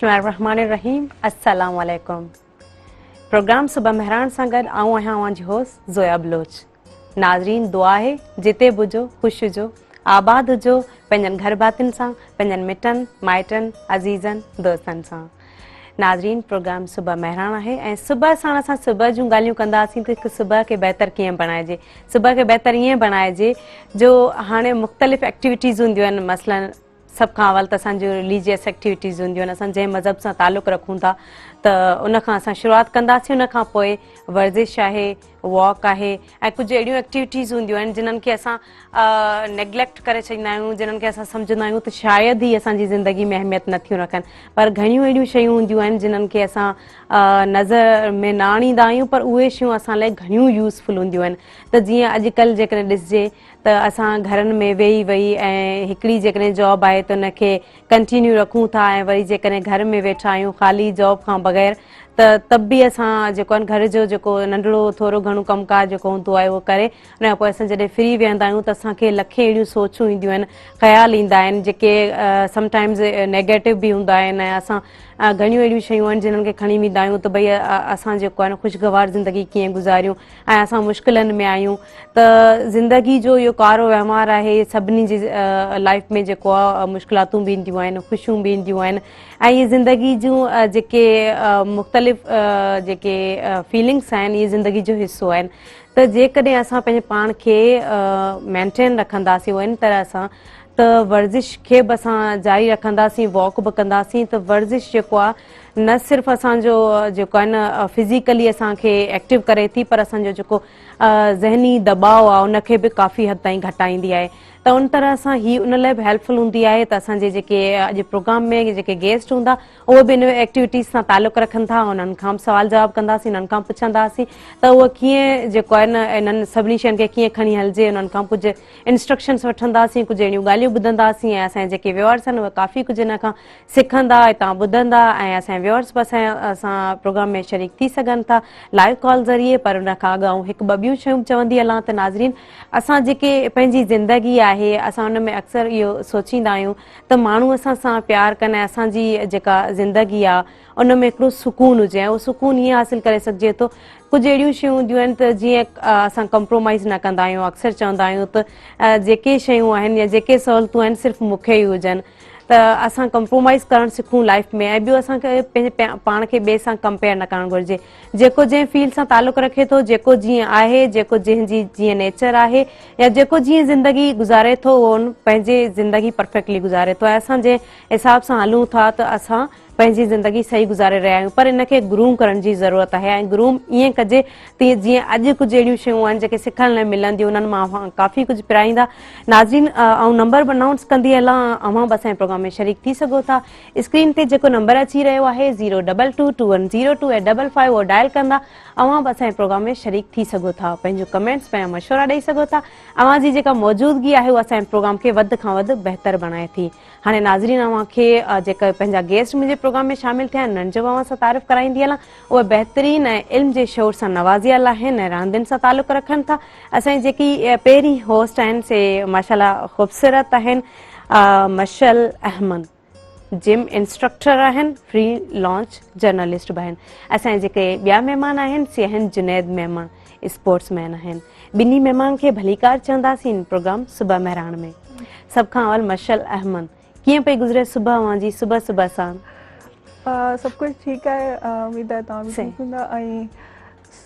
बिस्मिल्लाहिर्रहमानिर्रहीम अस्सलाम वालेकुम। प्रोग्राम सुबह मेहरान सां गॾु आऊं आहियां अवांजी होस्ट ज़ोया बलोच। नाज़रीन, दुआ आहे जिते बि हुजो ख़ुशि हुजो, आबाद हुजो, पंहिंजनि घर भातियुनि सां, पंहिंजनि मिटनि माइटनि अज़ीज़नि दोस्तनि सां। नाज़रीन, प्रोग्राम सुबह मेहरान आहे ऐं सुबह साण असां सुबह जूं ॻाल्हियूं कंदासीं त हिकु सुबह खे बहितर कीअं बणाइजे। सुबह खे बहितर ईअं बणाइजे जो हाणे मुख़्तलिफ़ एक्टिविटीज़ हूंदियूं आहिनि, मसलन सभ खां अवल त असांजो रिलीजियस एक्टिविटीज़ हूंदियूं आहिनि, असां जंहिं मज़हब सां तालुक़ु रखूं था त उनखां असां शुरूआति कंदासीं। उनखां पोइ वर्ज़िश आहे, वॉक आहे ऐं कुझु अहिड़ियूं एक्टिविटीज़ हूंदियूं आहिनि जिन्हनि खे असां नेग्लेक्ट करे छॾींदा आहियूं, जिन्हनि खे असां सम्झंदा आहियूं त शायदि ई असांजी ज़िंदगी में अहमियत नथियूं रखनि, पर घणियूं अहिड़ियूं शयूं हूंदियूं आहिनि जिन्हनि खे असां नज़र में न आणींदा आहियूं, पर उहे शयूं असां लाइ घणियूं यूज़फुल हूंदियूं आहिनि। त जीअं अॼुकल्ह जेकॾहिं ॾिसिजे त असां घरनि में वेही ऐं हिकिड़ी जेकॾहिं जॉब आहे त उनखे कंटिन्यू रखूं था ऐं वरी जेकॾहिं घर में वेठा आहियूं ख़ाली जॉब खां बग़ैर त बि असां जेको आहे घर जो जेको नंढिड़ो थोरो घणो कमुकार जेको हूंदो आहे उहो करे उन खां पोइ असां जॾहिं फ्री वेहंदा आहियूं त असांखे लखे अहिड़ियूं सोचूं ईंदियूं आहिनि, ख़्याल ईंदा आहिनि जेके समटाइम्स नेगेटिव बि हूंदा आहिनि ऐं असां घणियूं अहिड़ियूं शयूं आहिनि जिन्हनि खे खणी वेंदा आहियूं त भई असां जेको आहे न ख़ुशगवार ज़िंदगी कीअं गुज़ारियूं ऐं असां मुश्किलनि में आहियूं। त ज़िंदगी जो इहो कारो वहिंवार आहे, सभिनी जी लाइफ में जेको आहे मुश्किलातूं बि ईंदियूं आहिनि, ख़ुशियूं बि ईंदियूं आहिनि ऐं इहे ज़िंदगी जूं जेके मुख़्तलिफ़ जेके फीलिंग्स आहिनि इहे ज़िंदगी जो हिसो आहिनि। त जेकॾहिं असां पंहिंजे पाण खे मेंटेन रखंदासीं इन तरह सां त वर्ज़िश खे बि असां जारी रखंदासीं, वॉक बि कंदासीं त वर्ज़िश जेको आहे न सिर्फ़ु असांजो जेको आहे न फिज़िकली असांखे एक्टिव करे थी, पर असांजो जेको ज़हनी दबाव आहे उनखे बि काफ़ी हद ताईं घटाईंदी आहे। त उन तरह सां ही उन लाइ बि हेल्पफुल हूंदी आहे त असांजे जेके अॼु प्रोग्राम में जेके गेस्ट हूंदा उहे बि इन एक्टिविटीज़ सां तालुक़ु रखनि था, उन्हनि खां बि सुवाल जवाब कंदासीं, उन्हनि खां पुछंदासीं त उहे कीअं जेको आहे न इन्हनि सभिनी शयुनि खे कीअं खणी हलिजे, उन्हनि खां कुझु इंस्ट्रक्शन्स वठंदासीं, कुझु अहिड़ियूं ॻाल्हियूं ॿुधंदासीं ऐं असांजे जेके व्यूअर्स आहिनि उहे काफ़ी कुझु इन खां सिखंदा, हितां ॿुधंदा ऐं असांजे व्यूअर्स बि असां प्रोग्राम में शरीक थी सघनि था लाइव कॉल ज़रिए। पर उन खां अॻु हिकु ॿ ॿियूं शयूं चवंदी हलां त नाज़रीन, असां जेके पंहिंजी ज़िंदगी आहे असां उन में अक्सर इहो सोचींदा आहियूं त माण्हू असां सां प्यारु कनि ऐं असांजी जेका ज़िंदगी आहे उन में हिकिड़ो सुकून हुजे ऐं उहो सुकून ईअं हासिलु करे सघिजे थो। कुझु अहिड़ियूं शयूं हूंदियूं आहिनि त जीअं असां कंप्रोमाइज़ न कंदा आहियूं, अक्सर चवंदा आहियूं त जेके शयूं आहिनि या जेके सहूलियतूं आहिनि सिर्फ़ु मूंखे ई हुजनि, त असां कंप्रोमाइज़ करणु सिखूं लाइफ में। ऐं ॿियो असांखे पंहिंजे पाण खे ॿिए सां कंपेयर न करणु घुरिजे, जेको जंहिं फील्ड सां तालुक़ु रखे थो, जेको जीअं आहे, जेको जंहिंजी जीअं नेचर आहे या जेको जीअं ज़िंदगी गुज़ारे थो उहो पंहिंजी ज़िंदगी परफेक्टली गुज़ारे थो ऐं असां जंहिं हिसाब सां हलूं था त असां पंहिंजी ज़िंदगी सही गुज़ारे रहिया आहियूं। पर इनखे ग्रूम करण जी ज़रूरत आहे ऐं ग्रूम ईअं कजे तीअं जीअं अॼु कुझु अहिड़ियूं शयूं आहिनि जेके सिखण लाइ मिलंदियूं, उन्हनि मां काफ़ी कुझु पिराईंदा। नाज़रीन, ऐं नंबर बि अनाउंस कंदी हलां, अव्हां बि असांजे प्रोग्राम में शरीक थी सघो था। स्क्रीन ते जेको नंबर अची रहियो आहे 022210255 उहो डायल कंदा अव्हां बि असांजे प्रोग्राम में शरीक थी सघो था, पंहिंजो कमेंट्स पंहिंजा मशवरा ॾेई सघो था। अव्हां जी जेका मौजूदगी आहे उहा असांजे प्रोग्राम खे वधि खां वधि बहितर बणाए थी। हाणे नाज़रीन, अव्हांखे जेका पंहिंजा गेस्ट मुंहिंजे प्रोग्राम में शामिल थिया आहिनि उन्हनि जो अव्हां सां तारीफ़ कराईंदी हलां। उहे बहितरीन ऐं इल्म जे शौर सां नवाज़ियल आहिनि ऐं रांदियुनि सां तालुक़ु रखनि था। असांजी जेकी पहिरीं होस्ट आहिनि से माशाल्लाह ख़ूबसूरत आहिनि, मशल अहमद, जिम इंस्ट्रक्टर आहिनि, फ्री लॉन्च जर्नलिस्ट बि आहिनि। असांजे जेके ॿिया महिमान आहिनि से आहिनि जुनैद मेमन, स्पोर्ट्समैन आहिनि। ॿिन्ही महिमान खे भलीकार चवंदासीं इन प्रोग्राम सुबह मेहरान में। सभ खां अवल मशल अहमद, कीअं पई गुज़रे सुबह अव्हांजी सुबह सुबह सां? सभु कुझु ठीकु आहे, उमेद आहे तव्हां बि ठीकु हूंदा। ऐं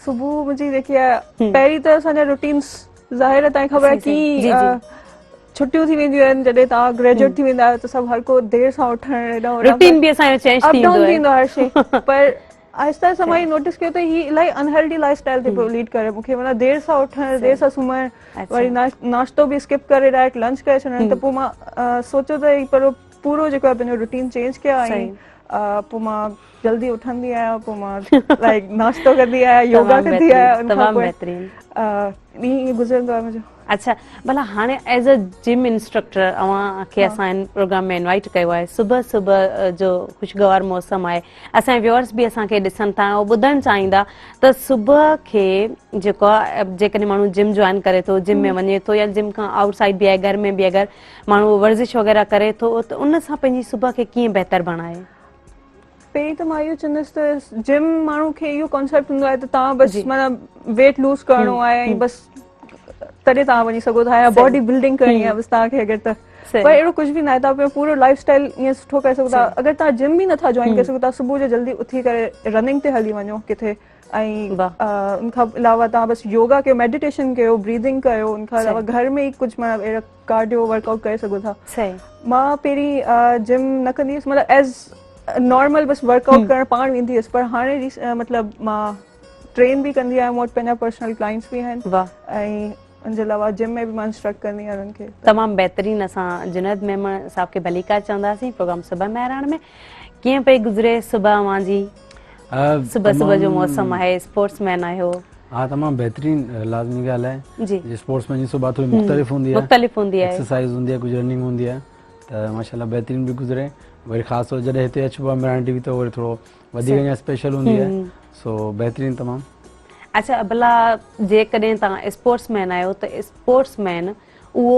सुबुह मुंहिंजी जेकी आहे पहिरीं त असांजा रूटीन्स ज़ाहिर आहे तव्हांखे ख़बर आहे की छुटियूं थी वेंदियूं आहिनि, जॾहिं तव्हां ग्रेजुएट थी वेंदा आहियो त सभु हर को देरि सां उथणु रूटीन बि असांजो चेंज अप डाउन थींदो आहे हर शइ। पर आहिस्ता आहिस्ता मां नोटिस कयो त ही इलाही अनहेल्दी लाइफ स्टाइल ते पियो लीड करे मूंखे, मतिलबु देरि सां उथणु, देरि सां सुम्हणु, वरी नाश्तो बि स्किप करे डायरेक्ट लंच करे छॾणु। त पोइ मां सोचियो त पर पूरो जेको आहे पंहिंजो रूटीन चेंज कयो ऐं पोइ मां जल्दी उथंदी आहियां, पोइ मां लाइक नाश्तो कंदी आहियां, योगा कंदी आहियां, उनखां पोइ ॾींहुं गुज़रंदो आहे मुंहिंजो। अच्छा, भला हाणे एज़ अ जिम इंस्ट्रक्टर अव्हांखे असां हिन प्रोग्राम में इनवाइट कयो आहे। सुबह सुबह जो ख़ुशगवार मौसम आहे, असांजे व्यूअर्स बि असांखे ॾिसनि था ऐं ॿुधणु चाहींदा त सुबह खे जेको आहे जेकॾहिं माण्हू जिम जॉइन करे थो, जिम में वञे थो या जिम खां आउटसाइड बि आहे, घर में बि अगरि माण्हू वर्ज़िश वग़ैरह करे थो त उन सां पंहिंजी सुबह खे कीअं बहितर बणाए? पहिरीं त मां इहो चवंदसि त जिम माण्हू खे इहो कॉन्सेप्ट हूंदो आहे त तव्हां बसि माना वेट लूज़ करिणो आहे ऐं बसि तॾहिं तव्हां वञी सघो था या बॉडी बिल्डिंग करणी आहे बसि तव्हांखे अगरि त पर अहिड़ो कुझु बि न आहे तव्हां पंहिंजो पूरो लाइफ स्टाइल ईअं सुठो करे सघो था अगरि तव्हां जिम बि नथा जॉइन करे सघो था सुबुह जो जल्दी उथी करे रनिंग ते हली वञो किथे ऐं उनखां अलावा तव्हां बसि योगा कयो मेडिटेशन कयो ब्रीदिंग कयो उनखां अलावा घर में ई कुझु मतिलबु अहिड़ा कार्डियो वर्कआउट करे सघो था मां पहिरीं जिम न कंदी हुअसि मतिलबु एज़ नॉर्मल बसि वर्कआउट करणु पाण वेंदी हुअसि पर हाणे मतिलबु मां ट्रेन बि कंदी आहियां मूं वटि पंहिंजा पर्सनल क्लाइंट्स बि आहिनि ऐं उनजे अलावा जिम में बि मां इंस्ट्रक्ट कंदी आहियां उन्हनि खे तमामु बहितरीनु असां जुनैद मेमण साहब खे भलीकार चवंदासीं प्रोग्राम सुबह मेहरान में कीअं पई गुज़रे सुबह अवांजी सुबह सुबह जो मौसम आहे स्पोर्ट्समैन आहियो हाँ तमामु बहितरीनु लाज़मी ॻाल्हि आहे जी स्पोर्ट्समैन जी सुबह थोड़ी मुख़्तलिफ़ हूंदी आहे एक्सरसाइज़ हूंदी आहे कुझु रनिंग हूंदी आहे त माशाल्लाह बहितरीनु बि गुज़रे वरी ख़ासि तौर जॾहिं हिते अचिबो आहे मेहरान टीवी त वरी थोरो वधीक अञा स्पेशल हूंदी आहे सो बहितरीनु तमामु अच्छा भला जेकॾहिं तव्हां स्पोर्ट्समैन आहियो त स्पोर्ट्समैन उहो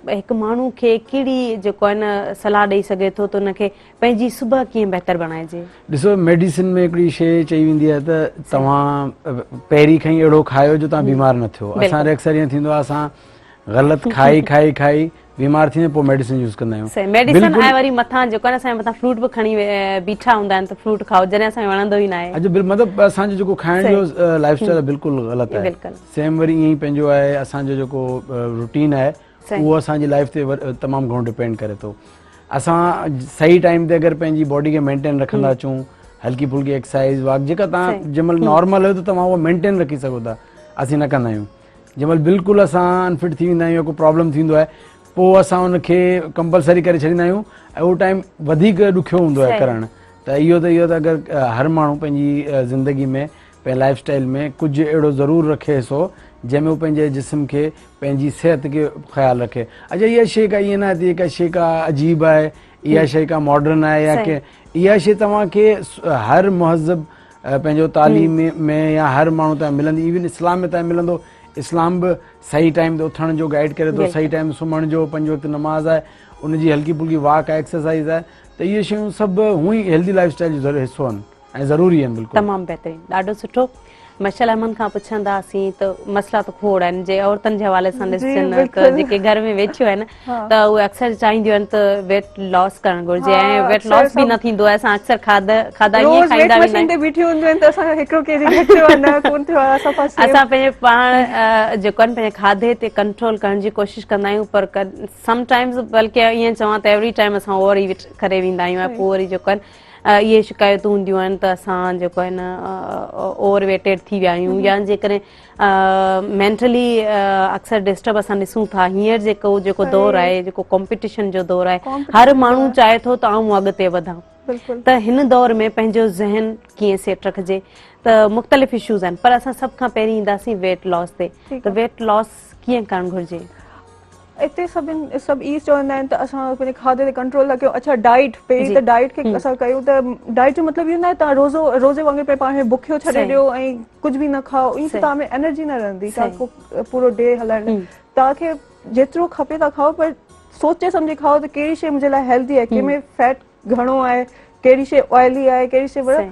हिकु माण्हू खे कहिड़ी जेको आहे न सलाह ॾेई सघे थो त उनखे पंहिंजी सुबह कीअं बहितर बणाइजे ॾिसो मेडिसिन में हिकिड़ी शइ चई वेंदी आहे त तव्हां पहिरीं खां ई अहिड़ो खायो जो तव्हां बीमार न थियो असां अक्सर ईअं थींदो आहे असां ग़लति खाई बीमार थींदे पोइ मेडिसिन यूज़ कंदा आहियूं मेडिसिन आहे वरी मथां जेको आहे असांजे मथां फ्रूट बि खणी बीठा हूंदा आहिनि त फ्रूट खाओ जॾहिं असांखे वणंदो ई न आहे अॼु मतिलबु असांजो जेको खाइण जो लाइफ स्टाइल बिल्कुलु ग़लति आहे सेम वरी ईअं ई पंहिंजो आहे असांजो जेको रूटीन आहे उहो असांजी लाइफ ते तमामु घणो डिपेंड करे थो असां सही टाइम ते अगरि पंहिंजी बॉडी खे मेंटेन रखंदा अचूं हल्की फुल्की एक्सरसाइज़ वॉक जेका तव्हां जंहिंमहिल नॉर्मल आहियो त तव्हां उहो मेंटेन रखी सघो था असीं न कंदा आहियूं जंहिंमहिल बिल्कुलु असां अनफिट थी वेंदा आहियूं को प्रॉब्लम थींदो आहे पोइ असां उनखे कंपलसरी करे छॾींदा आहियूं ऐं उहो टाइम वधीक ॾुखियो हूंदो आहे करणु त इहो त अगरि हर माण्हू पंहिंजी ज़िंदगी में पंहिंजे लाइफ स्टाइल में कुझु अहिड़ो ज़रूरु रखे हिसो जंहिंमें उहो पंहिंजे जिस्म खे पंहिंजी सिहत खे ख़्यालु रखे अच्छा इहा शइ का ईअं न आहे जेका शइ का अजीब आहे इहा शइ का मॉडर्न आहे या की इहा शइ तव्हांखे हर महज़ब पंहिंजो तालीम में या हर माण्हू ताईं मिलंदी इवन इस्लाम में ताईं मिलंदो इस्लाम बि सही टाइम ते उथण जो गाइड करे थो सही टाइम सुम्हण जो 5 वक़्त नमाज़ आहे उनजी हल्की फुल्की वॉक आहे एक्सरसाइज़ आहे त इहे शयूं सभु हूअं ई हेल्दी लाइफ स्टाइल जो हिसो आहिनि ऐं ज़रूरी आहिनि बिल्कुलु तमामु बहितरीनु ॾाढो सुठो मशाला अमन खां पुछंदासीं त मसला त खोड़ आहिनि जे औरतुनि जे हवाले सां ॾिसनि त जेके घर में वेठियूं आहिनि त उहे अक्सर चाहींदियूं आहिनि त वेट लॉस करणु घुरिजे ऐं वेट लॉस बि न थींदो आहे असां अक्सर खाधा ईअं खाईंदा असां पंहिंजे पाण जेको आहे पंहिंजे खाधे ते कंट्रोल करण जी कोशिशि कंदा आहियूं पर समटाइम्स बल्कि ईअं चवां त एवरी टाइम असां ओवर ईट करे वेंदा आहियूं ऐं पोइ वरी जेको आहे इहे शिकायतूं हूंदियूं आहिनि त असां जेको आहे न ओवर वेटेड थी विया आहियूं या जेकॾहिं मेंटली अक्सर डिस्टर्ब असां ॾिसूं था हींअर जेको दौर आहे जेको कॉम्पिटिशन जो दौर आहे हर माण्हू चाहे थो त आऊं अॻिते वधां त हिन दौर में पंहिंजो ज़हन कीअं सेट रखिजे त मुख़्तलिफ़ इशूज़ आहिनि पर असां सभ खां पहिरीं ईंदासीं वेट लॉस ते त वेट लॉस कीअं करणु घुरिजे इते सभु ई चवंदा आहिनि त असां पंहिंजे खाधे ते कंट्रोल था कयूं अच्छा डाइट पहिरीं त डाइट खे असां कयूं त डाइट जो मतिलबु इहो न आहे तव्हां रोज़े वांगुरु पाण खे बुखियो छॾे ॾियो ऐं कुझु बि न खाओ ईअं त तव्हां में एनर्जी न रहंदी तव्हां पूरो डे हलाइण तव्हांखे जेतिरो खपे था खाओ पर सोचे सम्झे खाओ त कहिड़ी शइ मुंहिंजे लाइ हेल्दी आहे कंहिंमें फैट घणो आहे कहिड़ी शइ ऑयली आहे कहिड़ी शइ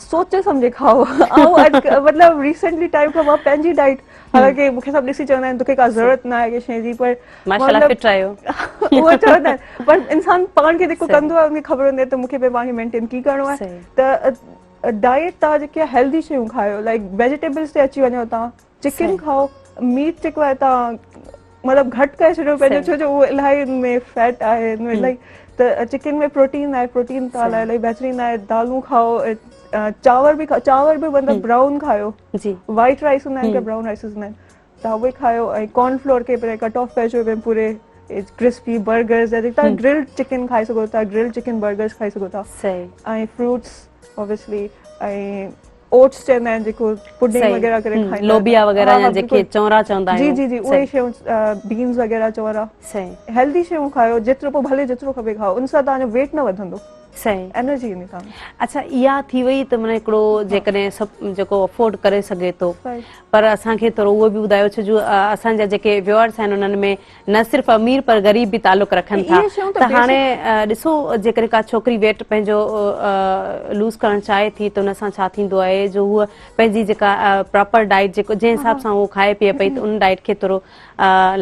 सोचे सम्झे खाओ ऐं मतिलबु रिसेंटली टाइम खां मां पंहिंजी डाइट हालांकि मूंखे सभु ॾिसी चवंदा आहिनि तोखे का ज़रूरत न आहे कंहिं शइ जी पर उहो चवंदा आहिनि पर इंसान पाण खे जेको कंदो आहे उनखे ख़बर हूंदी आहे त मूंखे पाण खे मेंटेन कीअं करिणो आहे त डाइट तव्हां जेके आहे हेल्दी शयूं खाओ लाइक वेजिटेबल्स ते अची वञो तव्हां चिकन खाओ मीट जेको आहे तव्हां मतिलबु घटि करे छॾियो पंहिंजो छो जो उहो इलाही में फैट आहे इलाही त चिकन में प्रोटीन आहे प्रोटीन तव्हां लाइ इलाही बहितरीनु आहे दालूं खाओ चांवर बि मतिलबु ब्राउन खाओ वाइट राइस हूंदा आहिनि ब्राउन राइस हूंदा आहिनि तव्हां उहे खाओ ऐं कॉर्नफ्लोर खे पहिरें कट ऑफ करे छॾियो पूरे क्रिस्पी बर्गर्स या तव्हां ग्रिल्ड चिकन खाई सघो था ग्रिल्ड चिकन बर्गर्स खाई सघो था ऐं फ्रूट्स ऑब्वियसली ऐं ओट्स चवंदा आहिनि जेको पुडिंग वग़ैरह करे खाईंदा लोबिया वग़ैरह या जेके चौरा चवंदा आहियूं जी जी उहे शयूं बीन्स वग़ैरह चौरा हेल्दी शयूं खाओ जेतिरो पोइ भले जेतिरो खपे खाओ उन सां तव्हांजो वेट न वधंदो सही एनर्जी ईंदी तव्हां में। अच्छा इहा थी वई त माना हिकिड़ो जेकॾहिं सभु जेको अफोर्ड करे सघे थो सही। पर असांखे थोरो उहो बि ॿुधायो छो जो असांजा जेके व्यूअर्स आहिनि उन्हनि में न सिर्फ़ु अमीर पर ग़रीब बि तालुक़ रखनि था इहे शयूं त त हाणे ॾिसो जेकॾहिं का छोकिरी वेट पंहिंजो लूज़ करणु चाहे थी त उन सां छा थींदो आहे जो हूअ पंहिंजी जेका प्रॉपर डाइट जेको जंहिं हिसाब सां उहो खाए पीए पई त उन डाइट खे थोरो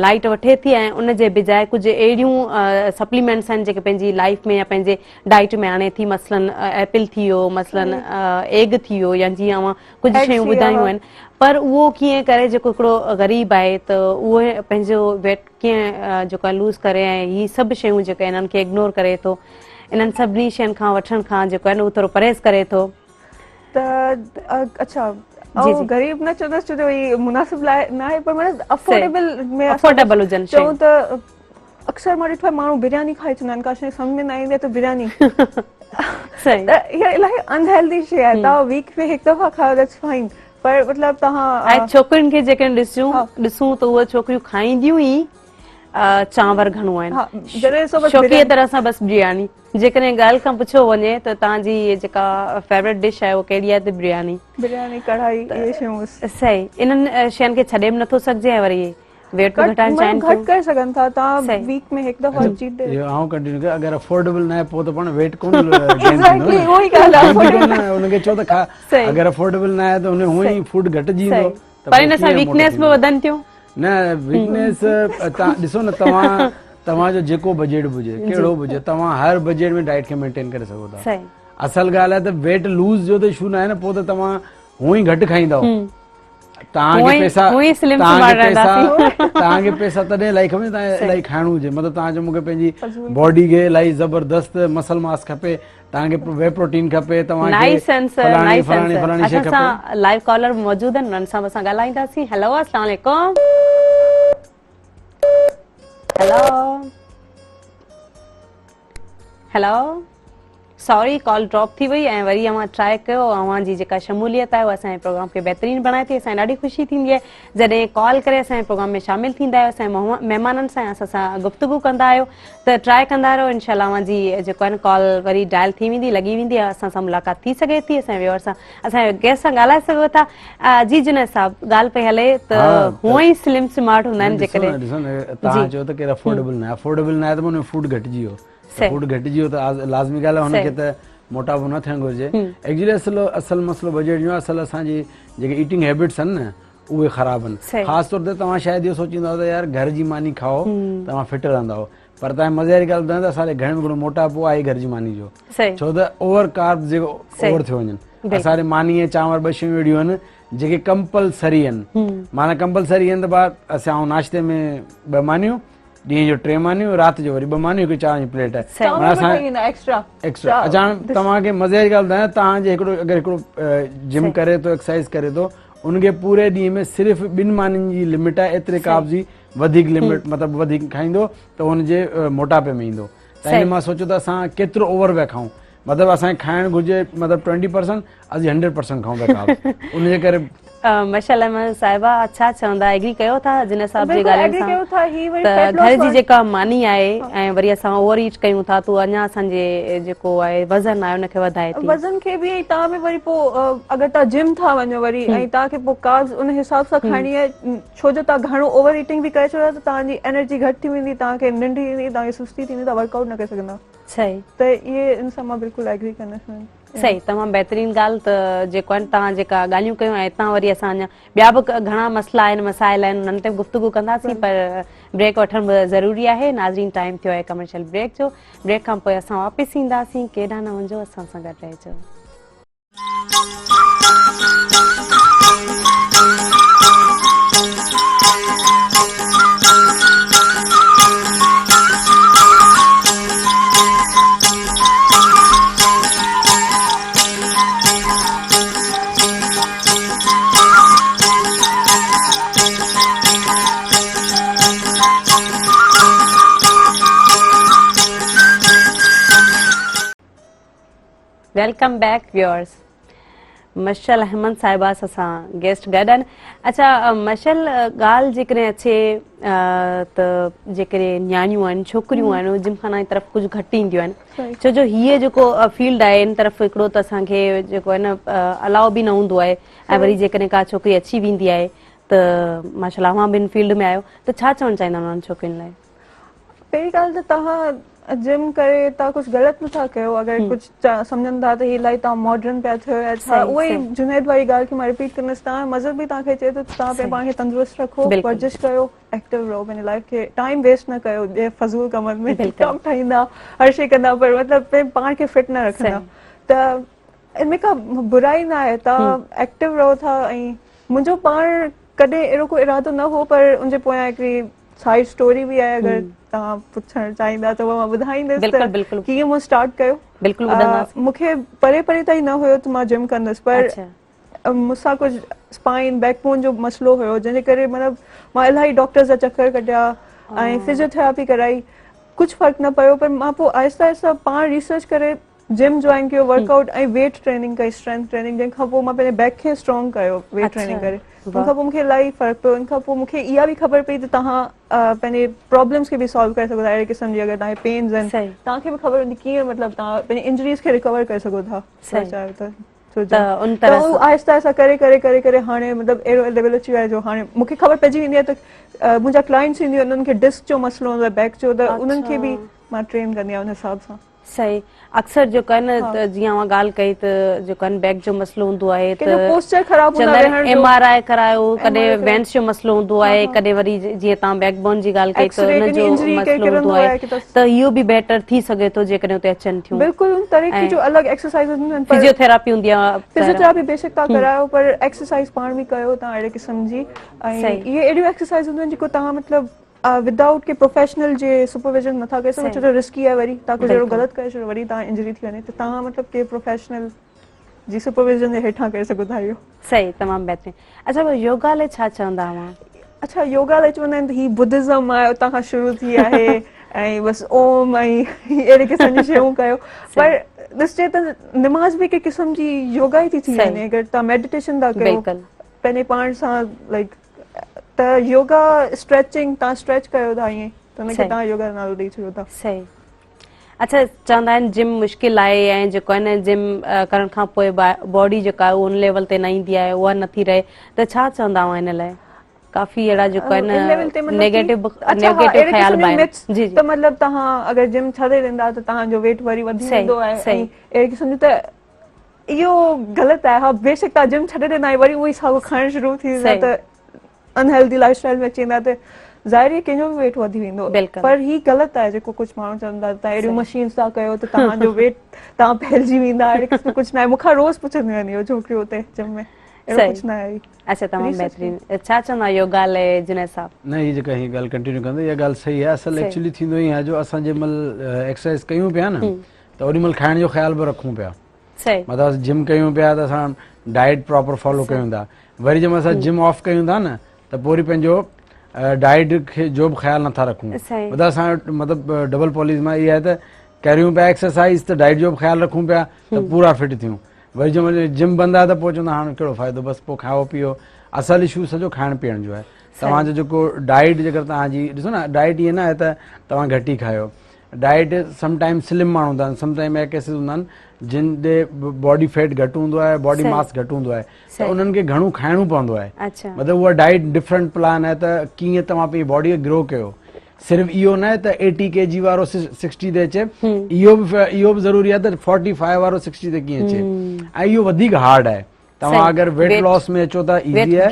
लाइट वठे थी ऐं उन जे बजाए कुझु अहिड़ियूं सप्लीमेंट्स आहिनि जेके पंहिंजी लाइफ में या पंहिंजे डाइट में आणे थी मसलन एप्पल थी वियो मसलन एग थी वियो या जीअं अवां कुझु शयूं ॿुधायूं आहिनि पर उहो कीअं करे जेको हिकिड़ो ग़रीब आहे त उहो पंहिंजो वेट कीअं जेको आहे लूज़ करे ऐं हीअ सभु शयूं जेके इन्हनि खे इग्नोर करे थो इन्हनि सभिनी शयुनि खां वठण खां जेको आहे न उहो थोरो परहेज़ करे थो त अच्छा ऐं ग़रीब न चवंदसि छो जो ही मुनासिब लाइ न आहे पर मतिलबु अफोर्डेबल में अफोर्डेबल हुजनि चऊं त अक्सर मां ॾिठो आहे माण्हू बिरयानी खाई चवंदा आहिनि का शइ सम्झ में न ईंदी आहे त बिरयानी सही त इहा इलाही अनहेल्दी शइ आहे तव्हां वीक में हिकु दफ़ा खाओ दैट्स फाइन पर मतिलबु तव्हां ऐं छोकिरियुनि खे जेकॾहिं ॾिसूं त उहे छोकिरियूं खाईंदियूं ई चांवर घणो आहिनि शौक़ीअ तरह सां बसि बिरयानी जेकॾहिं ॻाल्हि खां पुछियो वञे त तव्हांजी जेका फेवरेट डिश आहे उहा कहिड़ी आहे त बिरयानी कढ़ाई इहे शयूं सही इन्हनि शयुनि खे छॾे बि नथो सघिजे ऐं वरी वेट घटाइण चाहिनि घटि करे सघनि था तव्हां वीक में हिकु दफ़ा चीट डे आऊं कंटिन्यू कयां अगरि अफोर्डेबल न आहे पोइ त पाण वेट कोन गेन थींदो उहो ई ॻाल्हि आहे उनखे चओ त खा अगरि अफोर्डेबल न आहे त हुन हूअं ई फूड घटिजी वेंदो पर इन सां वीकनेस बि वधनि थियूं न वीकनेस तव्हां ॾिसो न तव्हांजो जेको बजट हुजे कहिड़ो बि हुजे तव्हां हर बजट में डाइट खे मेंटेन करे सघो था असल ॻाल्हि आहे त वेट लूज़ जो त इशू न आहे न पोइ त तव्हां हूअं ई घटि खाईंदव तव्हांखे पैसा तॾहिं इलाही खपे तव्हां इलाही खाइणो हुजे मतिलबु तव्हांजो मूंखे पंहिंजी बॉडी खे इलाही ज़बरदस्त मसल मास खपे तव्हांखे वे प्रोटीन खपे लाइव कॉलर मौजूद आहिनि उन्हनि सां असां ॻाल्हाईंदासीं हेलो अस्सलाम वालेकुम हेलो सॉरी कॉल ड्रॉप थी वई ऐं वरी अवां ट्राई कयो अवांजी जेका शमूलियत आहे उहा असांजे प्रोग्राम खे बहितरीन बणाए थी असांखे ॾाढी ख़ुशी थींदी आहे जॾहिं कॉल करे असांजे प्रोग्राम में शामिल थींदा आहियो असांजे महिमाननि सां असां सां गुफ़्तगू कंदा आहियो त ट्राई कंदा रहो इनशाला अवांजी जेको आहे न कॉल वरी डायल थी वेंदी लॻी वेंदी आहे असां सां मुलाक़ात थी सघे थी असांजे व्यूअर सां असांजे गेस्ट सां ॻाल्हाए सघो था जी जुनैद साहब ॻाल्हि पई हले त हूअं ई स्लिम स्मार्ट हूंदा आहिनि जेकॾहिं तव्हां चओ त केरु अफोर्डेबल न आहे त हुन में फूड घटिजी वियो त लाज़मी ॻाल्हि आहे हुनखे त मोटापो न थियणु घुरिजे एक्चुअली असल मसलो बजट जो आहे असल असांजी जेके ईटिंग हैबिट्स आहिनि न उहे ख़राबु आहिनि ख़ासि तौर ते तव्हां शायदि इहो सोचींदा त यार घर जी मानी खाओ तव्हां फिट रहंदा पर तव्हां मज़े वारी ॻाल्हि ॿुधायो त असांजे घर में हिकिड़ो मोटापो आहे घर जी मानी जो छो त ओवर कार्ब जेको ओवर थियो वञनि असांजे मानी ऐं चांवर ॿ शयूं अहिड़ियूं आहिनि जेके कंपलसरी आहिनि माना कंपलसरी आहिनि त ॿार असां नाश्ते में 2 मानियूं ॾींहं जो 3 मानियूं राति जो वरी 2 मानियूं हिकु चांवर जी प्लेट आहे एक्स्ट्रा अच्छा तव्हांखे मज़े वारी ॻाल्हि ॿुधायां तव्हांजे अगरि हिकिड़ो जिम करे थो एक्सरसाइज़ करे थो उनखे पूरे ॾींहं में सिर्फ़ु 2 मानियुनि जी लिमिट आहे एतिरे कार्ब जी वधीक लिमिट मतिलबु वधीक खाईंदो त हुनजे मोटापे में ईंदो त हिन मां सोचो त असां केतिरो ओवर पिया खाऊं मतिलबु असांखे खाइणु घुरिजे मतिलबु 20% अॼु 100% खाऊं पिया कार्ब उनजे करे माशाअल्लाह साहिबा छा चवंदा एग्री कयो था जिन साहब जी ॻाल्हि सां त घर जी जेका मानी आहे ऐं वरी असां ओवर ईट कयूं था त अञा असांजे जेको आहे वज़न आहे उनखे वधाए थी वज़न खे बि तव्हां में वरी पोइ अगरि तव्हां जिम था वञो वरी ऐं तव्हांखे पोइ कार्ब्स उन हिसाब सां खाइणी आहे छो जो तव्हां घणो ओवर ईटिंग बि करे छॾियो त तव्हांजी एनर्जी घटि थी वेंदी तव्हांखे निंड ईंदी तव्हांखे सुस्ती थींदी तव्हां वर्कआउट न करे सघंदा सही त इहे इन सां मां बिल्कुलु एग्री कंदसि सही तमामु बहितरीन ॻाल्हि त जेको आहे तव्हां जेका ॻाल्हियूं कयूं ऐं हितां वरी असां अञा ॿिया बि घणा मसला आहिनि मसाइल आहिनि उन्हनि ते गुफ़्तगू कंदासीं पर ब्रेक वठणु बि ज़रूरी आहे नाज़रीन टाइम थियो आहे कमर्शियल ब्रेक जो ब्रेक खां पोइ असां वापसि ईंदासीं केॾांहुं न वञो असां सां गॾु रहिजो वेलकम बैक व्यूअर्स मशल अहमद साहिबा असां गेस्ट गॾु आहिनि। अच्छा मशल, ॻाल्हि जेकॾहिं अचे त जेकॾहिं न्याणियूं आहिनि, छोकिरियूं आहिनि, जिमखाना जी तरफ़ कुझु घटि ईंदियूं आहिनि, छो जो हीअ जेको फील्ड आहे इन तरफ़ हिकिड़ो त असांखे जेको आहे न अलाउ बि न हूंदो आहे, ऐं वरी जेकॾहिं का छोकिरी अची वेंदी आहे त माशाल्लाह तव्हां ॿिनि फील्ड में आहियो, त छा चवणु चाहींदा उन्हनि छोकिरियुनि लाइ? पहिरीं ॻाल्हि त तव्हां जिम करे तव्हां कुझु ग़लति नथा कयो, अगरि कुझु सम्झनि था त हीअ इलाही तव्हां मॉडर्न पिया थियो या छा, उहा ई जुनैद वारी ॻाल्हि खे मां रिपीट कंदसि, तव्हां मज़हब बि तव्हांखे चए थो तव्हां पंहिंजे पाण खे तंदुरुस्त रखो, वर्जिश कयो, एक्टिव रहो, पंहिंजे लाइफ खे टाइम वेस्ट न कयो ॿिए फज़ूल कमनि में, कमु ठाहींदा हर शइ कंदा पर मतिलबु पंहिंजे पाण खे फिट न रखंदा, त इनमें का बुराई न आहे, तव्हां एक्टिव रहो था। ऐं मुंहिंजो पाण कॾहिं अहिड़ो को इरादो न हो, पर उनजे पोयां हिकिड़ी साइड स्टोरी बि आहे, अगरि तव्हां पुछणु चाहींदा त उहा मां ॿुधाईंदसि त कीअं मूं स्टार्ट कयो। मूंखे परे परे ताईं न हुयो त मां जिम कंदसि, पर मूंसां कुझु स्पाइन बैकबोन जो मसइलो हुयो, जंहिंजे करे मतिलबु मां इलाही डॉक्टर्स जा चक्कर कढिया ऐं फिजियोथेरेपी कराई, कुझु फ़र्क़ु न पियो, पर मां पोइ आहिस्ता आहिस्ता पाण रिसर्च करे जिम जॉइन कयो, वर्कआउट ऐं वेट ट्रेनिंग कई, स्ट्रेंथ ट्रेनिंग, जंहिंखां पोइ मां पंहिंजे बैक खे स्ट्रॉन्ग कयो वेट ट्रेनिंग करे, उनखां पोइ मूंखे इलाही फ़र्क़ु पियो। उनखां पोइ मूंखे इहा बि ख़बर पई त तव्हां पंहिंजे प्रॉब्लम्स खे बि सॉल्व करे सघो था, अहिड़े क़िस्म जी अगरि तव्हांखे पेन्स आहिनि तव्हांखे बि ख़बर हूंदी कीअं मतिलबु तव्हां पंहिंजी इंजरीज़ खे रिकवर करे सघो था, चाहियो त उहो आहिस्ता आहिस्ता करे करे करे करे हाणे मतिलबु अहिड़ो लेवल अची वियो आहे जो हाणे मूंखे ख़बर पइजी वेंदी आहे त मुंहिंजा क्लाइंट्स ईंदियूं आहिनि, उन्हनि खे डिस्क जो मसइलो हूंदो आहे, बैक जो, त उन्हनि खे बि मां ट्रेन कंदी आहियां उन हिसाब सां। सही, अक्सर जेको आहे न जीअं मां ॻाल्हि कई त जेको आहे बैक जो मसइलो हूंदो आहे त पोस्चर ख़राब हूंदो आहे, MRI करायो, कॾहिं वेंस जो मसइलो हूंदो आहे, कॾहिं वरी जीअं तव्हां बैकबोन जी ॻाल्हि कई त उनजो मसइलो हूंदो आहे, त इहो बि बेटर थी सघे थो जेकॾहिं उते अचनि थियूं। बिल्कुलु उन तरीक़े जो अलॻि एक्सरसाइज़ हूंदियूं आहिनि, फिजियोथेरेपी हूंदी आहे, फिजियोथेरेपी बेशक तव्हां करायो, पर एक्सरसाइज़ पाण बि कयो तव्हां अहिड़े क़िस्म जी, ऐं इहे अहिड़ियूं एक्सरसाइज़ हूंदियूं आहिनि जेको तव्हां मतिलबु विदाउट के प्रोफेशनल जे सुपरविजन नथा करे सघो, छो जो रिस्की आहे, वरी तव्हां कुझु अहिड़ो ग़लति करे छॾियो, वरी तव्हां इंजरी थी वञे, त तव्हां मतिलबु के प्रोफेशनल जी सुपरविजन जे हेठां करे सघो था इहो। सही, तमामु बहितरीन। अच्छा योगा लाइ छा चवंदा हुआ? अच्छा, योगा लाइ चवंदा आहिनि त हीउ बुद्धिज़्म आहे, उतां खां शुरू थी आहे ऐं बसि ओम ऐं अहिड़े क़िस्म जी शयूं कयो, पर ॾिसजे त निमाज़ बि हिकु क़िस्म जी योगा ई थी वञे, अगरि तव्हां मेडिटेशन था कयो पंहिंजे पाण सां, लाइक त योगा स्ट्रेचिंग, तव्हां स्ट्रेच कयो था ईअं, त हुनखे तव्हां योगा नालो ॾेई छॾियो था। सही। अच्छा, चवंदा आहिनि जिम मुश्किल आहे, ऐं जेको आहे न जिम करण खां पोइ बॉडी जेका आहे उन लेवल ते न ईंदी आहे, उहा नथी रहे, त छा चवंदा हुआ हिन लाइ? काफ़ी अहिड़ा जेको आहे न नेगेटिव ख़्याल आहिनि, त मतिलबु तव्हां अगरि जिम छॾे ॾींदा त तव्हांजो वेट वरी वधी वेंदो आहे, अहिड़ी क़िस्म जी, त इहो ग़लति आहे। हा, बेशक तव्हां जिम छॾे ॾींदा वरी उहो ई साॻियो खाइणु शुरू थी वेंदा त अनहेल्दी लाइफ स्टाइल में अची वेंदा, त ज़ाहिर आहे कंहिंजो बि वेट वधी वेंदो, पर ही ग़लति आहे जेको कुझु माण्हू चवंदा तव्हां अहिड़ियूं मशीन्स था कयो त तव्हांजो वेट तव्हां फैलिजी वेंदा, अहिड़े क़िस्म कुझु न आहे। मूंखां रोज़ पुछंदियूं आहिनि इहो छोकिरियूं हुते जिम में, अहिड़ो कुझु न आहे। अच्छा, तमामु बहितरीन। छा चवंदा योगा लाइ जुनैद साहब? न, हीअ जेका हीअ ॻाल्हि कंटिन्यू कंदो, इहा ॻाल्हि सही आहे। असल एक्चुअली थींदो ई आहे जो असां जंहिं महिल एक्सरसाइज़ कयूं पिया न, त ओॾी महिल खाइण जो ख़्यालु बि रखूं पिया, मतिलबु जिम कयूं पिया त असां डाइट प्रॉपर फॉलो कयूं था, वरी जंहिं महिल असां जिम ऑफ कयूं था न त पोइ वरी पंहिंजो डाइट खे जो बि ख़्यालु नथा रखूं, मतिलबु असां मतिलबु डबल पॉलिसी मां इहा आहे त करियूं पिया एक्सरसाइज़ त डाइट जो बि ख़्यालु रखूं पिया त पूरा फिट थियूं, वरी जंहिं महिल जिम बंदि आहे त पोइ चवंदा हाणे कहिड़ो फ़ाइदो, बसि पोइ खाओ पीओ। असल इशू सॼो खाइण पीअण जो आहे। तव्हांजो जेको डाइट जेकर तव्हांजी ॾिसो न, डाइट ईअं न आहे त तव्हां घटि ई खायो, डाइट समटाइम स्लिम माण्हू हूंदा आहिनि, समटाइम अहिड़ा केसिस हूंदा आहिनि जिन ते बॉडी फैट घटि हूंदो आहे, बॉडी मास घटि हूंदो आहे, त उन्हनि खे घणो खाइणो पवंदो आहे, मतिलबु उहा डाइट डिफरेंट प्लान आहे त कीअं तव्हां पंहिंजी बॉडी खे ग्रो कयो। सिर्फ़ु इहो न आहे त 80 kg वारो 60 ते अचे, इहो बि ज़रूरी आहे त 45 वारो 60 ते कीअं अचे, ऐं इहो वधीक हार्ड आहे। तव्हां अगरि वेट लॉस में अचो था, इज़ी आहे,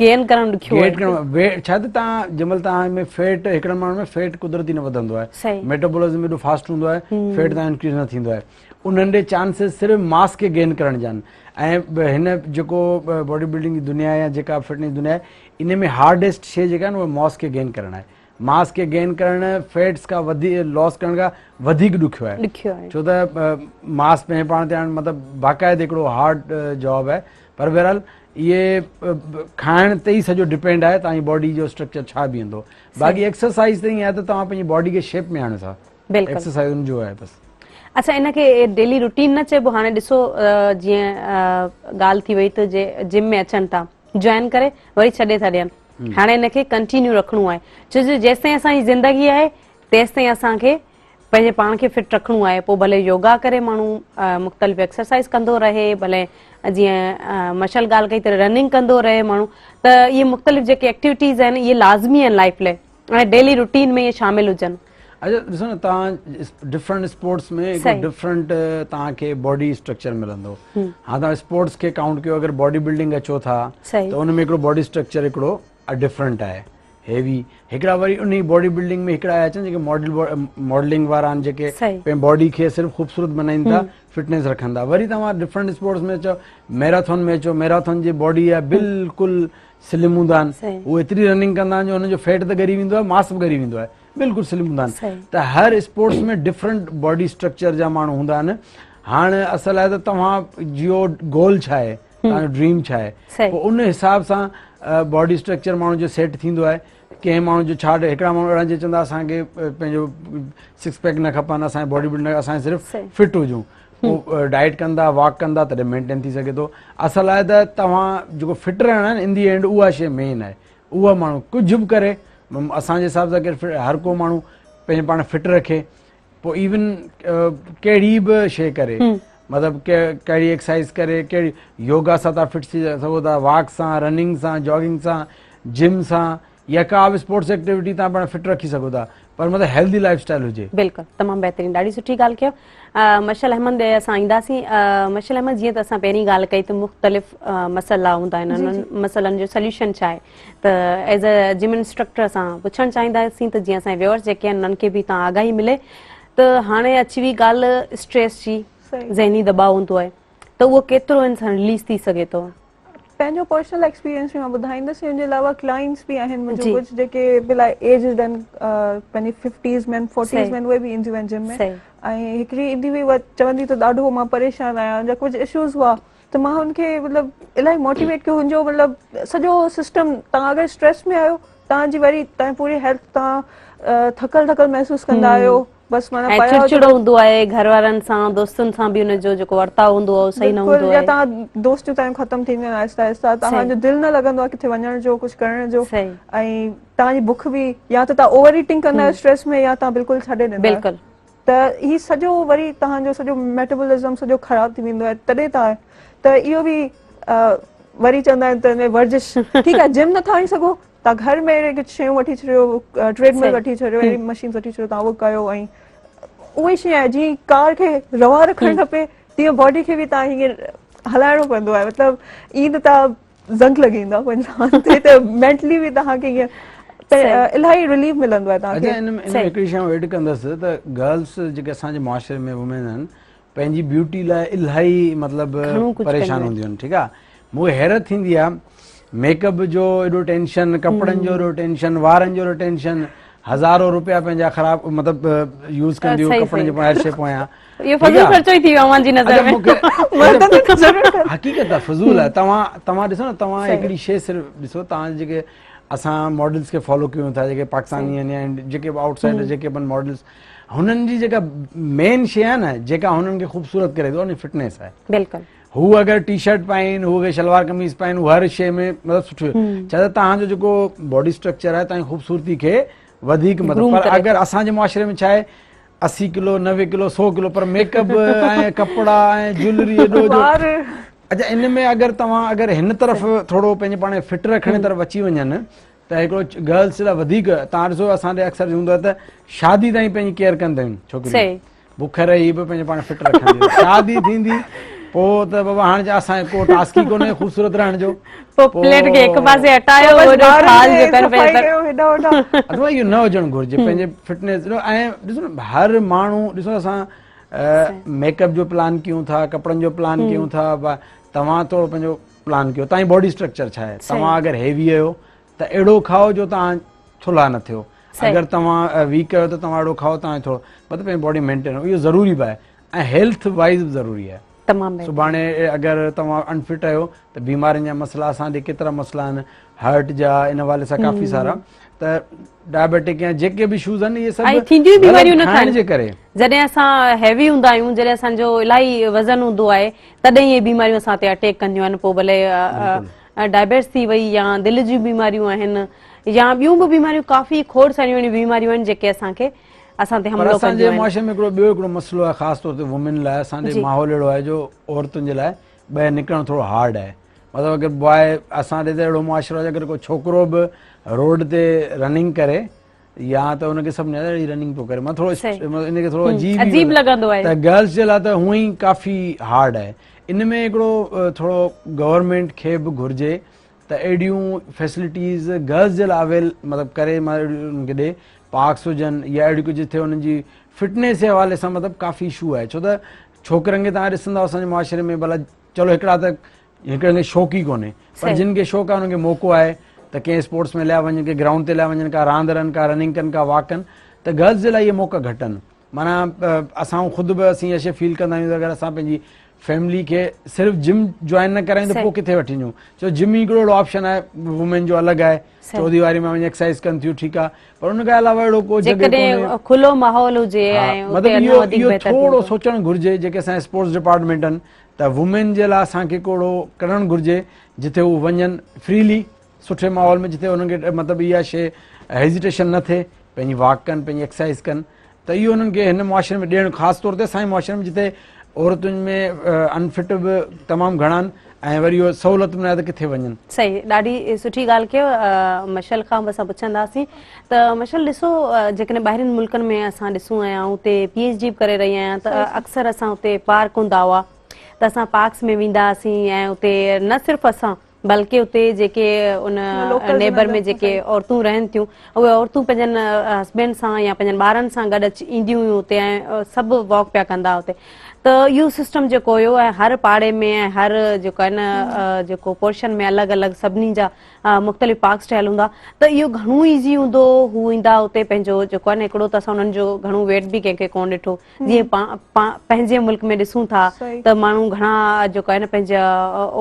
छा त तव्हां जंहिं महिल तव्हां में फेट, हिकिड़े माण्हू में फेट कुदरती न वधंदो आहे, मेटाबॉलिज़म एॾो फास्ट हूंदो आहे, फेट तव्हां इंक्रीज़ न थींदो आहे, उन्हनि ॾे चांसिस सिर्फ़ु मास खे गेन करण जा आहिनि। ऐं हिन जेको बॉडी बिल्डिंग जी दुनिया आहे या जेका फिटनेस दुनिया आहे, इन में हार्डेस्ट शइ जेका आहे न उहा मास खे गेन करणु आहे। मास खे गेन करणु फैट्स खां लॉस करण खां वधीक ॾुखियो आहे, छो त मास पंहिंजे पाण ते हाणे मतिलबु बाक़ाइदे हिकिड़ो हार्ड जॉब आहे, पर बहरहाल इहे खाइण ते ई सॼो डिपेंड आहे तव्हांजी बॉडी जो स्ट्रक्चर छा बीहंदो। बाक़ी एक्सरसाइज़ त ईअं आहे त तव्हां पंहिंजी बॉडी खे शेप में आणियो था, एक्सरसाइज़ जो आहे बसि। अच्छा इनखे डेली रूटीन न चइबो हाणे ॾिसो जीअं ॻाल्हि थी वई त जिम में अचनि था जॉइन करे वरी छॾे था ॾियनि हाणे इनखे कंटिन्यू रखिणो आहे छो जो जेसिताईं असांजी ज़िंदगी आहे तेसिताईं असांखे पंहिंजे पाण खे फिट रखिणो आहे पोइ भले योगा करे माण्हू मुख़्तलिफ़ एक्सरसाइज़ कंदो रहे भले जीअं मशल ॻाल्हि कई त रनिंग कंदो रहे माण्हू त इहे मुख़्तलिफ़ जेके एक्टिविटीज़ आहिनि इहे लाज़मी आहिनि लाइफ लाइ ऐं डेली रूटीन में इहे शामिल हुजनि अच्छा ॾिसो न तव्हां डिफरेंट स्पोर्ट्स में डिफरेंट तव्हांखे बॉडी स्ट्रक्चर मिलंदो हाणे तव्हां स्पोर्ट्स खे काउंट कयो अगरि बॉडी बिल्डिंग अचो था त उन में हिकिड़ो बॉडी स्ट्रक्चर हिकिड़ो डिफरेंट आहे हेवी हिकिड़ा वरी उन बॉडी बिल्डिंग में हिकिड़ा अचनि जेके मॉडलिंग वारा आहिनि जेके पंहिंजी बॉडी खे सिर्फ़ु ख़ूबसूरत बनाइनि था फिटनेस रखनि था वरी तव्हां डिफरेंट स्पोर्ट्स में अचो मैराथन में अचो मैराथन जी बॉडी आहे बिल्कुलु स्लिम हूंदा आहिनि उहे एतिरी रनिंग कंदा आहिनि जो हुनजो फैट त ॻरी वेंदो आहे मांस बि ॻरी वेंदो आहे बिल्कुलु स्लिम हूंदा आहिनि त हर स्पोर्ट्स में डिफरेंट बॉडी स्ट्रक्चर जा माण्हू हूंदा आहिनि हाणे असल आहे त तव्हां जो गोल छा आहे तव्हांजो ड्रीम छा आहे पोइ उन हिसाब सां बॉडी स्ट्रक्चर माण्हू जो सेट थींदो आहे कंहिं माण्हू जो छा हिकिड़ा माण्हू अहिड़ा जे चवंदा असांखे पंहिंजो सिक्स पैक न खपनि असांखे बॉडी बिल्डर असांखे सिर्फ़ु फिट हुजूं पोइ डाइट कंदा वॉक कंदा तॾहिं मेंटेन थी सघे थो असल आहे त तव्हां जेको फिट रहणु आहे न इन दी एंड उहा शइ मेन आहे उहा माण्हू कुझु बि करे असांजे हिसाब सां केरु हर को माण्हू पंहिंजे पाण फिट रखे पोइ इवन कहिड़ी बि शइ करे मतिलबु कहिड़ी एक्सरसाइज़ करे कहिड़ी योगा सां तव्हां फिट थी सघो था वॉक सां रनिंग सां जॉगिंग सां जिम सां या का बि स्पोर्ट्स एक्टिविटी तव्हां पाण फिट रखी सघो था पर मतिलबु हेल्दी लाइफ स्टाइल हुजे बिल्कुलु तमामु बहितरीनु ॾाढी सुठी ॻाल्हि कयो मशल अहमद असां ईंदासीं मशल अहमद जीअं त असां पहिरीं ॻाल्हि कई त मुख़्तलिफ़ मसइला हूंदा आहिनि उन्हनि मसइलनि जो सोल्यूशन छा आहे त एज़ अ जिम इंस्ट्रक्टर असां पुछणु चाहींदासीं त जीअं असांजे व्यूअर्स जेके आहिनि उन्हनि खे बि तव्हां आगाही मिले त हाणे अची हुई ॻाल्हि स्ट्रेस जी ज़हनी दबाव हूंदो आहे त उहो केतिरो इंसान रिलीज़ थी सघे थो पंहिंजो पर्सनल एक्सपीरियंस मां ॿुधाईंदसि हुनजे अलावा क्लाइंट्स बि आहिनि मुंहिंजो कुझु जेके बिलाए एजिड आहिनि पंहिंजी 50s में 40s में उहे बि ईंदियूं आहिनि जिम में ऐं हिकिड़ी ईंदी हुई उहा चवंदी त ॾाढो मां परेशान आहियां या कुझु इशूज़ हुआ त मां हुनखे मतिलबु इलाही मोटिवेट कयो हुनजो मतिलबु सॼो सिस्टम तव्हां अगरि स्ट्रेस में आहियो तव्हांजी वरी तव्हांजी पूरी हेल्थ तव्हां थकल महसूसु कंदा आहियो बस माना चिड़चिड़ो हूंदो आहे घर वारनि सां दोस्तनि सां बि हुनजो जेको वर्ताव हूंदो आहे सही न हूंदो आहे या तव्हां दोस्तियूं तव्हां ख़तमु थींदियूं आहिनि आहिस्ता आहिस्ता तव्हांजो दिलि न लॻंदो आहे किथे वञण जो कुझु करण जो ऐं तव्हांजी बुख बि या त तव्हां ओवर ईटिंग कंदा आहियो स्ट्रेस में या तव्हां बिल्कुलु छॾे ॾींदा बिल्कुलु त ही सॼो वरी तव्हांजो सॼो मेटाबॉलिज़म सॼो ख़राबु थी वेंदो आहे तॾहिं त इहो बि वरी चवंदा आहिनि त वर्जिश ठीकु आहे जिम नथा वञी सघो तव्हां घर में अहिड़े कुझु शयूं वठी छॾियो ट्रेडमिल वठी छॾियो अहिड़ी मशीन वठी छॾियो तव्हां उहो कयो ऐं उहा शइ आहे जीअं कार खे रवा रखणु खपे तीअं बॉडी खे बि तव्हां हीअं हलाइणो पवंदो आहे मतिलबु ईअं त तव्हां ज़ंग लॻी ईंदा पंहिंजे त मेंटली बि तव्हांखे ईअं इलाही रिलीफ मिलंदो आहे तव्हांखे हिकिड़ी शइ एड कंदसि त गर्ल्स जेके असांजे मुआशरे में वुमेन आहिनि पंहिंजी ब्यूटी लाइ इलाही मतिलबु परेशान हूंदियूं आहिनि ठीकु आहे मूंखे हैरत थींदी आहे मेकअप जो एॾो टेंशन कपिड़नि जो एॾो टेंशन वारनि जो एॾो टेंशन हज़ारो रुपया पंहिंजा ख़राब मतिलबु यूज़ कंदियूं कपिड़नि जे हर शइ पोयां हक़ीक़त आहे फज़ूल आहे तव्हां ॾिसो न तव्हां हिकिड़ी शइ सिर्फ़ु ॾिसो तव्हां जेके असां मॉडल्स खे फॉलो कयूं था जेके पाकिस्तानी आहिनि या जेके बि आउटसाइडर जेके बि मॉडल्स हुननि जी जेका मेन शइ आहे न जेका हुननि खे ख़ूबसूरत करे थो उन फिटनेस आहे बिल्कुलु हू अगरि टी शर्ट पाइनि हू अगरि शलवार कमीज़ पाइनि हू हर शइ में मतिलबु सुठो छा त तव्हांजो जेको बॉडी स्ट्रक्चर आहे तव्हांजी ख़ूबसूरती खे वधीक मतिलबु पर अगरि असांजे मुआशरे में छा आहे 80 किलो 90 किलो 100 किलो पर मेकअप ऐं कपिड़ा ऐं ज्वेलरी एॾो अच्छा इन में अगरि तव्हां अगरि हिन तरफ़ थोरो पंहिंजे पाण फिट रखण तरफ़ अची वञनि त हिकिड़ो गर्ल्स लाइ वधीक तव्हां ॾिसो असांजे अक्सर हूंदो आहे त शादी ताईं पंहिंजी केयर कंदा आहिनि छोकिरियूं बुख रही बि पंहिंजे पाण फिट रखंदियूं शादी थींदी पोइ त बाबा हाणे असांखे को टास्क ई कोन्हे ख़ूबसूरत रहण जो इहो न हुजणु घुरिजे पंहिंजे फिटनेस ऐं ॾिसो न हर माण्हू ॾिसो असां मेकअप जो प्लान कयूं था कपिड़नि जो प्लान कयूं था तव्हां थोरो पंहिंजो प्लान कयो तव्हांजी बॉडी स्ट्रक्चर छा आहे तव्हां अगरि हेवी आहियो त अहिड़ो खाओ जो तव्हां थुल्हा न थियो अगरि तव्हां वीक आहियो त तव्हां अहिड़ो खाओ तव्हां थोरो मतिलबु पंहिंजी बॉडी मेंटेन इहो ज़रूरी बि आहे ऐं हेल्थ वाइज़ बि ज़रूरी आहे तमामु सुभाणे अगरि तव्हां अनफिट आहियो त बीमारियुनि जा मसइला असांजे केतिरा मसइला आहिनि हार्ट जा इन हवाले सां काफ़ी सारा त डायबिटिक या जेके बि इशूज़ आहिनि इहे सभु खाइण जे करे जॾहिं असां हैवी हूंदा आहियूं जॾहिं असांजो इलाही वज़न हूंदो आहे तॾहिं इहे बीमारियूं असां ते अटैक कंदियूं आहिनि पोइ भले डायबिटीज़ थी वई या दिलि जूं बीमारियूं आहिनि या ॿियूं बि बीमारियूं काफ़ी खोड़ सारियूं अहिड़ियूं बीमारियूं आहिनि जेके असांखे असां ते हमलो असांजे मुआशरे में ॿियो हिकिड़ो मसइलो आहे ख़ासि तौर ते वुमेन लाइ असांजे माहौल अहिड़ो आहे जो औरतुनि जे लाइ ॿाहिरि निकिरणु थोरो हार्ड आहे मतिलबु अगरि बॉय असां ॾे त अहिड़ो मुआशिरो आहे अगरि को छोकिरो बि रोड ते रनिंग करे या त हुनखे सभु अहिड़ी रनिंग पियो करे मां थोरो इनखे थोरो अजीब लॻंदो आहे त गर्ल्स जे लाइ त हूअं ई काफ़ी हार्ड आहे इन में हिकिड़ो थोरो गवर्नमेंट खे बि घुरिजे त अहिड़ियूं फैसिलिटीज़ गर्ल्स जे लाइ मतिलबु करे मां उनखे ॾे पार्क्स हुजनि या अहिड़ी कुझु जिथे हुननि जी फिटनेस जे हवाले सां मतिलबु काफ़ी इशू आहे छो त छोकिरनि खे तव्हां ॾिसंदा असांजे मुआशिरे में भला चलो हिकिड़ा त हिकिड़े खे शौक़ु ई कोन्हे पर जिन खे शौक़ु आहे हुनखे मौक़ो आहे त कंहिं स्पोर्ट्स में लाइ वञनि के ग्राउंड ते लाइ वञनि का रांदि रनि का रनिंग कनि का वॉक कनि त गर्ल्स जे लाइ इहे मौक़ा घटि आहिनि माना असां ख़ुदि बि असीं इहा शइ फील कंदा आहियूं अगरि असां पंहिंजी फैमिली खे सिर्फ़ु जिम जॉइन न करायूं त पोइ किथे वठी वञूं छो जिम ई हिकिड़ो अहिड़ो ऑप्शन आहे वुमेन जो अलॻि आहे चौधी वारी में वञी एक्सरसाइज कनि थियूं ठीकु आहे पर हुन खां अलावा अहिड़ो को खुलो माहौल हुजे मतिलबु इहो थोरो सोचणु घुरिजे जेके असांजे स्पोर्ट्स डिपार्टमेंट आहिनि त वुमेन जे लाइ असांखे हिकिड़ो करणु घुरिजे जिथे हू वञनि फ्रीली सुठे माहौल में जिथे हुननि खे मतिलबु इहा शइ हेजिटेशन न थिए पंहिंजी वॉक कनि पंहिंजी एक्सरसाइज कनि त इहो हुननि खे हिन मुआशिरे में ॾियणु ख़ासि तौर ते असांजे मुआशिरे में जिथे औरतुनि में अनफिट बि तमामु घणा आहिनि ऐं वरी इहो सहूलियत में आहे त किथे वञनि सही ॾाढी सुठी ॻाल्हि कयो मशल खां बि असां पुछंदासीं त मशल ॾिसो जेकॾहिं ॿाहिरिनि मुल्कनि में असां ॾिसूं आया हुते PhD बि करे रही आहियां त अक्सर असां हुते पार्क हूंदा हुआ त असां पार्क्स में वेंदा हुआसीं ऐं हुते न सिर्फ़ु असां बल्कि उते जेके उन नेबर में जेके औरतूं रहनि थियूं उहे औरतूं पंहिंजनि हस्बैंड सां या पंहिंजनि ॿारनि सां गॾु ईंदियूं हुयूं हुते ऐं सभु वॉक पिया कंदा हुते त इहो सिस्टम जेको हुयो ऐं हर पाड़े में ऐं हर जेको आहे न जेको पोर्शन में अलॻि अलॻि सभिनी जा मुख़्तलिफ़ पार्क्स ठहियल हूंदा त इहो घणो ईज़ी हूंदो हू ईंदा हुते पंहिंजो जेको आहे न हिकिड़ो त असां हुननि जो घणो वेट बि कंहिंखे कोन ॾिठो जीअं पंहिंजे मुल्क में ॾिसूं था त माण्हू घणा जेको आहे न पंहिंजा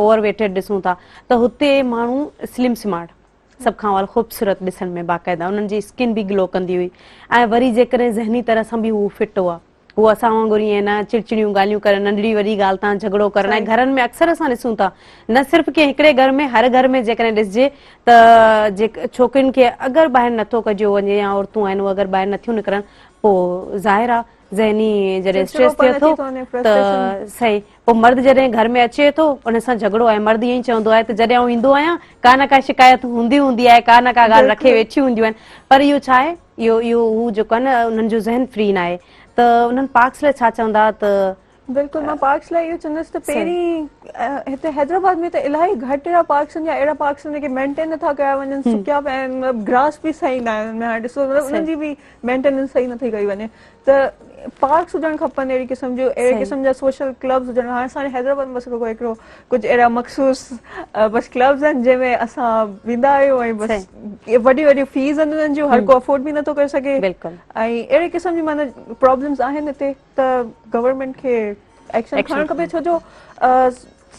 ओवर वेटेड ॾिसूं था त हुते माण्हू स्लिम स्मार्ट सभ खां अवल ख़ूबसूरत ॾिसण में बाक़ाइदा उन्हनि जी स्किन बि ग्लो कंदी हुई ऐं वरी जेकॾहिं ज़हनी तरह सां बि हू फिट हुआ वो असां वांगुरु ईअं न चिड़चिड़ियूं ॻाल्हियूं करनि नंढड़ी वॾी ॻाल्हि तां झगड़ो करणु ऐं घरनि में अक्सर असां ॾिसूं था न सिर्फ़ु की हिकिड़े घर में हर घर में जेकॾहिं ॾिसिजे त छोकिरियुनि खे अगरि ॿाहिरि नथो कजो वञे या औरतूं आहिनि उहे अगरि ॿाहिरि नथियूं निकिरनि पोइ ज़ाहिर आहे ज़हनी जॾहिं स्ट्रेस थिए थो त सही पोइ मर्द जॾहिं घर में अचे थो उन सां झगड़ो आहे मर्द ईअं ई चवंदो आहे त जॾहिं आउं ईंदो आहियां का न का शिकायत हूंदी आहे का न का ॻाल्हि रखे वेठियूं हूंदियूं आहिनि पर इहो छा आहे इहो हू जेको आहे न उन्हनि जो ज़हन फ्री न आहे त उन्हनि पार्क्स लाइ छा चवंदा त बिल्कुलु मां पार्क्स लाइ इहो चवंदसि त पहिरीं हिते हैदराबाद में त इलाही घटि अहिड़ा पार्क्स आहिनि या अहिड़ा पार्क्स आहिनि जेके मेंटेन नथा कया वञनि सुकिया पिया आहिनि मतिलबु ग्रास बि सही न आहे हुनमें हाणे ॾिसो मतिलबु उन्हनि जी बि मेंटेनेंस सही नथी कई वञे त पार्क्स हुजणु खपनि अहिड़ी क़िस्म जो अहिड़े क़िस्म जा सोशल क्लब्स हुजनि हाणे असांजे हैदराबाद में बसि रुॻो हिकिड़ो कुझु अहिड़ा मख़सूस बसि क्लब्स आहिनि जंहिंमें असां वेंदा आहियूं ऐं बसि वॾी वॾी फीस आहिनि उन्हनि जूं हर को अफोर्ड बि नथो करे सघे ऐं अहिड़े क़िस्म जी माना प्रॉब्लम्स आहिनि हिते त गवर्नमेंट खे एक्शन खणणु खपे छो जो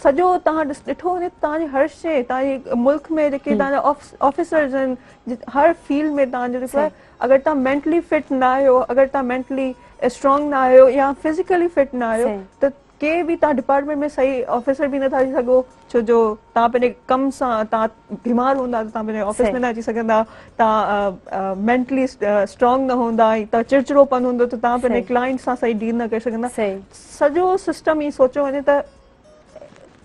सॼो तव्हां ॾिठो वञे तव्हांजी हर शइ तव्हांजे मुल्क में जेके तव्हांजा ऑफिसर्स आहिनि हर फील्ड में तव्हांजो जेको आहे अगरि तव्हां मेंटली फिट न आहियो अगरि तव्हां मेंटली स्ट्रॉन्ग न आहियो या फिज़िकली फिट न आहियो त के बि तव्हां डिपार्टमेंट में सही ऑफिसर बि नथा थी सघो छो जो तव्हां पंहिंजे कम सां तव्हां बीमार हूंदा त तव्हां पंहिंजे ऑफिस में न अची सघंदा तव्हां मेंटली स्ट्रॉन्ग न हूंदा ऐं तव्हां चिड़चिड़ोपन हूंदो त तव्हां पंहिंजे क्लाइंट सां सही डील न करे सघंदा सॼो सिस्टम ई सोचियो वञे त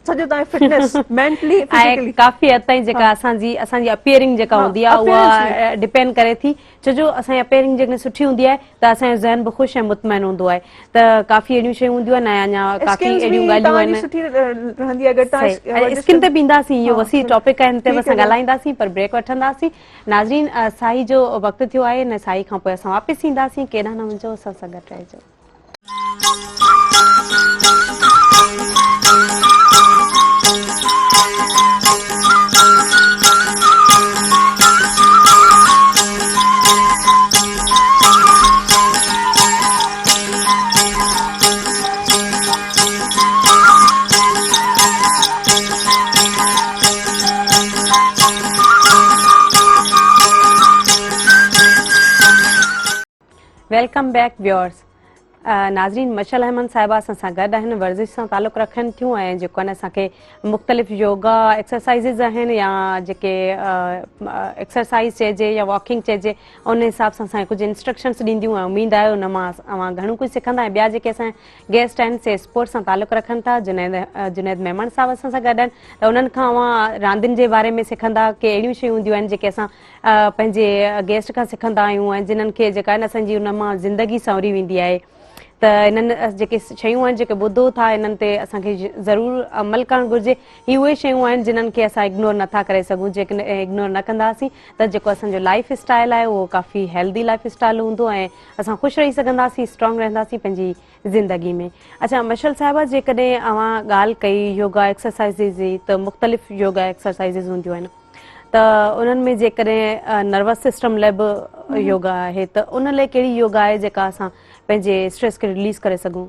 सॼो तव्हां फिटनेस मेंटली फिजिकली काफ़ी हद ताईं जेका असांजी अपियरिंग जेका हूंदी आहे उहा डिपेंड करे थी छो जो असांजी अपियरिंग जेकॾहिं सुठी हूंदी आहे त असांजो ज़हन बि ख़ुशि ऐं मुतमइन हूंदो आहे त काफ़ी अहिड़ियूं शयूं हूंदियूं आहिनि ऐं अञा काफ़ी अहिड़ियूं ॻाल्हियूं आहिनि स्किन ते बि ईंदासीं इहो वसी टॉपिक आहे हिन ते असां ॻाल्हाईंदासीं पर ब्रेक वठंदासीं नाज़रीन साई जो वक़्तु थियो आहे न साई खां पोइ असां वापसि ईंदासीं केॾांहुं न वञिजो असां सां गॾु रहिजो वेलकम बैक व्यूअर्स। नाज़रीन, मशल अहमद साहिबा असां गॾु आहिनि, वर्ज़िश सां तालुक़ रखनि थियूं ऐं जेको आहे असांखे मुख़्तलिफ़ योगा एक्सरसाइज़िस आहिनि या जेके एक्सरसाइज़ चइजे या वॉकिंग चइजे, उन हिसाब सां असांखे कुझु इंस्ट्रक्शन्स ॾींदियूं ऐं उमेदु आहे उन मां अवां घणो कुझु सिखंदा। ऐं ॿिया जेके असांजा गेस्ट आहिनि से स्पोर्ट्स सां तालुक़ रखनि था। जुनैद मेमन साहिबु असां सां गॾु आहिनि, त उन्हनि खां अवां रांदियुनि जे बारे में सिखंदा कि अहिड़ियूं शयूं हूंदियूं आहिनि जेके असां पंहिंजे गेस्ट खां सिखंदा आहियूं ऐं जिन्हनि खे जेका आहे न असांजी उन मां ज़िंदगी संवरी वेंदी आहे। त इन्हनि जेके शयूं आहिनि जेके ॿुधो था इन्हनि ते असांखे ज़रूरु अमल करणु घुरिजे। ही उहे शयूं आहिनि जिन्हनि खे असां इग्नोर नथा करे सघूं। जेकॾहिं इग्नोर न कंदासीं त जेको असांजो लाइफ स्टाइल आहे उहो काफ़ी हेल्दी लाइफ स्टाइल हूंदो ऐं असां ख़ुशि रही सघंदासीं, स्ट्रॉन्ग रहंदासीं पंहिंजी ज़िंदगी में। अच्छा मशल साहिबा, जेकॾहिं अवां ॻाल्हि कई योगा एक्सरसाइज़िस जी, त मुख़्तलिफ़ योगा एक्सरसाइज़िस हूंदियूं आहिनि, त उन्हनि में जेकॾहिं नर्वस सिस्टम लाइ बि योगा आहे, त उन लाइ कहिड़ी योगा आहे जेका असां पंहिंजे स्ट्रेस खे रिलीज़ करे सघूं?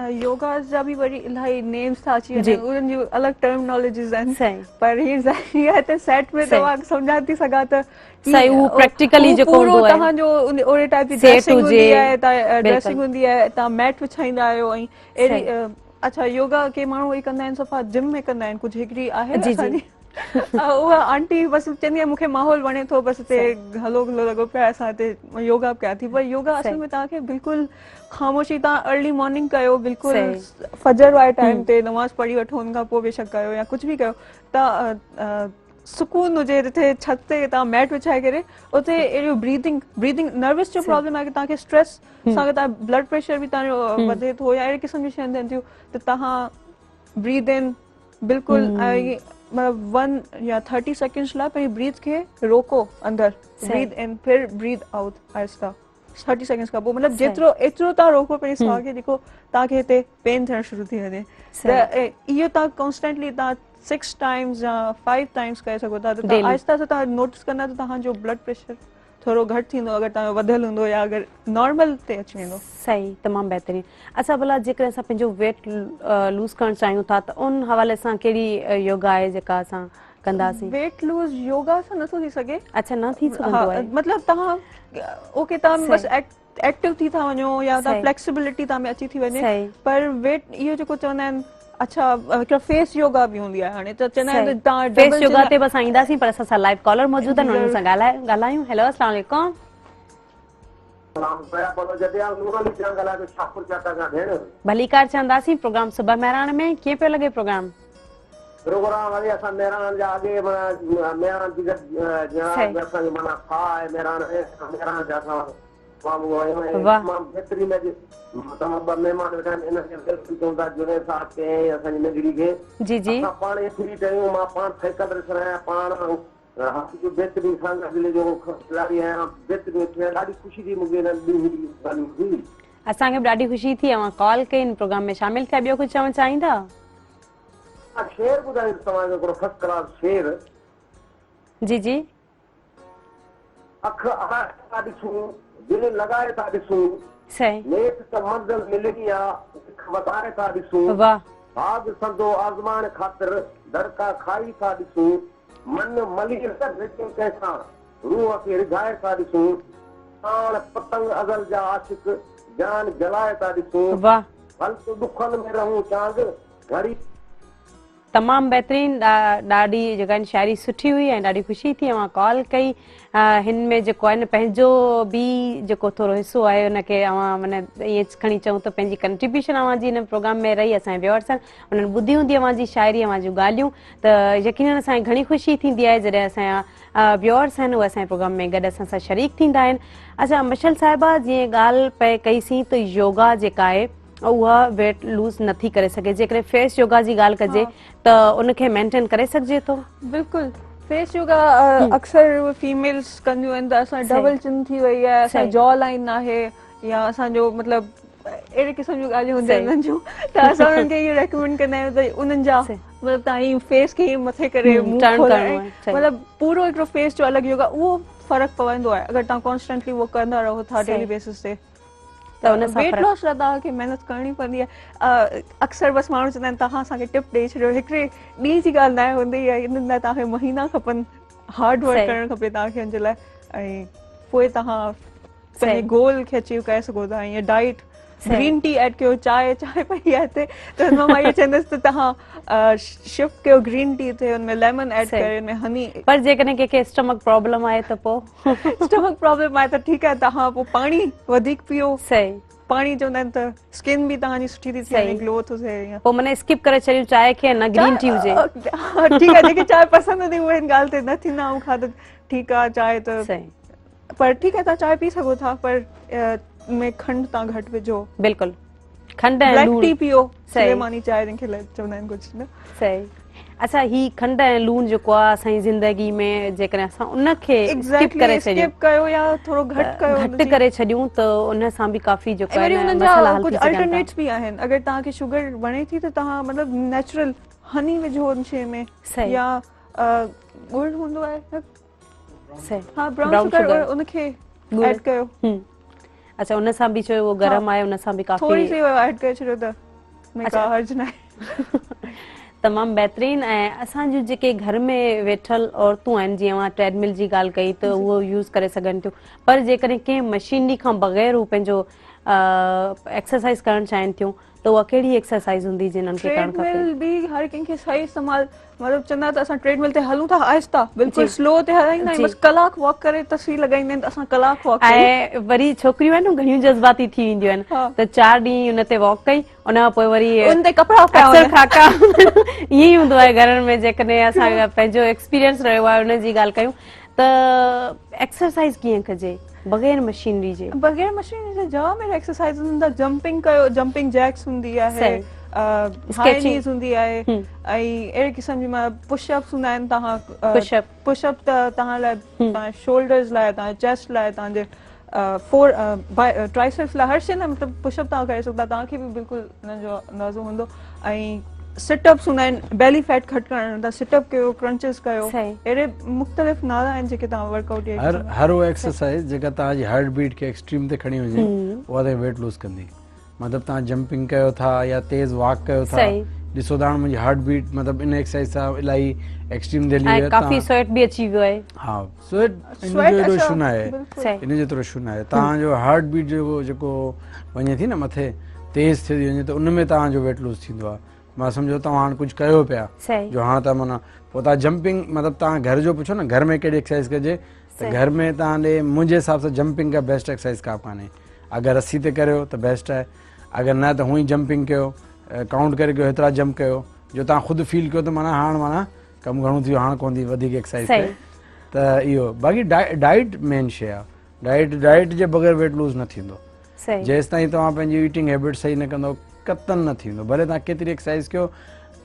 योगा जा भी वरी इलाही नेम्स था अची वञनि, उन्हनि जूं अलॻि टर्मिनोलॉजीज़ आहिनि, पर हीअ ज़ाहिरी आहे त सेट में तव्हां सम्झा थी सघां त सही उहो प्रैक्टिकली जेको हूंदो आहे तव्हांजो ओड़े टाइप जी ड्रेसिंग हूंदी आहे, ड्रेसिंग हूंदी आहे, तव्हां मैट विछाईंदा आहियो ऐं अहिड़ी। अच्छा, योगा के माण्हू ई कंदा आहिनि सफ़ा जिम में कंदा आहिनि, कुझु हिकिड़ी आहे असांजी उहा आंटी बसि चवंदी आहे मूंखे माहौल वणे थो, बसि हिते हलो हलो लॻो पियो आहे, असां हिते योगा कयां थी। पर योगा असल में तव्हांखे बिल्कुलु ख़ामोशी, तव्हां अर्ली मॉर्निंग कयो, बिल्कुलु फजर वारे टाइम ते नमाज़ पढ़ी वठो, हुन खां पोइ बेशक कयो या कुझु बि कयो, त सुकून हुजे जिथे छत ते तव्हां मैट विछाए करे उते अहिड़ियूं ब्रीदिंग नर्वस जो प्रॉब्लम आहे कि तव्हांखे स्ट्रेस सां तव्हां ब्लड प्रेशर बि तव्हांजो वधे थो या अहिड़े क़िस्म जी शयूं थियनि थियूं, त तव्हां ब्रीद इन बिल्कुलु ऐं मतलब 1 या 30 सेकंड्स लाइ पंहिंजी ब्रीथ खे रोको, अंदर ब्रीद इन फिर ब्रीद आउट आहिस्ता 30 सेकंड्स खां पोइ, मतलब जेतिरो एतिरो तव्हां रोको पंहिंजे साह खे जेको तव्हांखे हिते पेन थियणु शुरू थी वञे। त इहो तव्हां कॉन्स्टेंटली तव्हां 6 टाइम्स या 5 टाइम्स करे सघो था, त तव्हां आहिस्ता आहिस्ता तव्हां नोटिस कंदा त तव्हांजो ब्लड प्रेशर थोरो घटि थींदो, अगरि तव्हांजो वधियल हूंदो या अगरि नॉर्मल ते अची वेंदो। सही, तमामु बहितरीनु। अच्छा भला जेकॾहिं असां पंहिंजो वेट लूज़ करणु चाहियूं था त उन हवाले सां कहिड़ी योगा आहे जेका असां कंदासीं? वेट लूज़ योगा सां नथो थी सघे। अच्छा, न थी सघंदो आहे? मतलब तव्हां ओके, तव्हां बसि एक्टिव थी था वञो या तव्हां फ्लेक्सिबिलिटी तव्हां में अची थी वञे, पर वेट इहो जेको चवंदा आहिनि, अच्छा हिकिड़ा फेस योगा बि हूंदी आहे, हाणे त चवंदा आहिनि तव्हां फेस योगा ते बि असां ईंदासीं, पर असां सां लाइव कॉलर मौजूद आहिनि, उन्हनि सां ॻाल्हायूं। हेलो, अस्सलाम वालेकुम। भलीकार चवंदासीं, प्रोग्राम सुबह महिराण में कीअं पियो लॻे प्रोग्राम? प्रोग्राम वरी असां मेहरान जा अॻे मेहरान जी जनाब असांजो माना खा आहे मेहरान जा असां मामू आहियूं बहितरीन तमामु ॿ महिमान वेठा आहिनि, हिनखे वेलकम चऊं था जुनैद साहिब खे ऐं असांजी नगरी खे। जी जी, असां पाण फ्री कयूं, मां पाण ठेकर ॾिसण आहियां, पाण हॉकी जो बहितरीन सांगा ज़िले जो खिलाड़ी आहियां, बहितरीन ॾाढी ख़ुशी थी मूंखे हिननि ॻाल्हियूं थी। असांखे बि ॾाढी ख़ुशी थी अवां कॉल कई, हिन प्रोग्राम में शामिल थिया। ॿियो कुझु चवणु चाहींदा? शेर ॿुधायो तव्हांजो हिकिड़ो फर्स्ट क्लास शेर। जी जी। अख था ॾिसूं, दिलि लॻाए था ॾिसूं, सही नेठ त मंज़िल मिलणी आहे वधाए था ॾिसूं, वाह, भाग संदो आज़माइण ख़ातिर दड़का खाई था ॾिसूं, मन मली कंहिंसां रूह खे रिझाए था ॾिसूं, साण पतंग अज़ल जा आशिक जान जलाए था ॾिसूं, वाह, हल्क दुखनि में रहूं चांग घड़ी। तमामु बहितरीनु, ॾाढी जेका आहिनि शाइरी सुठी हुई ऐं ॾाढी ख़ुशी थी अवां कॉल कई। हिन में जेको आहे न पंहिंजो बि जेको थोरो हिसो आहे उनखे अवां माना ईअं खणी चऊं त पंहिंजी कंट्रीब्यूशन अवां जी हिन प्रोग्राम में रही। असांजे व्यूअर्स आहिनि, उन्हनि ॿुधी हूंदी अवां जी शाइरी, अवां जूं ॻाल्हियूं, त यकीनन असांखे घणी ख़ुशी थींदी आहे जॾहिं असांजा व्यूअर्स आहिनि उहे असांजे प्रोग्राम में गॾु असां सां शरीक थींदा आहिनि। अच्छा मशल साहिबा, जीअं ॻाल्हि पए कईसीं त योगा जेका आहे उहा वेट लूज़ नथी करे सघे, जेकॾहिं फेस योगा जी ॻाल्हि कजे त उनखे मेंटेन करे सघिजे थो? बिल्कुलु, फेस योगा अक्सर फीमेल्स कंदियूं आहिनि, त असां डबल चिन थी वई आहे, असां जॉ लाइन आहे या असांजो मतिलबु अहिड़े क़िस्म जूं ॻाल्हियूं हूंदियूं आहिनि उन्हनि जूं, त असां उन्हनि खे इहो रेकमेंड कंदा आहियूं त उन्हनि जा मतिलबु तव्हां फेस खे मथे करे मुंहुं खोलाए, मतिलबु पूरो हिकिड़ो फेस जो अलॻि योगा, उहो फ़र्क़ु पवंदो आहे अगरि तव्हां कॉन्स्टेंटली उहो कंदा रहो था डेली बेसिस ते। त वेट लॉस लाइ तव्हांखे महिनत करणी पवंदी आहे। अक्सर बसि माण्हू चवंदा आहिनि तव्हां असांखे टिप ॾेई छॾियो, हिकिड़े ॾींहं जी ॻाल्हि न हूंदी आहे, हिननि लाइ तव्हांखे महीना खपनि, हार्ड वर्क करणु खपे तव्हांखे हुनजे लाइ, ऐं पोइ तव्हां पंहिंजे गोल खे अचीव करे सघो था। ईअं डाइट ग्रीन टी ऐड कयो, चांहि पई आहे हिते, त हुन मां इहो चवंदसि त तव्हां शिफ्ट कयो ग्रीन टी ते, हुनमें लेमन ऐड करे, हुनमें हनी। पर जेकॾहिं कंहिंखे स्टमक प्रॉब्लम आहे त पोइ स्टमक प्रॉब्लम आहे त ठीकु आहे, तव्हां पोइ पाणी वधीक पीओ। सही, पाणी चवंदा आहिनि त स्किन बि तव्हांजी सुठी थी थिए, ग्लो थो थिए। ईअं पोइ माने स्किप करे छॾियूं चांहि खे, न ग्रीन टी हुजे। ठीकु आहे, जेके चांहि पसंदि हूंदी उहे हिन ॻाल्हि ते न थींदा ऐं खाधो ठीकु आहे चांहि त, पर ठीकु आहे तव्हां चांहि पी सघो था, पर में खंड तव्हां घटि विझो। बिल्कुलु, खंड ऐं ब्लैक लूण टी पीओ, सुलेमानी चांहि जंहिंखे चवंदा आहिनि कुझु न। सही। अच्छा, ही खंड ऐं लूण जेको आहे असांजी ज़िंदगी में जेकॾहिं असां उनखे स्किप करे छॾियूं, स्किप कयो या थोरो घटि कयो, घटि करे छॾियूं त उन सां बि काफ़ी जेको आहे न मसाला हल थी सघनि था। कुझु अल्टरनेट्स बि आहिनि। अगरि तव्हांखे शुगर वणे थी त तव्हां मतिलबु नेचुरल हनी विझो उन शइ में, या गुड़ हूंदो आहे, हा ब्राउन शुगर, उनखे ऐड कयो। अच्छा, उन सां बि चयो गरम आहे, उन सां बि काफ़ी थोरी सी ऐड करे छॾियो त का हर्ज न आहे। तमामु बहितरीन। ऐं असांजूं जेके घर में वेठल औरतूं आहिनि, जीअं मां ट्रेडमिल जी ॻाल्हि कई त उहो यूज़ करे सघनि थियूं, पर जेकॾहिं कंहिं मशीनरी खां बग़ैर हू पंहिंजो एक्सरसाइज़ करणु चाहिनि थियूं त उहा कहिड़ी एक्सरसाइज़ हूंदी जिन्हनि खे करणु खपे? ट्रेडमिल बि हर कंहिंखे सही इस्तेमालु, मतिलबु चवंदा त असां ट्रेडमिल ते हलूं था आहिस्ता, बिल्कुलु स्लो ते हलाईंदा आहियूं, बसि कलाकु वॉक करे तस्वीर लॻाईंदा आहिनि त असां कलाकु वॉक कयूं। ऐं वरी छोकिरियूं आहिनि घणियूं जज़्बाती थी वेंदियूं आहिनि, त 4 ॾींहं उन ते वॉक कई, उन खां पोइ वरी उन ते कपिड़ा खाका ईअं ई हूंदो आहे घरनि में। जेकॾहिं असां पंहिंजो एक्सपीरियंस रहियो आहे उन जी ॻाल्हि कयूं त एक्सरसाइज़ कीअं कजे बग़ैर मशीनरी जे? बग़ैर मशीनरी जे जाम एक्सरसाइज़ हूंदा। जंपिंग कयो, जंपिंग जैक्स हूंदी आहे, हाई नीज़ हूंदी आहे, ऐं अहिड़े क़िस्म जी पुशअप्स हूंदा आहिनि। तव्हां पुशअप त तव्हां लाइ, तव्हां शोल्डर्स लाइ, तव्हां चेस्ट लाइ, तव्हांजे ट्राइसेप्स लाइ, हर शइ लाइ मतिलबु पुशअप तव्हां करे सघो था। तव्हांखे बि बिल्कुलु हुन जो अंदाज़ो हूंदो। ऐं सिटअप्स हूंदा आहिनि, बेली फैट घटि करण, तव्हां सिटअप कयो, क्रंचेस कयो, अहिड़े मुख़्तलिफ़ नाला आहिनि जेके तव्हां वर्कआउट हर उहा एक्सरसाइज़ जेका तव्हांजी हार्ट बीट खे एक्सट्रीम ते खणी वञे उहा त वेट लूज़ कंदी। मतिलबु तव्हां जंपिंग कयो था या तेज़ वॉक कयो था, ॾिसो था मुंहिंजी हार्ट बीट मतिलबु इन एक्सरसाइज़ सां इलाही एक्सट्रीम दिल्ली आहे, काफ़ी स्वेट बि अची वियो आहे। हा, स्वेट इन जो एॾो इशू न आहे, इन जेतिरो इशू न आहे। तव्हांजो हार्ट बीट जेको वञे थी न मथे, तेज़ थी वञे त उन में तव्हांजो वेट लूज़ थींदो आहे। मां सम्झो तव्हां हाणे कुझु कयो पिया, जो हाणे त माना पोइ तव्हां जंपिंग, मतिलबु तव्हां घर जो पुछो न घर में कहिड़ी एक्सरसाइज़ कजे, त घर में तव्हां ॾे मुंहिंजे हिसाब सां जंपिंग खां बेस्ट एक्सरसाइज़ का कान्हे। अगरि रस्सी ते करियो त बेस्ट आहे, अगरि न त हूअं ई जंपिंग कयो, काउंट करे कयो, हेतिरा जंप कयो जो तव्हां ख़ुदि फील कयो त माना हाणे माना कमु घणो थी वियो, हाणे कोन थी वधीक एक्सरसाइज़ करे। त इहो बाक़ी डाइट मेन शइ आहे। डाइट जे बग़ैर वेट लूज़ न थींदो। जेसि ताईं तव्हां पंहिंजी ईटिंग हैबिट सही न कंदव कतन न थींदो। भले तव्हां केतिरी एक्सरसाइज़ कयो,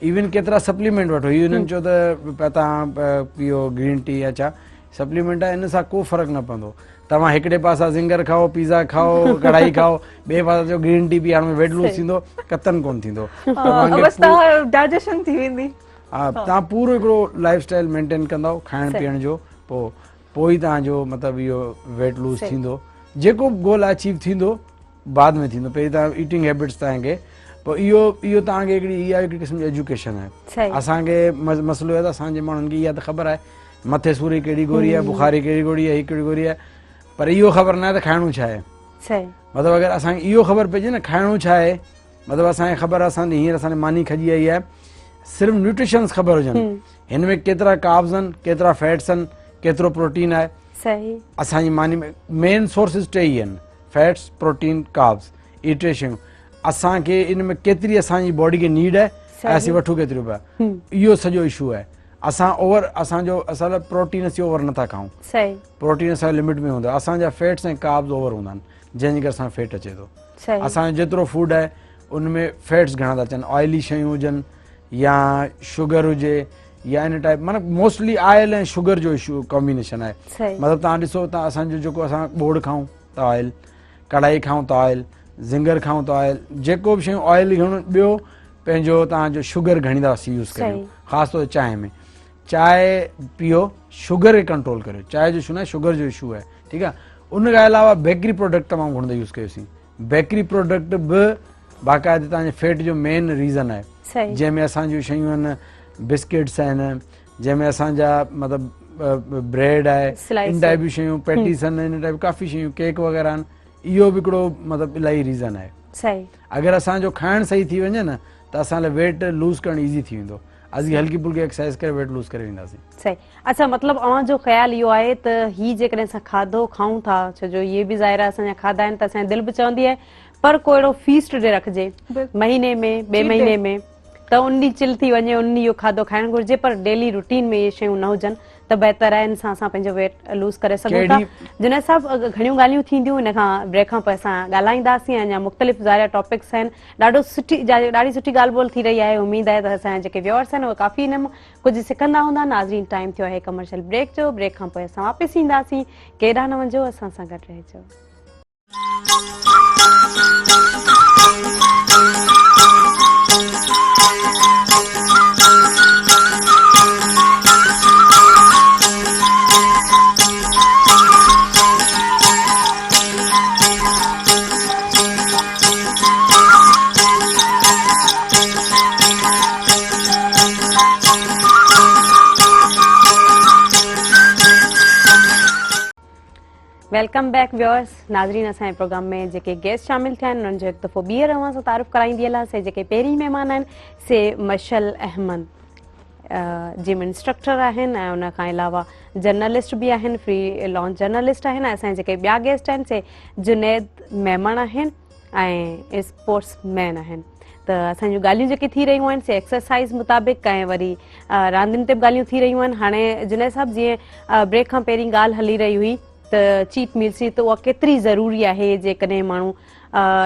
इवन केतिरा सप्लीमेंट वठो, इहो हिननि चयो त तव्हां पीओ ग्रीन टी या छा सप्लीमेंट आहे, इन सां को फ़र्क़ु न पवंदो। तव्हां हिकिड़े पासा ज़िंगर खाओ, पिज़्ज़ा खाओ, कढ़ाई खाओ, ॿिए पासे जो ग्रीन टी पी, हाणे वेट लूज़ थींदो कतन कोन थींदो। डाइजेशन थी वेंदी। हा, तव्हां पूरो हिकिड़ो लाइफ स्टाइल मेंटेन कंदव खाइण पीअण जो, पोइ ई तव्हांजो मतिलबु इहो वेट लूज़ थींदो। जेको गोल अचीव थींदो बाद में थींदो, पहिरीं तव्हां ईटिंग हैबिट्स तव्हांखे, पोइ इहो तव्हांखे हिकिड़ी क़िस्म जी एजुकेशन आहे। असांखे मसइलो आहे त असांजे माण्हुनि खे इहा त ख़बर आहे मथे सूर जी कहिड़ी गोरी आहे, बुखार जी कहिड़ी गोरी आहे, हीअ कहिड़ी गोरी आहे, पर इहो ख़बर न आहे त खाइणो छा आहे। मतिलबु अगरि असांखे इहो ख़बर पइजे न खाइणो छा आहे, मतिलबु असांखे ख़बर आहे असांजी हींअर असांजी मानी खजी आई आहे, सिर्फ़ु न्यूट्रिशन्स ख़बर हुजनि, हिन में केतिरा कार्ब्स आहिनि, केतिरा फैट्स आहिनि, केतिरो प्रोटीन आहे। असांजी मानी में मेन सोर्सिस टे ई आहिनि, फैट्स, प्रोटीन, कार्ब्स, इहे टे शयूं। असांखे इन में केतिरी असांजी बॉडी खे नीड आहे ऐं असीं वठूं केतिरो पिया, इहो सॼो इशू आहे। असांजो असां प्रोटीन असीं ओवर नथा खाऊं, प्रोटीन असांजे लिमिट में हूंदो आहे, असांजा फैट्स ऐं कार्ब्स ओवर हूंदा आहिनि जंहिंजे करे असांखे फैट अचे थो। असांजो जेतिरो फूड आहे उन में फैट्स घणा था अचनि, ऑयली शयूं हुजनि या शुगर हुजे या इन टाइप, माना मोस्टली ऑयल ऐं शुगर जो इशू कॉम्बिनेशन आहे। मतिलबु तव्हां ॾिसो, तव्हां असांजो जेको असां ॿोड़ खाऊं त ऑयल, कढ़ाई खाऊं त ऑयल, ज़िंगर खाऊं त ऑयल, जेको बि शयूं ऑयल घणो, ॿियो पंहिंजो तव्हांजो शुगर घणी था असीं यूज़ कयूं, ख़ासि तौर ते चांहि में। चांहि पीओ, शुगर खे कंट्रोल करियो, चांहि जो इशू न आहे, शुगर जो इशू आहे, ठीकु आहे। उन खां अलावा बेकरी प्रोडक्ट तमामु घणो था यूज़ कयोसीं। बेकरी प्रोडक्ट बि बाक़ाइदे तव्हांजे फैट जो मेन रीज़न आहे, जंहिंमें असांजूं शयूं आहिनि, बिस्किट्स आहिनि, जंहिंमें असांजा मतिलबु ब्रेड आहे, इन टाइप जूं शयूं, पैटीस आहिनि, इन टाइप काफ़ी शयूं, केक वग़ैरह आहिनि, इहो बि हिकिड़ो मतिलबु इलाही रीज़न आहे। सही, अगरि असांजो खाइणु सही थी वञे न त असां लाइ वेट लूज़ करणु ईज़ी थी वेंदो। असीं हल्की फुल्की एक्सरसाइज़ करे वेट लूज़ करे वेंदासीं। सही। अच्छा, मतिलबु अव्हां जो ख़्यालु इहो आहे त ही जेकॾहिं असां खाधो खाऊं था, छो जो इहे बि ज़ाहिर आहे असांजा खाधा आहिनि त असांजी दिलि बि चवंदी आहे, पर को अहिड़ो फीस्ट डे रखिजे महीने में, ॿिए महीने में, त उन ॾींहुं चिल थी वञे, उन ॾींहुं इहो खाधो खाइणु घुरिजे, पर डेली रूटीन में इहे शयूं न हुजनि त बहितर आहे, इन सां असां पंहिंजो वेट लूज़ करे सघूं था। जुनैद साहिबु, घणियूं ॻाल्हियूं थींदियूं, हिन खां ब्रेक खां पोइ असां ॻाल्हाईंदासीं, अञा मुख़्तलिफ़ ज़ाहिर टॉपिक्स आहिनि, ॾाढी सुठी ॻाल्हि ॿोल थी रही आहे। उमेद आहे त असांजा जेके व्यूअर्स आहिनि उहे काफ़ी हिन मां कुझु सिखंदा हूंदा। नाज़रीन, टाइम थियो आहे कमर्शियल ब्रेक जो, ब्रेक खां पोइ असां वापसि ईंदासीं, केॾांहुं न वञो, असां सां गॾु रहिजो। Welcome back viewers. नाज़रीन, असांजे प्रोग्राम में जेके गेस्ट शामिल थिया आहिनि उन्हनि जो हिकु दफ़ो ॿीहर अव्हां सां तारीफ़ कराईंदी हलां। से जेके पहिरीं महिमान आहिनि से मशल अहमद, जिम इंस्ट्रक्टर आहिनि ऐं उन खां अलावा जर्नलिस्ट बि आहिनि, फ्री लॉन्च जर्नलिस्ट आहिनि। असांजे जेके ॿिया गेस्ट आहिनि से जुनैद मेमण आहिनि ऐं स्पोर्ट्स मैन आहिनि। त असांजूं ॻाल्हियूं जेके थी रहियूं आहिनि से एक्सरसाइज़ मुताबिक़ ऐं वरी रांदियुनि ते बि ॻाल्हियूं थी रहियूं आहिनि। हाणे जुनैद साहिबु, जीअं ब्रेक खां पहिरीं ॻाल्हि हली रही हुई त चीट मील्स जी, त उहा केतिरी ज़रूरी आहे जेकॾहिं माण्हू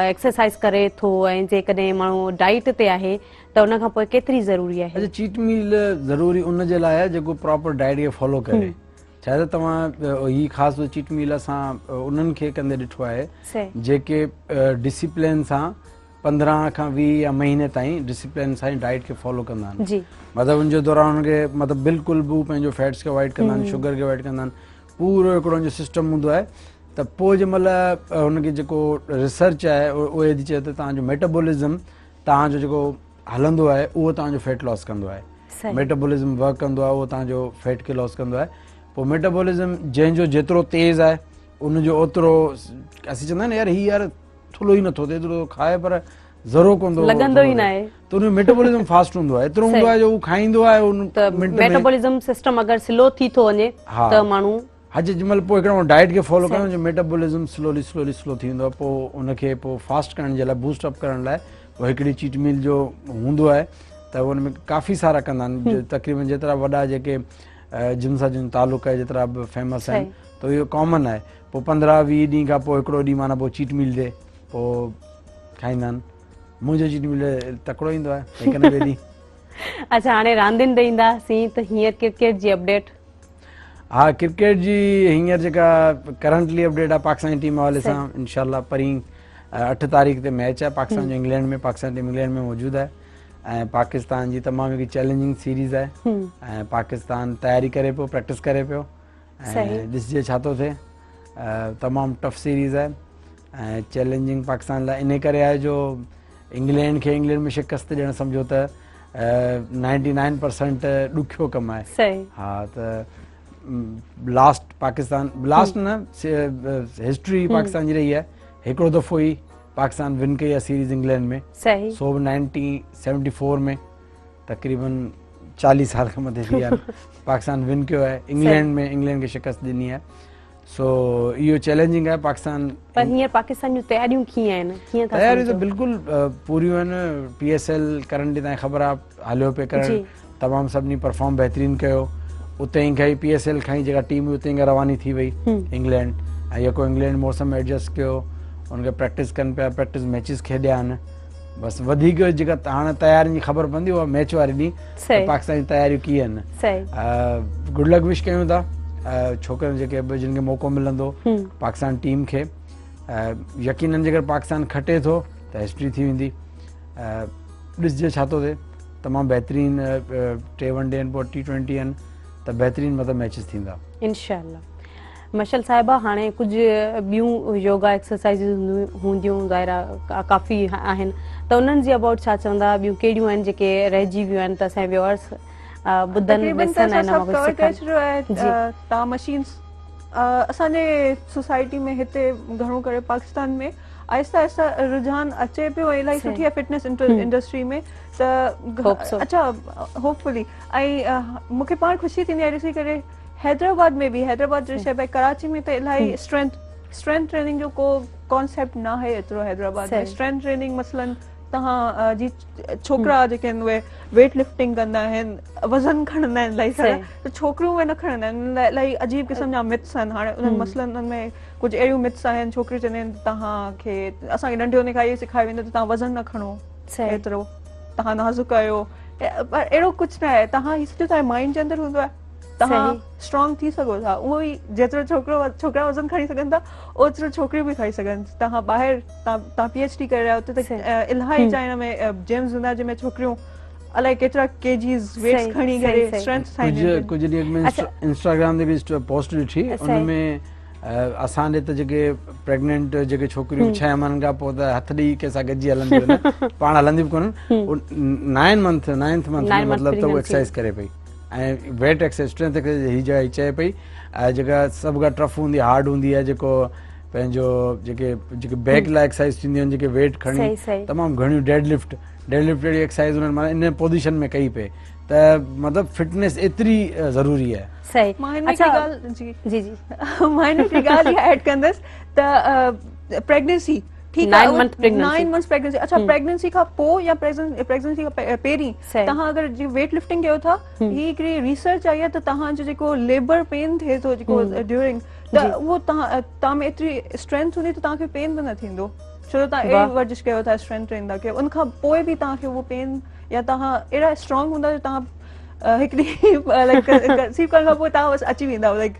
एक्सरसाइज़ करे थो ऐं जेकॾहिं माण्हू डाइट ते आहे त उन खां पोइ केतिरी ज़रूरी आहे? अच्छा, चीट मील ज़रूरी उन जे लाइ आहे जेको प्रॉपर डाइट खे फॉलो करे। छा आहे त तव्हां ही ख़ासि चीट मील असां उन्हनि खे कंदे ॾिठो आहे जेके डिसिप्लिन सां 15 खां 20 या महीने ताईं डिसिप्लिन सां डाइट खे फॉलो कंदा आहिनि। मतिलबु उनजे दौरान हुनखे मतिलबु बिल्कुलु बि पंहिंजो फैट्स खे अवॉइड कंदा आहिनि, शुगर खे अवॉइड कंदा आहिनि, पूरो हिकिड़ो जो सिस्टम हूंदो आहे। त पोइ जंहिं महिल हुनखे जेको रिसर्च आहे उहे चए त तव्हांजो मेटाबॉलिज़म तव्हांजो जेको हलंदो आहे उहो तव्हांजो फैट लॉस कंदो आहे। मेटाबॉलिज़म वर्क कंदो आहे, उहो तव्हांजो फैट खे लॉस कंदो आहे। पोइ मेटाबॉलिज़म जंहिंजो जेतिरो तेज़ आहे उनजो ओतिरो, असीं चवंदा आहिनि यार हीअ यार थुलो ई नथो थिए, एतिरो खाए पर ज़रो कोन लॻंदो ई न आहे, त उनजो मेटाबॉलिज़म फास्ट हूंदो आहे, एतिरो हूंदो आहे जो उहो खाईंदो आहे उन मेटाबॉलिज़म सिस्टम अगरि स्लो थी थो वञे त माण्हू जंहिं महिल पोइ हिकिड़ो डाइट खे फॉलो कयूं जो मेटाबॉलिज़म स्लो थी वेंदो आहे, पोइ उनखे पोइ फास्ट करण जे लाइ, बूस्ट अप करण लाइ पोइ हिकिड़ी चीट मील जो हूंदो आहे त उन में काफ़ी सारा कंदा आहिनि। तक़रीबन जेतिरा वॾा जेके जिम सां जिन तालुक आहे, जेतिरा बि फेमस आहिनि, त इहो कॉमन आहे। पोइ 15-20 ॾींहं खां पोइ हिकिड़ो ॾींहुं माना पोइ चीट मील ॾे, पोइ खाईंदा आहिनि। मुंहिंजो चीट मील तकिड़ो ईंदो आहे हिकु न ॿिए ॾींहुं। अच्छा, हाणे रांदियुनि ते ईंदासीं त हींअर क्रिकेट जी अपडेट? हाँ, क्रिकेट जी हींअर जेका करंटली अपडेट आहे पाकिस्तान जी टीम हवाले सां, इंशाल्लाह परीं 8 तारीख़ ते मैच आहे पाकिस्तान जो इंग्लैंड में। पाकिस्तान टीम इंग्लैंड में मौजूदु आहे ऐं पाकिस्तान जी तमामु हिकिड़ी चैलेंजिंग सीरीज़ आहे ऐं पाकिस्तान तयारी करे पियो, प्रैक्टिस करे पियो ऐं ॾिसजे छा थो थिए। तमामु टफ सीरीज़ आहे ऐं चैलेंजिंग पाकिस्तान लाइ इन करे आहे जो इंग्लैंड खे इंग्लैंड में शिकस्त ॾियणु सम्झो त 99% ॾुखियो कमु आहे। हा, त लास्ट पाकिस्तान, लास्ट न हिस्ट्री पाकिस्तान जी रही आहे, हिकिड़ो दफ़ो ई पाकिस्तान विन कई आहे सीरीज़ इंग्लैंड में, सो 1974 में, तक़रीबन 40 साल खां मथे थी विया आहिनि पाकिस्तान विन कयो आहे इंग्लैंड में, इंग्लैंड खे शिकस्त ॾिनी आहे। सो इहो चैलेंजिंग आहे पाकिस्तान। पर हींअर पाकिस्तान जूं तयारियूं कीअं आहिनि? तयारियूं त बिल्कुलु पूरियूं आहिनि। PSL करण जी तव्हांखे ख़बर आहे हलियो पियो करणु, तमामु सभिनी परफॉर्म बहितरीनु कयो। उते ई खां PSL खां ई जेका टीम हुई उते ई रवानी थी वई इंग्लैंड, ऐं जेको इंग्लैंड मौसम एडजस्ट कयो, उनखे प्रैक्टिस कनि पिया, प्रैक्टिस मैचिस खेॾिया आहिनि। बसि वधीक जेका हाणे तयारियुनि जी ख़बर पवंदी उहा मैच वारे ॾींहुं पाकिस्तान जी तयारियूं कीअं आहिनि। गुड लक विश कयूं था छोकिरनि जेके जिन खे मौक़ो मिलंदो पाकिस्तान टीम खे। यकीनन जेकर पाकिस्तान खटे थो त हिस्ट्री थी वेंदी। ॾिसजे छा थो थिए। तमामु बहितरीनु 2 वनडे आहिनि, पोइ T20 आहिनि, त बहितरीनु मतिलबु मैचिस थींदा इंशाअल्लाह। मशल साहिबा, हाणे कुझु ॿियूं योगा एक्सरसाइज़िस हूंदियूं ज़ाहिर काफ़ी आहिनि, त उन्हनि जी अबाउट छा चवंदा? ॿियूं कहिड़ियूं आहिनि जेके रहिजी वियूं आहिनि त असांजे व्यूअर्स ॿुधनि ॾिसनि ऐं सब कवर करे सिखनि। छॾियो आहे तव्हां मशीन्स असांजे सोसाइटी में हिते घणो करे पाकिस्तान में आहिस्ता आहिस्ता रुझान अचे पियो इलाही सुठी आहे फिटनेस इंडस्ट्री में Hope so. अच्छा होपफुली ऐं मूंखे पाण ख़ुशी थींदी आहे ॾिसी करे हैदराबाद में बि हैदराबाद जो शइ भई कराची में त इलाही स्ट्रेंथ ट्रेनिंग जो को कॉन्सेप्ट न आहे एतिरो हैदराबाद में स्ट्रेंथ ट्रेनिंग मसलन तव्हां जी छोकिरा जेके आहिनि उहे वेट लिफ्टिंग कंदा आहिनि वज़न खणंदा आहिनि इलाही सारा त छोकिरियूं उहे न खणंदा आहिनि इलाही अजीब क़िस्म जा मिथ्स आहिनि हाणे उन्हनि मसलनि उन्हनि में कुझु अहिड़ियूं मिथ्स आहिनि छोकिरियूं चवंदा आहिनि तव्हांखे असांखे नंढे हूंदे खां इहो सेखारियो वेंदो त तव्हां वज़न न खणो एतिरो तव्हां नाज़ुक आहियो पर अहिड़ो कुझु न आहे तव्हां हीअ सॼो तव्हांजे माइंड जे अंदरि हूंदो आहे तव्हां स्ट्रॉन्ग थी सघो था उहो ई जेतिरो छोकिरा वज़न खणी सघनि था ओतिरो छोकिरियूं बि खाई सघनि तव्हां ॿाहिरि तव्हां PhD करे रहिया आहियो उते त इलाही चाइना में जिम्स हूंदा जंहिंमें छोकिरियूं अलाए केतिरा केजीस वेट्स खणी करे स्ट्रेंथ ठाहींदियूं कुझु ॾींहं में इंस्टाग्राम ते बि पोस्ट ॾिठी उनमें असांजे त जेके प्रेग्नेंट जेके छोकिरियूं 6 महीननि खां पोइ त हथ ॾेई कंहिंसां गॾिजी हलंदियूं आहिनि पाण हलंदियूं बि कोन्हनि 9th मंथ में मतिलबु त उहा एक्सरसाइज करे पई ऐं वेट एक्सरसाइज स्ट्रेंथ हीअ चए पई जेका सभु खां टफ हूंदी आहे हार्ड हूंदी आहे जेको पंहिंजो जेके बैक लाइ एक्सरसाइज थींदियूं आहिनि जेके वेट खणी तमामु घणियूं डेडलिफ्ट अहिड़ी एक्सरसाइज उन्हनि माना इन पोज़ीशन में कई पई त मतिलबु फिटनेस एतिरी ज़रूरी आहे सही मां हिन जी ॻाल्हि ऐड कंदसि त प्रेगनेंसी ठीकु आहे 9 months प्रेगनेंसी अच्छा प्रेगनेंसी खां पोइ या प्रेगनेंसी खां पहिरीं तव्हां अगरि वेट लिफ्टिंग कयो था ही हिकिड़ी रिसर्च आई आहे त तव्हांजो जेको लेबर पेन थिए थो जेको ड्यूरिंग त उहो तव्हां में एतिरी स्ट्रेंथ हूंदी त तव्हांखे पेन बि न थींदो छो जो तव्हां अहिड़ी वर्जिश कयो था स्ट्रेंथ ट्रेन था कयो उनखां पोइ बि तव्हांखे उहो पेन या तव्हां अहिड़ा स्ट्रॉन्ग हूंदा जो तव्हां हिकिड़ी सीप करण खां पोइ तव्हां बसि अची वेंदा लाइक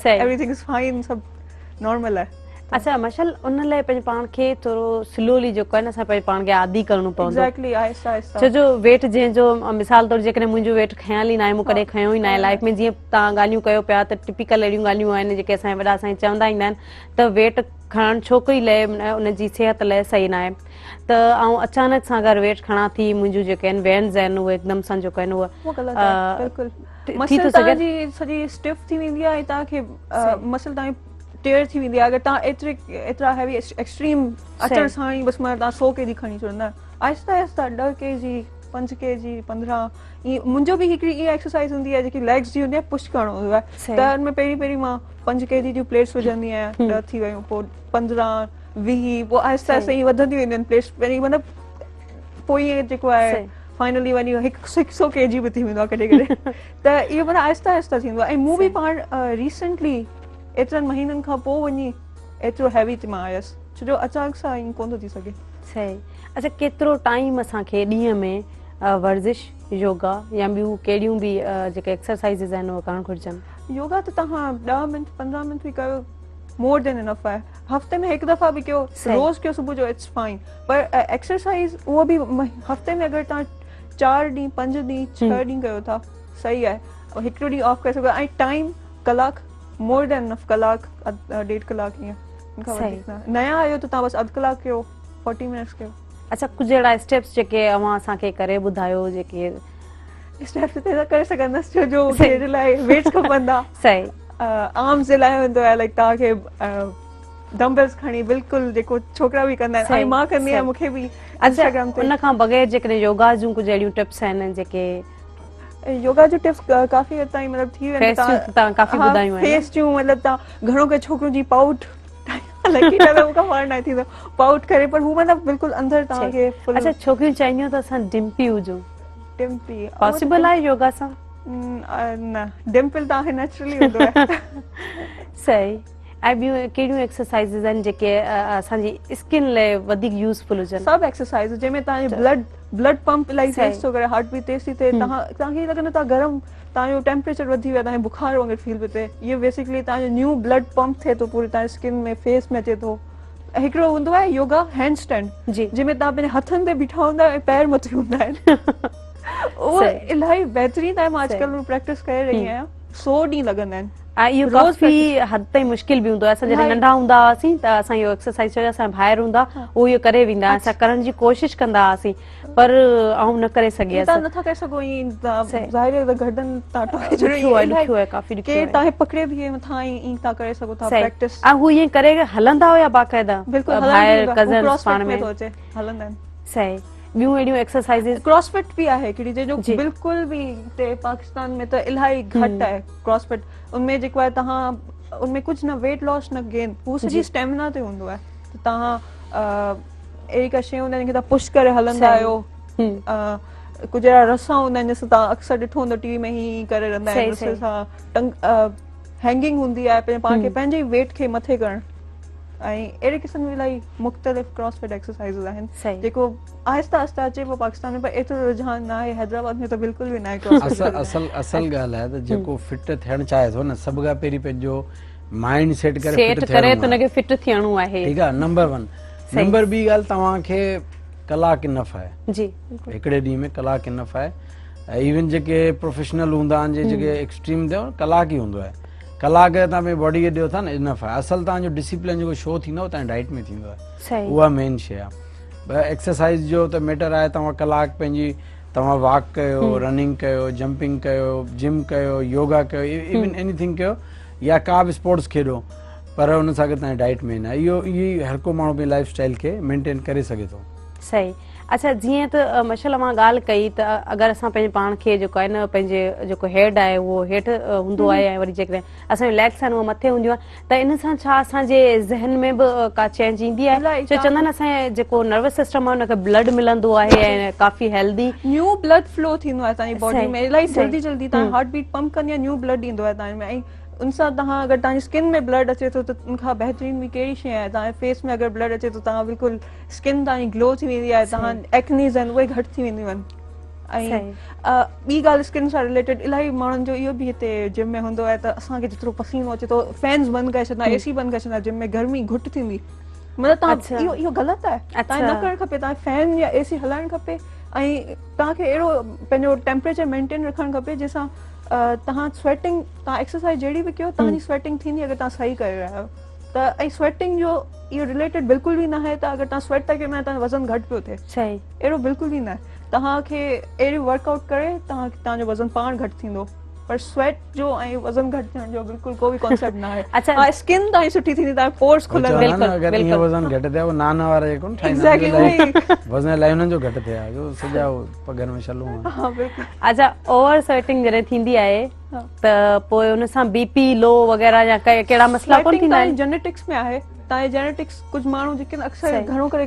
एवरीथिंग इज फाइन सभु नॉर्मल आहे अच्छा मशल उन लाइ पंहिंजे पाण खे थोरो स्लोली जेको आहे न असां पंहिंजे पाण खे आदी करणो पवंदो एक्ज़ैक्टली आहिस्ता आहिस्ता छो जो वेट जंहिंजो मिसाल तौरु जेकॾहिं मुंहिंजो वेट खयाल ई न आहे मूं कॾहिं खयो ई न आहे लाइफ में जीअं तव्हां ॻाल्हियूं कयो पिया त टिपिकल अहिड़ियूं ॻाल्हियूं आहिनि जेके असांजा वॾा असांखे चवंदा ईंदा आहिनि त वेट खणणु छोकिरी लाइ उनजी सिहत लाइ सही न आहे त ऐं अचानक सां अगरि वेट खणा थी मुंहिंजूं जेके आहिनि वेन्स आहिनि उहे हिकदमि सां जेको आहिनि उहे थी थो सघे सॼी स्टिफ थी वेंदी आहे ऐं तव्हांखे मसल तव्हांजी टेयर थी वेंदी आहे अगरि तव्हां एतिरा हैवी एक्सट्रीम अचण सां ई बसि मां तव्हां 100 kg खणी छॾंदा आहिस्ता आहिस्ता 10 kg 5 kg 15 ईअं मुंहिंजो बि हिकिड़ी ईअं एक्सरसाइज हूंदी आहे जेकी लेग्स जी हूंदी आहे पुश करणो हूंदो आहे त हुन में पहिरीं मां 5 kg जूं प्लेट्स विझंदी आहियां 10 थी वियूं पोइ 15 20 पोइ आहिस्ता आहिस्ता ईअं वधंदियूं वेंदियूं आहिनि प्लेट्स पहिरीं मतिलबु पोइ ईअं जेको आहे फाइनली वञी 100 kg बि थी वेंदो आहे कॾहिं कॾहिं त इहो मतिलबु आहिस्ता आहिस्ता थींदो आहे ऐं मूं बि पाण रिसेंटली एतिरनि महीननि खां पोइ वञी एतिरो हैवी थी मां आयसि छो जो अचानक सां ईअं कोन थो थी सघे सही अच्छा केतिरो टाइम असांखे ॾींहं में वर्जिश योगा या ॿियूं कहिड़ियूं बि जेके एक्सरसाइज़िस आहिनि उहे करणु घुरिजनि योगा त तव्हां 10 मिंट 15 मिंट बि कयो मोर देन इनफ आहे हफ़्ते में हिकु दफ़ा बि कयो रोज़ कयो सुबुह जो इट्स फाइन पर एक्सरसाइज़ उहो बि हफ़्ते में अगरि तव्हां 4 ॾींहं 5 ॾींहं 6 ॾींहं कयो था सही आहे हिकिड़ो ॾींहुं ऑफ करे सघो ऐं टाइम कलाक मोर देन इनफ कलाक 1.5 कलाक ईअं नया आहियो त तव्हां बसि अधु कलाक कयो 40 मिनट्स कयो अच्छा कुझु अहिड़ा स्टेप्स जेके अव्हां असांखे करे ॿुधायो जेके स्टेप्स ते करे सघंदसि छो जो जे लाइ वेट्स खपंदा सही आर्म्स जे लाइ हूंदो आहे लाइक तव्हांखे डंबल्स खणी बिल्कुलु जेको छोकिरा बि कंदा आहिनि ऐं मां कंदी आहियां मूंखे बि इंस्टाग्राम ते उन खां बग़ैर जेकॾहिं योगा जूं कुझु अहिड़ियूं टिप्स आहिनि जेके योगा जूं टिप्स काफ़ी हद ताईं मतिलबु थी वेंदी तव्हां काफ़ी ॿुधायूं आहिनि फेस जूं मतिलबु तव्हां घणो करे छोकिरियूं जी पाउट थींदो पाउट करे पर हू मतिलबु बिल्कुलु अंदरि तव्हांखे अच्छा छोकिरियूं चाहींदियूं त असां डिम्पी हुजूं डिम्पी पॉसिबल आहे योगा सां न डिम्पल तव्हांखे नेचुरली हूंदो आहे सही ऐं ॿियूं कहिड़ियूं एक्सरसाइज़िस आहिनि जेके असांजी स्किन लाइ वधीक यूज़फुल हुजनि सभु एक्सरसाइज़ जंहिंमें तव्हांजी ब्लड पंप इलाही तेज़ थो करे हार्ट बीट तेज़ थी थिए तव्हांखे लॻंदो तव्हां गरम तव्हांजो टेम्परेचर वधी वियो आहे तव्हांखे बुखार वांगुरु फील पियो थिए इहो बेसिकली तव्हांजो न्यू ब्लड पंप थिए थो पूरी तव्हांजी स्किन में फेस में अचे थो हिकिड़ो हूंदो आहे योगा हैंड स्टैंड जंहिंमें तव्हां पंहिंजे हथनि ते बीठा हूंदा ऐं पैर मथे हूंदा आहिनि उहो इलाही बहितरीनु आहे मां अॼुकल्ह प्रैक्टिस करे रही आहियां 100 ॾींहं लॻंदा आहिनि ऐं इहो काफ़ी हद ताईं मुश्किल बि हूंदो आहे असां जॾहिं नंढा हूंदा हुआसीं त असां इहो एक्सरसाइज़ असां ॿाहिरि हूंदा उहो इहो करे वेंदा असां करण जी कोशिशि कंदा हुआसीं पर आऊं न करे सघियसि। तव्हां नथा करे सघो ईअं, ज़ाहिर आहे त गर्दन तव्हां टोके छॾियो, ॾुखियो आहे, काफ़ी ॾुखियो के आहे। तव्हां पकड़े बि मथां ईअं तव्हां करे सघो था प्रैक्टिस। ऐं हू ईअं करे हलंदा हुया बाक़ाइदा बिल्कुलु ॿाहिरि कज़न्स पाण में? थो अचे हलंदा आहिनि। सही। ॿियूं अहिड़ियूं एक्सरसाइज़िस? क्रॉसफिट भी आहे हिकिड़ी जो बिल्कुल भी ते पाकिस्तान में त इलाही घटि आहे क्रॉसफिट। उनमें जेको आहे तव्हां उनमें कुझु न वेट लॉस न गेन, हू सॼी स्टेमिना ते हूंदो आहे। त तव्हां अहिड़ी का शइ हूंदा आहिनि जंहिंखे तव्हां पुश करे हलंदा आहियो। कुझु अहिड़ा रसा हूंदा आहिनि जंहिंसां तव्हां अक्सर ॾिठो हूंदो टीवी में ही करे रहंदा आहिनि, रसे सां हैंगिंग हूंदी आहे, पंहिंजे पाण खे पंहिंजे वेट खे मथे करणु। ऐं अहिड़े क़िस्म जी इलाही मुख़्तलिफ़ क्रॉसफिट एक्सरसाइज़िस आहिनि जेको आहिस्ता आहिस्ता अचे पियो पाकिस्तान में, पर एतिरो रुझान न आहे। हैदराबाद में त बिल्कुलु बि न आहे क्रॉसफिट। असल ॻाल्हि आहे त जेको फिट थियणु चाहे थो न, सभु खां पहिरीं पंहिंजो माइंड सेट करे त हुनखे फिट थियणो आहे। ठीकु आहे, नंबर 1। नंबर ॿी ॻाल्हि, तव्हांखे कलाक इनफ आहे जी, हिकिड़े ॾींहं में कलाक इनफ आहे। इवन जेके प्रोफेशनल हूंदा आहिनि, जेके एक्सट्रीम थियो कलाक ई हूंदो आहे। कलाक तव्हां पंहिंजी बॉडी खे ॾियो था न, इनफ आहे। असल तव्हांजो डिसिप्लिन जेको शो थींदो आहे तव्हांजी डाइट में थींदो आहे, उहा मेन शइ आहे। एक्सरसाइज़ जो त मैटर आहे, तव्हां कलाक पंहिंजी तव्हां वॉक कयो, रनिंग कयो, जंपिंग कयो, जिम कयो, योगा कयो, इवन एनीथिंग कयो, या का बि स्पोर्ट्स खेॾो, पर हुन सां गॾु तव्हांजी डाइट मेन आहे। इहो हर को माण्हू पंहिंजी लाइफ स्टाइल खे मेंटेन करे सघे थो। सही। अच्छा, जीअं त माशाल्लाह मां ॻाल्हि कई त अगरि असां पंहिंजे पाण खे जेको आहे न, पंहिंजे जेको हेड आहे उहो हेठि हूंदो आहे, ऐं वरी जेकॾहिं असांजो लेग्स आहिनि उहो मथे हूंदियूं आहे, त इन सां छा असांजे ज़हन में बि का चेंज ईंदी आहे? छो चवंदा आहिनि असांजे जेको नर्वस सिस्टम आहे हुनखे ब्लड मिलंदो आहे ऐं काफ़ी हेल्दी न्यू ब्लड फ्लो थींदो आहे तव्हांजी बॉडी में, इलाही जल्दी जल्दी तव्हां हार्ट बीट पंप कंदी आहे, न्यू ब्लड ईंदो आहे तव्हां में। ऐं उन सां तव्हां अगरि तव्हांजी स्किन में ब्लड अचे थो त उनखां बहितरीन बि कहिड़ी शइ आहे? तव्हांजे फेस में अगरि ब्लड अचे थो, तव्हां बिल्कुलु स्किन तव्हांजी ग्लो थी वेंदी आहे, तव्हां एक्नीज़ आहिनि उहे घटि थी वेंदियूं आहिनि। ऐं ॿी ॻाल्हि स्किन सां रिलेटेड, इलाही माण्हुनि जो इहो बि हिते जिम में हूंदो आहे त असांखे जेतिरो पसीनो अचे थो फैन्स बंदि करे छॾंदा, एसी बंदि करे छॾंदा, जिम में गर्मी घुट थींदी। मतिलबु तव्हां इहो ग़लति आहे, तव्हांखे न करणु खपे। तव्हांखे फैन या एसी हलाइणु खपे, ऐं तव्हांखे अहिड़ो पंहिंजो टेम्परेचर मेंटेन रखणु खपे जंहिंसां तव्हां स्वेटिंग, तव्हां एक्सरसाइज जहिड़ी बि कयो तव्हांजी स्वेटिंग थींदी अगरि तव्हां सही करे रहिया आहियो त। ऐं स्वेटिंग जो इहो रिलेटेड बिल्कुलु बि न आहे त अगरि तव्हां स्वेट था कयो न तव्हांजो वज़न घटि पियो थिए, सही, अहिड़ो बिल्कुलु बि न आहे। तव्हांखे अहिड़ी वर्कआउट करे तव्हांजो वज़न पाण घटि थींदो, पर स्वेट जो ऐं वज़न घटि थियण जो बिल्कुलु कोई कॉन्सेप्ट न आहे। अच्छा, स्किन तव्हांजी सुठी थींदी, तव्हांजा पोर्स खुलंदा। अगरि ईअं वज़न घटि थिए, नान वारा जेको ठाहींदा आहिनि वज़न इलाही हुननि जो घटि थिए जो सॼा पगनि में छलूं। अच्छा, ओवर स्वेटिंग जॾहिं थींदी आहे त पोइ हुन सां बीपी लो वग़ैरह या कहिड़ा मसला कोन थींदा आहिनि? जेनेटिक्स में आहे, तव्हांजे जेनेटिक्स कुझु माण्हू जेके अक्सर घणो करे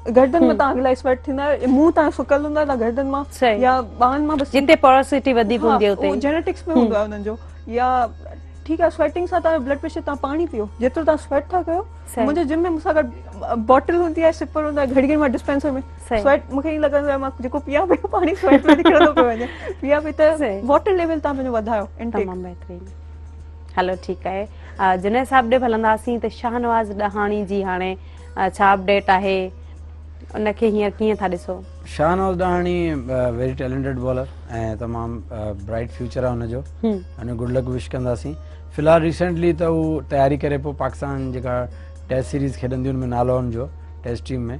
गर्दन में तव्हांखे इलाही स्वेट थींदा, मुंहुं तव्हांजो सुकल हूंदा तव्हां गर्दन मां या ॿाहनि मां, बसि जिते पोरोसिटी वधीक हूंदी आहे उते जेनेटिक्स में हूंदो आहे हुननि जो। या ठीकु आहे, स्वेटिंग सां तव्हांजो ब्लड प्रेशर, तव्हां पाणी पीओ जेतिरो तव्हां स्वेट था कयो। मुंहिंजे जिम में मूंसां गॾु बॉटल हूंदी आहे, सिपर हूंदो आहे, घड़ी घड़ी मां डिस्पेंसर में स्वेट, मूंखे ईअं लॻंदो आहे मां जेको पिया पियो पाणी स्वेट में निकिरंदो पियो वञे, पिया पई त वाटर लेवल तव्हां पंहिंजो वधायो। तमामु बहितरीनु। हलो ठीकु आहे, जुनैद साहिब ॾे हलंदासीं त शाहनवाज़ ॾहाणी जी हाणे छा अपडेट आहे, उनखे हींअर कीअं था ॾिसो? Shahnawaz Dahani very talented bowler ऐं तमामु ब्राइट फ्यूचर आहे हुनजो, अने गुड लक विश कंदासीं। फ़िलहालु रिसेंटली त हू तयारी करे पोइ पाकिस्तान जेका टेस्ट सीरीज़ खेॾंदी हुन में नालो हुनजो टेस्ट टीम में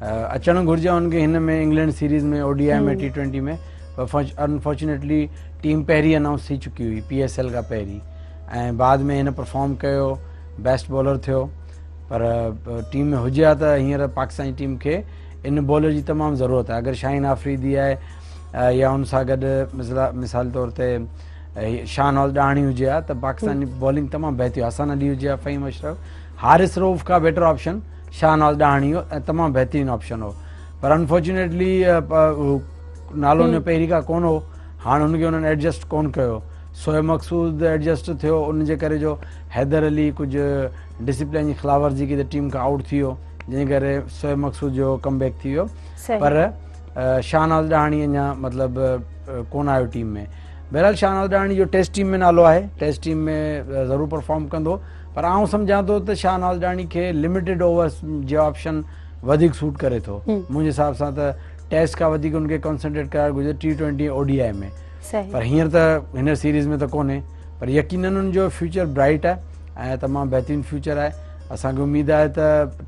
अचणु घुरिजे हुनखे, हिन में इंग्लैंड सीरीज़ में, ODI में, T20 में, पर अनफॉर्चुनेटली टीम पहिरीं अनाउंस थी चुकी हुई PSL खां पहिरीं, ऐं बाद में हिन परफॉर्म कयो, बेस्ट बॉलर थियो, पर टीम में हुजे हा त हींअर पाकिस्तानी टीम खे इन बॉलर जी तमामु ज़रूरत आहे। अगरि शाहीन आफ़रीदी आहे या हुन सां गॾु मिसाल तौर ते शाहनवाज़ ॾहाणी हुजे हा त पाकिस्तानी बॉलिंग तमामु बहितरीनु, हसन अली हुजे हा, फ़हीम अशरफ, हारिस रऊफ़ खां बेटर ऑप्शन शाहनवाज़ ॾहाणी हो ऐं तमामु बहितरीनु ऑप्शन हो, पर अनफॉर्चुनेटली नालो हुनजो पहिरीं खां कोन हो, हाणे हुनखे हुननि एडजस्ट कोन कयो। शोएब मक़सूद एडजस्ट थियो, उनजे करे जो हैदर अली कुझु डिसिप्लिन जी खिलाफ वर्जी की त टीम खां आउट थी वियो, जंहिं करे शोएब मक़सूद जो कमबैक थी वियो, पर शाहनवाज़ ॾहाणी अञा मतिलबु कोन आयो टीम में। बहरहाल शाहनवाज़ ॾहाणी जो टेस्ट टीम में नालो आहे, टेस्ट टीम में ज़रूरु परफॉर्म कंदो, पर आउं सम्झां थो त शाहनवाज़ ॾहाणी खे लिमिटेड ओवर्स जो ऑप्शन वधीक सूट करे थो। मुंहिंजे हिसाब सां त टेस्ट खां वधीक हुनखे कॉन्संट्रेट करणु घुरिजे T20 ODI में, पर हींअर त हिन सीरीज़ में त कोन्हे, पर यकीनन हुनजो फ्यूचर ब्राइट आहे ऐं तमामु बहितरीनु फ्यूचर आहे। असांखे उमेद आहे त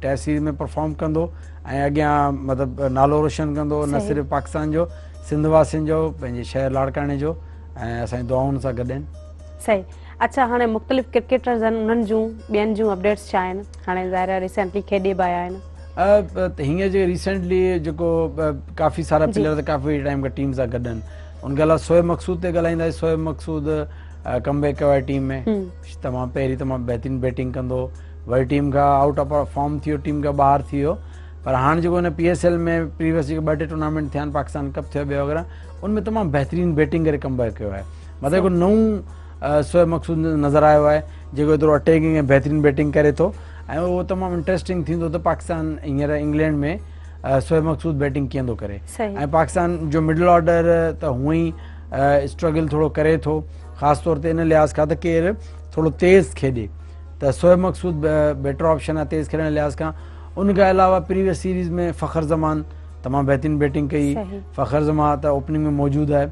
टेस्ट सीरीज़ में परफॉर्म कंदो ऐं अॻियां मतिलबु नालो रोशन कंदो, न सिर्फ़ु पाकिस्तान जो, सिंध वासियुनि जो, पंहिंजे शहर लाड़काणे जो, ऐं असांजी दुआउनि सां गॾु आहिनि। सही। अच्छा, हाणे मुख़्तलिफ़ क्रिकेटर्स आहिनि, उन्हनि जूं ॿियनि जूं अपडेट्स छा आहिनि? हाणे ज़ाहिर रिसेंटली खेॾे बि आया आहिनि। हीअं जे रिसेंटली जेको काफ़ी सारा प्लेयर त काफ़ी टाइम खां टीम सां गॾु आहिनि। उनखे अलावा शोएब मक़सूद ते ॻाल्हाईंदासीं। शोएब मक़सूद कमबैक कयो आहे टीम में, तमामु पहिरीं तमामु बहितरीनु बैटिंग कंदो, वरी टीम खां आउट ऑफ फॉर्म थी वियो, टीम खां ॿाहिरि थी वियो, पर हाणे जेको हिन PSL में प्रीवियस जेके 2-3 टूर्नामेंट थिया आहिनि, पाकिस्तान कप थियो ॿियो वग़ैरह, उनमें तमामु बहितरीनु बैटिंग करे कमबैक कयो आहे। मतिलबु हिकु नओं शोएब मक़सूद नज़र आयो आहे जेको एतिरो अटैकिंग ऐं बहितरीनु बैटिंग करे थो, ऐं उहो तमामु इंट्रस्टिंग थींदो त पाकिस्तान हींअर इंग्लैंड में शोएब मक़सूद बैटिंग कीअं थो करे। ऐं पाकिस्तान जो मिडल ऑर्डर त हूअं ई स्ट्रगल थोरो करे थो, ख़ासि तौर ते इन लिहाज़ खां त केरु थोरो तेज़ खेॾे, त शोएब मक़सूद बेटर ऑप्शन आहे तेज़ खेॾण लिहाज़ खां। उनखां अलावा प्रीवियस सीरीज़ में फ़खर ज़मान तमामु बहितरीनु बैटिंग कई, फ़खर ज़मान त ओपनिंग में मौजूदु आहे।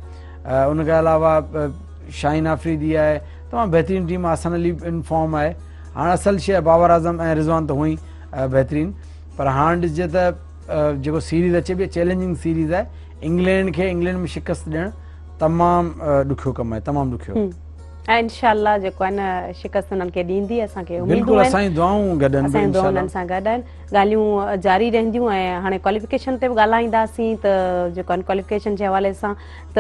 उनखां अलावा शाहीन आफरीदी आहे, तमामु बहितरीनु टीम, आसन अली इन फॉर्म आहे। हाणे असल शइ बाबर आज़म ऐं रिज़वान त हुअं ई बहितरीनु, पर हाणे ॾिसजे त जेको सीरीज़ अचे पई चैलेंजिंग सीरीज़ आहे। इंग्लैंड में शिकस्त ॾियणु तमामु ॾुखियो कमु आहे, तमामु ॾुखियो। ऐं इंशाअल्लाह जेको आहे न शिकस्त उन्हनि खे ॾींदी, असांखे उमेदूं बिल्कुलु, आहिनि, असांजी दुआऊं गॾु आहिनि, असांजी दुआऊं उन्हनि सां गॾु आहिनि। ॻाल्हियूं जारी रहंदियूं ऐं हाणे क्वालिफिकेशन ते बि ॻाल्हाईंदासीं त जेको आहे क्वालिफिकेशन जे हवाले सां त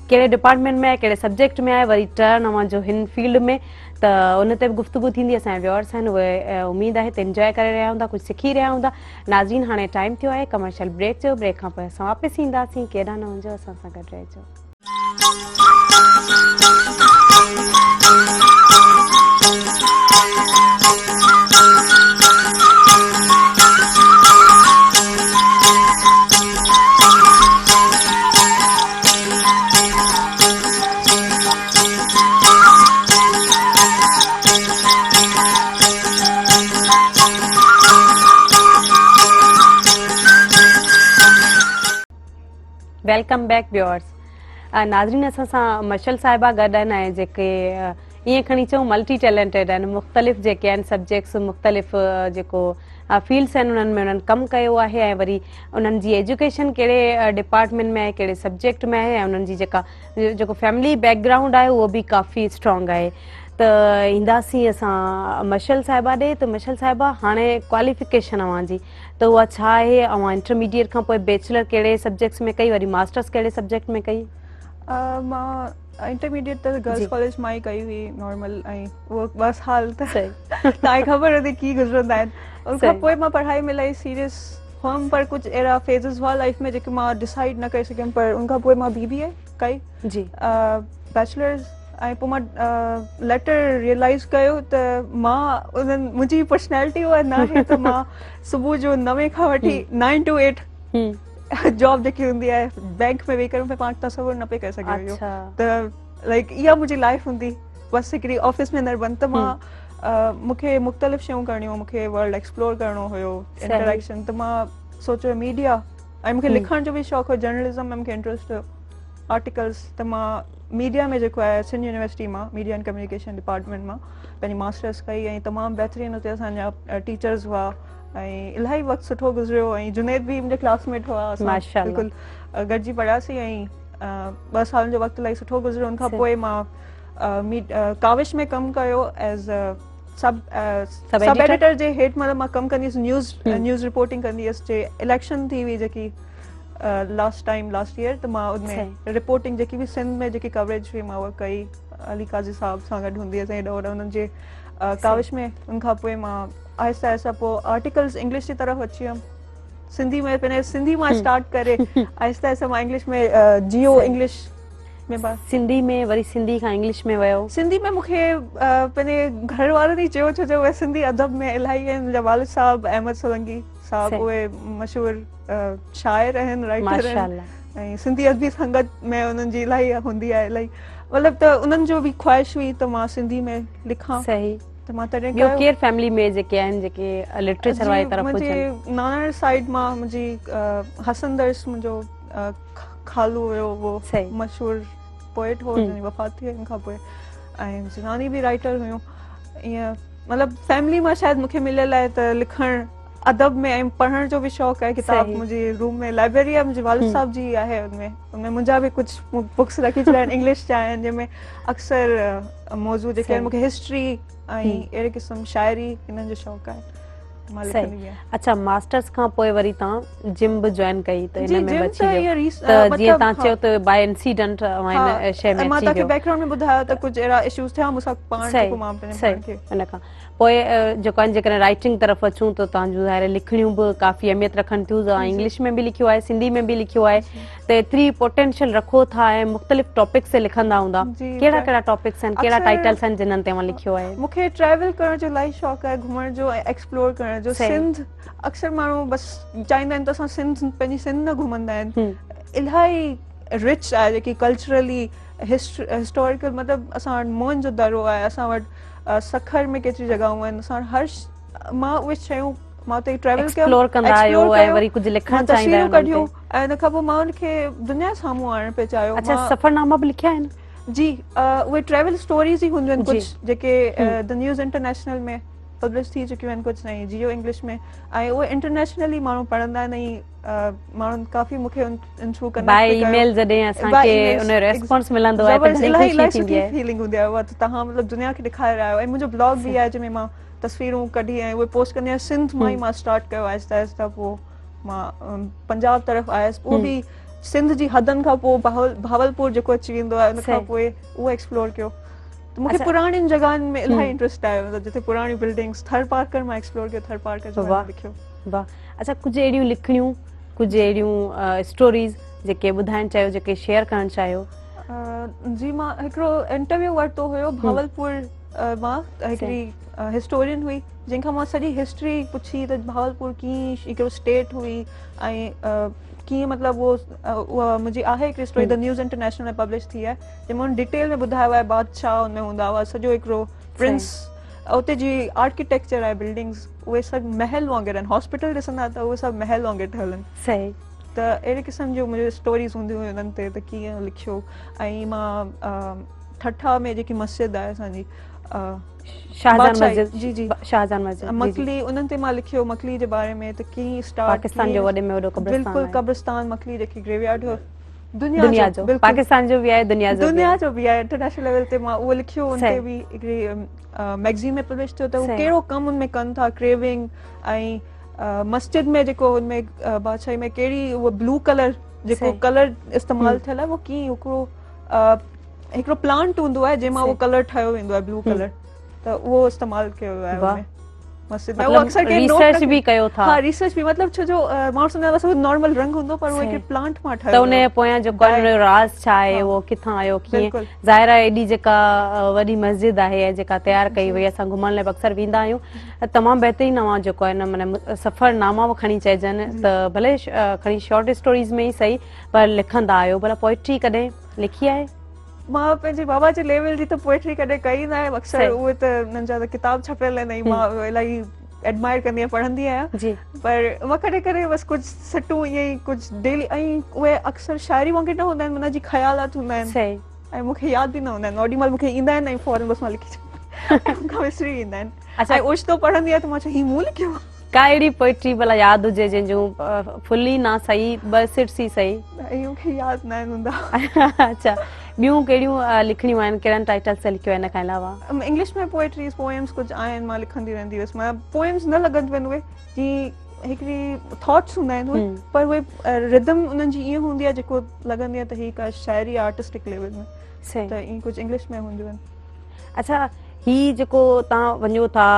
कहिड़े डिपार्टमेंट में आहे, कहिड़े सब्जेक्ट में आहे, वरी टर्न अवां जो हिन फील्ड में, त उन ते बि गुफ़्तगू थींदी। असांजा व्यूअर्स आहिनि उहे उमेद आहे त इंजॉय करे रहिया हूंदा, कुझु सिखी रहिया हूंदा। नाज़रीन, हाणे टाइम थियो आहे कमर्शियल ब्रेक जो। ब्रेक खां पोइ असां वापसि ईंदासीं, केॾांहुं न वञिजो, असां सां गॾु रहिजो। Welcome back viewers. नाज़रीन, असां सां मशल साहिबा गॾु आहिनि ऐं जेके ईअं खणी चऊं मल्टी टैलेंटेड आहिनि, मुख़्तलिफ़ जेके आहिनि सब्जेक्ट्स, मुख़्तलिफ़ जेको फील्ड्स आहिनि उन्हनि में उन्हनि कमु कयो आहे, ऐं वरी उन्हनि जी एजुकेशन कहिड़े डिपार्टमेंट में आहे, कहिड़े सब्जेक्ट में आहे, ऐं उन्हनि जी जेको फैमिली बैकग्राउंड आहे उहो बि काफ़ी स्ट्रॉन्ग आहे। त ईंदासीं असां मशल साहिबा ॾे। त मशल साहिबा, हाणे क्वालिफिकेशन अवां जी त उहा छा आहे? अवां इंटरमीडिएट खां पोइ बैचलर कहिड़े सब्जेक्ट्स में कई, वरी मास्टर्स कहिड़े सब्जेक्ट में कई? मां इंटरमीडिएट त गर्ल्स कॉलेज मां ई कई हुई नॉर्मल, ऐं उहो 2 साल त तव्हांखे ख़बर हुजे कीअं गुज़रंदा आहिनि। उनखां पोइ मां पढ़ाई में इलाही सीरियस हुअमि, पर कुझु अहिड़ा फेज़िस हुआ लाइफ में जेके मां डिसाइड न करे सघियमि, पर उनखां पोइ मां BBA कई जी, बैचलर्स, ऐं पोइ मां लेटर रियलाइज़ कयो त मां मुंहिंजी पर्सनैलिटी उहा न आहे त मां सुबुह जो 9 खां वठी 9 to 8 जॉब जेकी हूंदी आहे बैंक में वेही करे में पाण तसवुरु न पिए करे सघियो त लाइक इहा मुंहिंजी लाइफ हूंदी, बसि हिकिड़ी ऑफिस में अंदरि बंदि। त मां मूंखे मुख़्तलिफ़ शयूं करणियूं, मूंखे वर्ल्ड एक्सप्लोर करणो हुयो, इंटरेक्शन, त मां सोचियो मीडिया, ऐं मूंखे लिखण जो बि शौक़ु हो, जर्नलिज़म में मूंखे इंट्रस्ट हुयो, आर्टिकल्स। त मां मीडिया में जेको आहे सिंध यूनिवर्सिटी मां मीडिया एंड कम्युनिकेशन डिपार्टमेंट मां पंहिंजी मास्टर्स कई, ऐं तमामु बहितरीनु हुते असांजा टीचर्स हुआ, ऐं इलाही वक़्तु सुठो गुज़रियो, ऐं जुनैद बि मुंहिंजे क्लासमेट हुआ, असां बिल्कुलु गॾिजी पढ़ियासीं, ऐं 2 सालनि जो वक़्तु इलाही सुठो गुज़रियो। उनखां पोइ मां काविश में कमु कयो एज़ सब एडिटर जे हेठि, मतिलबु मां कमु कंदी हुअसि, न्यूज़ रिपोर्टिंग कंदी हुअसि। जे इलेक्शन थी हुई जेकी लास्ट ईयर, त मां उनमें रिपोर्टिंग जेकी बि सिंध में जेकी कवरेज हुई मां उहा कई, अली काज़ी साहब सां गॾु हूंदी हुअसि, हेॾो होॾो उन्हनि जे काविश में। उनखां पोइ मां आहिस्ता आहिस्ता पोइ आर्टिकल्स इंग्लिश जी तरफ़ अची वियमि, सिंधी में पंहिंजे सिंधी मां स्टार्ट करे आहिस्ता आहिस्ता मां इंग्लिश में जियो इंग्लिश में, सिंधी में वरी सिंधी खां इंग्लिश में वियो। सिंधी में मूंखे पंहिंजे घर वारनि ई चयो, छो जो उहे सिंधी अदब में इलाही आहिनि। मुंहिंजा वालिद साहब अहमद सोलंकी साहब, उहे मशहूरु शाइर आहिनि, राइटर आहिनि, ऐं सिंधी अदबी संगत में उन्हनि जी इलाही हूंदी आहे, इलाही मतिलबु त उन्हनि जो बि ख़्वाहिश हुई त मां सिंधी में लिखां। सही। त मां तॾहिं केर फैमिली में जेके आहिनि जेके लिटरेचर वारी तरफ़ हुजनि? मुंहिंजे नानाणे साइड मां मुंहिंजी हसन दर्स मुंहिंजो खालू हुयो, उहो मशहूरु पोइट हो, हुनजी वफ़ात थी वई उनखां पोइ, ऐं मुंहिंजी नानी बि राइटर हुयूं। ईअं मतलब फैमिली में शायद मुखे मिलियल है त लिखण अदब में ऐं पढ़ण जो भी शौक़ है। किताब मुझे रूम में लाइब्रेरी है मुझे वालिद साहब जी है उनमें मुझा भी कुछ बुक्स रखी छॾिया आहिनि इंग्लिश जा आहिनि जंहिंमें अक्सर मौजूद जेके मुखे हिस्ट्री ऐं अहिड़े क़िस्म शायरी इन्हनि जो शौक़ आहे। अच्छा मास्टर्स खां पोइ वरी तव्हां जिम बि जॉइन कई त इन में बची वियो त जीअं तव्हां चयो त बाय इंसिडेंट इन शइ में अची वियो। बैकग्राउंड में ॿुधायो त कुछ अहिड़ा इश्यूज थिया मूंसां पाण जेको मां पंहिंजे पाण खे इन खां पोइ जेको आहे जेकॾहिं राइटिंग तरफ़ अचूं त तव्हांजूं ज़ाहिर लिखणियूं बि काफ़ी अहमियत रखनि थियूं। तव्हां इंग्लिश में बि लिखियो आहे सिंधी में बि लिखियो आहे त एतिरी पोटेंशियल रखो था ऐं मुख़्तलिफ़ टॉपिक्स ते लिखंदा हूंदा। कहिड़ा कहिड़ा टॉपिक्स आहिनि कहिड़ा टाइटल्स आहिनि जिन्हनि ते तव्हां लिखियो आहे? मूंखे ट्रैवल करण जो इलाही शौक़ु आहे घुमण जो ऐं एक्सप्लोर करण जो। सिंध अक्सर माण्हू बसि चाहींदा आहिनि त असां सिंध पंहिंजी सिंध न घुमंदा आहिनि। इलाही रिच आहे जेकी कल्चरली हिस्टोरिकल मतिलबु असां वटि मोहन जो दरो आहे असां वटि सखर में केतिरी जॻहियूं आहिनि असां हर मां उहे शयूं मां उते ट्रैवल एक्सप्लोर कंदा आहियो ऐं वरी कुझु लिखण चाहींदा आहियो कढियो ऐं इन खां पोइ मां उनखे दुनिया साम्हूं आणणु पिए चाहियो। अच्छा सफ़रनामा बि लिखिया आहिनि? जी उहे ट्रैवल स्टोरीज़ ई हूंदियूं आहिनि कुझु जेके द न्यूज़ इंटरनेशनल में पब्लिश थी चुकियूं आहिनि कुझु नई जियो इंग्लिश में ऐं उहे इंटरनेशनली माण्हू पढ़ंदा आहिनि ऐं माण्हुनि काफ़ी मूंखे उन थ्रू बाय ईमेल जॾहिं असांखे उन रिस्पॉन्स मिलंदो आहे त इलाही सुठी फीलिंग हूंदी आहे त तव्हां मतिलबु दुनिया खे ॾेखारे रहिया आहियो। ऐं मुंहिंजो ब्लॉग बि आहे जंहिंमें मां तस्वीरूं कढी ऐं उहे पोस्ट कंदी आहियां। सिंध मां ई मां स्टार्ट कयो आहिस्ता आहिस्ता पोइ मां पंजाब तरफ़ आयसि उहो बि सिंध जी हदनि खां पोइ भावलपुर जेको अची वेंदो आहे उन खां पोइ उहो एक्सप्लोर कयो। त मूंखे पुराणियुनि जॻहियुनि में इलाही इंट्रस्ट आहे मतिलबु जिते पुराणी बिल्डिंग्स थर पार्कर मां एक्सप्लोर कयो थर पार्कर जो लिखियो। वाह अच्छा कुझु अहिड़ियूं लिखणियूं कुझु अहिड़ियूं स्टोरीज़ जेके ॿुधाइणु चाहियो जेके शेयर करणु चाहियो? जी मां हिकिड़ो इंटरव्यू वरितो हुयो भावलपुर मां हिकिड़ी हिस्टोरियन हुई जंहिंखां मां सॼी हिस्ट्री पुछी त भावलपुर कीअं हिकिड़ो स्टेट हुई ऐं कीअं मतिलबु उहा मुंहिंजी आहे हिकिड़ी स्टोरी द न्यूज़ इंटरनेशनल में पब्लिश थी आहे जंहिंमें हुन डिटेल में ॿुधायो आहे बादशाह हुन में हूंदा हुआ सॼो हिकिड़ो प्रिंस उते जी आर्किटेक्चर आहे बिल्डिंग्स उहे सभु महल वांगुरु आहिनि हॉस्पिटल ॾिसंदा त उहे सभु महल वांगुरु ठहियल आहिनि। सही त अहिड़े क़िस्म जूं मुंहिंजूं स्टोरीज़ हूंदियूं हुयूं हुननि ते त कीअं लिखियो। ऐं मां ठठा में जेकी मस्जिद आहे असांजी शाहजहान मस्जिद मकली उन्हनि ते मां लिखियो मकली जे बारे में त कीअं स्टार्ट पाकिस्तान जो वॾे में वॾो बिल्कुलु कब्रिस्तान मकली जेकी ग्रेवयार्ड हो दुनिया जो पाकिस्तान जो बि आहे दुनिया जो बि आहे इंटरनेशनल लेवल ते मां उहो लिखियो उन ते बि हिकिड़ी मैगज़ीन में पब्लिश थियो त उहो कहिड़ो कमु उनमें कनि था क्रेविंग ऐं मस्जिद में जेको उनमें बादशाही में कहिड़ी उहो ब्लू कलर जेको कलर इस्तेमालु थियल आहे उहो कीअं हिकिड़ो प्लांट हूंदो आहे जंहिंमां उहो कलर ठहियो वेंदो आहे ब्लू कलर त उहो इस्तेमालु कयो वियो आहे मस्जिद में। अक्सर रिसर्च बि कयो था? हाँ रिसर्च भी मतलब छो जो माण्हू सम्झंदा बसि नॉर्मल रंग हूंदो पर उहो हिकिड़े प्लांट मां ठहियो त उन पोयां जेको आहे राज़ छा आहे उहो किथां आयो कीअं ज़ाहिर आहे एॾी जेका वॾी मस्जिद आहे ऐं जेका तयारु कई वई असां घुमण लाइ अक्सर वेंदा आहियूं तमामु बहितरीनु नवां जेको आहे न माना सफ़रनामा बि खणी चइजनि त भले खणी शॉर्ट स्टोरीज़ में ई सही पर लिखंदा आहियो भला पोइट्री कॾहिं लिखी आहे? मां पंहिंजे बाबा जे लेवल जी त पोएट्री कॾहिं कई न आहे अक्सर उहे त उन्हनि जा त किताब छपियल आहिनि मां इलाही एडमायर कंदी आहियां पढ़ंदी आहियां पर मां कॾहिं कॾहिं बसि कुझु सटूं ईअं ई कुझु डेली ऐं उहे अक्सर शाइरी वांगुरु न हूंदा आहिनि हुनजी ख़्यालात हूंदा आहिनि ऐं मूंखे यादि बि न हूंदा आहिनि ओॾी महिल मूंखे ईंदा आहिनि ऐं फौरन बसि मां लिखी छॾींदी मूंखां विसरी वेंदा आहिनि। अच्छा ओचितो पढ़ंदी आहियां त मां चयो हीउ मूं लिखियो का अहिड़ी पोइट्री भला यादि हुजे जंहिंजूं फुली ना सही ॿ सिट्स ई सही? मूंखे यादि न आहिनि हूंदा। अच्छा ॿियूं कहिड़ियूं लिखणियूं आहिनि कहिड़नि टाइटल्स ते लिखियो आहे इन खां अलावा? इंग्लिश में पोएट्रीज़ पोएम्स कुझु आहिनि मां लिखंदी रहंदी हुअसि मां पोएम्स न लॻंदियूं आहिनि उहे जीअं हिकिड़ी थॉट्स हूंदा आहिनि उहे पर उहे रिदम उन्हनि जी ईअं हूंदी आहे जेको लॻंदी आहे त हीअ का शाइरी आर्टिस्टिक लेवल में त ईअं कुझु इंग्लिश में हूंदियूं आहिनि। अच्छा ही जेको तव्हां वञो था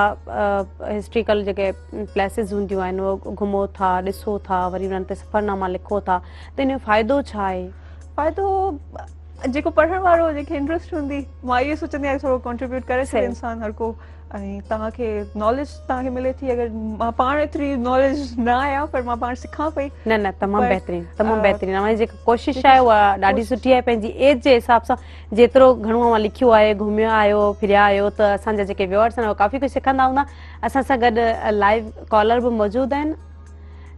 हिस्ट्रिकल जेके प्लेसिस हूंदियूं आहिनि उहो घुमो था ॾिसो था वरी उन्हनि ते सफ़रनामा लिखो था त इन जो फ़ाइदो छा आहे? फ़ाइदो जेको पढ़ण वारो जेके इंट्रस्ट हूंदी मां इहो सोचंदी आहियां थोरो कॉन्ट्रीब्यूट करे सघे इंसान हर को ऐं तव्हांखे नॉलेज तव्हांखे मिले थी अगरि मां पाण एतिरी नॉलेज न आहियां पर मां पाण सिखां पई न तमामु बहितरीनु मुंहिंजी जेका कोशिशि आहे उहा ॾाढी सुठी आहे पंहिंजी एज जे हिसाब सां जेतिरो घणो मां लिखियो आहे घुमिया आहियो फिरिया आहियो त असांजा जेके व्यूअर्स आहिनि उहे काफ़ी कुझु सिखंदा हूंदा। असां सां गॾु लाइव कॉलर बि मौजूदु आहिनि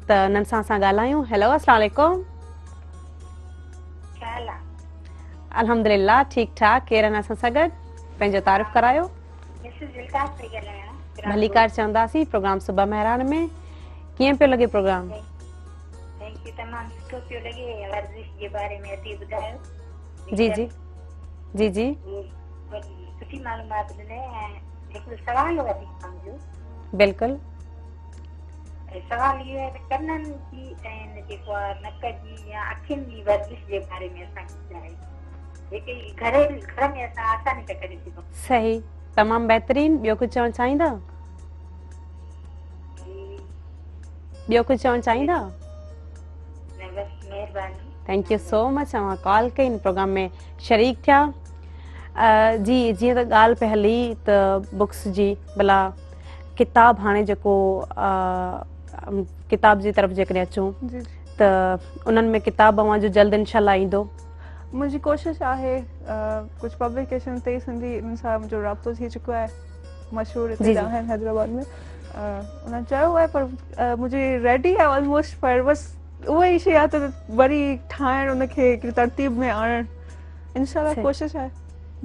त उन्हनि सां असां ॻाल्हायूं। हेलो अस्सलाम वालेकुम। अल्हम्दुलिल्लाह ठीक ठाक केरु आहिनि असां सां गॾु पंहिंजो तारीफ़ करायो। मल्लिकार चवंदासीं प्रोग्राम सुबह मेहरान में कीअं पियो लॻे प्रोग्राम? तमामु सुठो पियो लॻे, वर्ज़िश जे बारे में अती ॿुधायो। जी जी जी जी सुठी मालूमात ॾिनई। ऐं हिकिड़ो सवाल हो अॼु तव्हांजो। बिल्कुलु। सवाल इहो आहे त कननि जी ऐं जेको आहे नक जी या अखियुनि जी वर्ज़िश जे बारे में असांखे ॿुधायो, जेके घर में असां आसानी सां करे सघूं। सही, तमामु बहितरीनु। ॿियो कुझु चवणु चाहींदा? ॿियो कुझु चवणु चाहींदा? थैंक यू सो मच, तव्हां कॉल कई, इन प्रोग्राम में शरीक थिया। जी जीअं त ॻाल्हि पे हली त बुक्स जी, भला किताब हाणे जेको किताब जी तरफ़ जेकॾहिं अचूं त उन्हनि में किताब अवां जो जल्द इंशाल्लाह ईंदो। मुंहिंजी कोशिशि आहे कुझु पब्लिकेशन ते सिंधी इन्हनि सां मुंहिंजो राब्तो थी चुको आहे, मशहूरु हिते आहिनि हैदराबाद में। उन्हनि चयो आहे पर मुंहिंजी रेडी आहे ऑलमोस्ट, पर बसि उहा ई शइ आहे त वरी ठाहिणु उनखे हिकिड़ी तरतीब में आणणु, इनशाला कोशिशि आहे।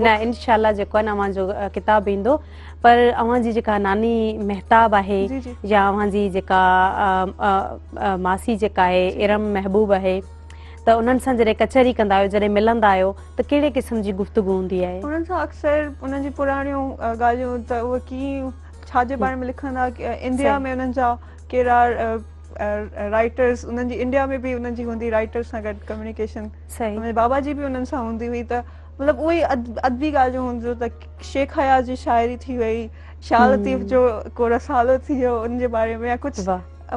न इनशाला जेको आहे न अवां जो किताब ईंदो, पर अवां जी जेका नानी महताब आहे या अवां जी जेका मासी जेका आहे इरम महबूब आहे, त उन्हनि सां जॾहिं कचहरी कंदा आहियो, जॾहिं मिलंदा आहियो त कहिड़े क़िस्म जी गुफ़्तगू हूंदी आहे? उन्हनि सां अक्सर उन्हनि जी पुराणियूं ॻाल्हियूं, त उहे कीअं छा जे बारे में लिखंदा, इंडिया में उन्हनि जा कहिड़ा राइटर्स, उन्हनि जी इंडिया में बि उन्हनि जी हूंदी राइटर्स सां गॾु कम्युनिकेशन। मुंहिंजे बाबा जी बि उन्हनि सां हूंदी हुई, त मतिलबु उहे अदबी ॻाल्हियूं हूंदियूं, त शेख हयात जी शाइरी थी वई, शाह लतीफ़ जो को रसालो थी वियो उन जे बारे में, या कुझु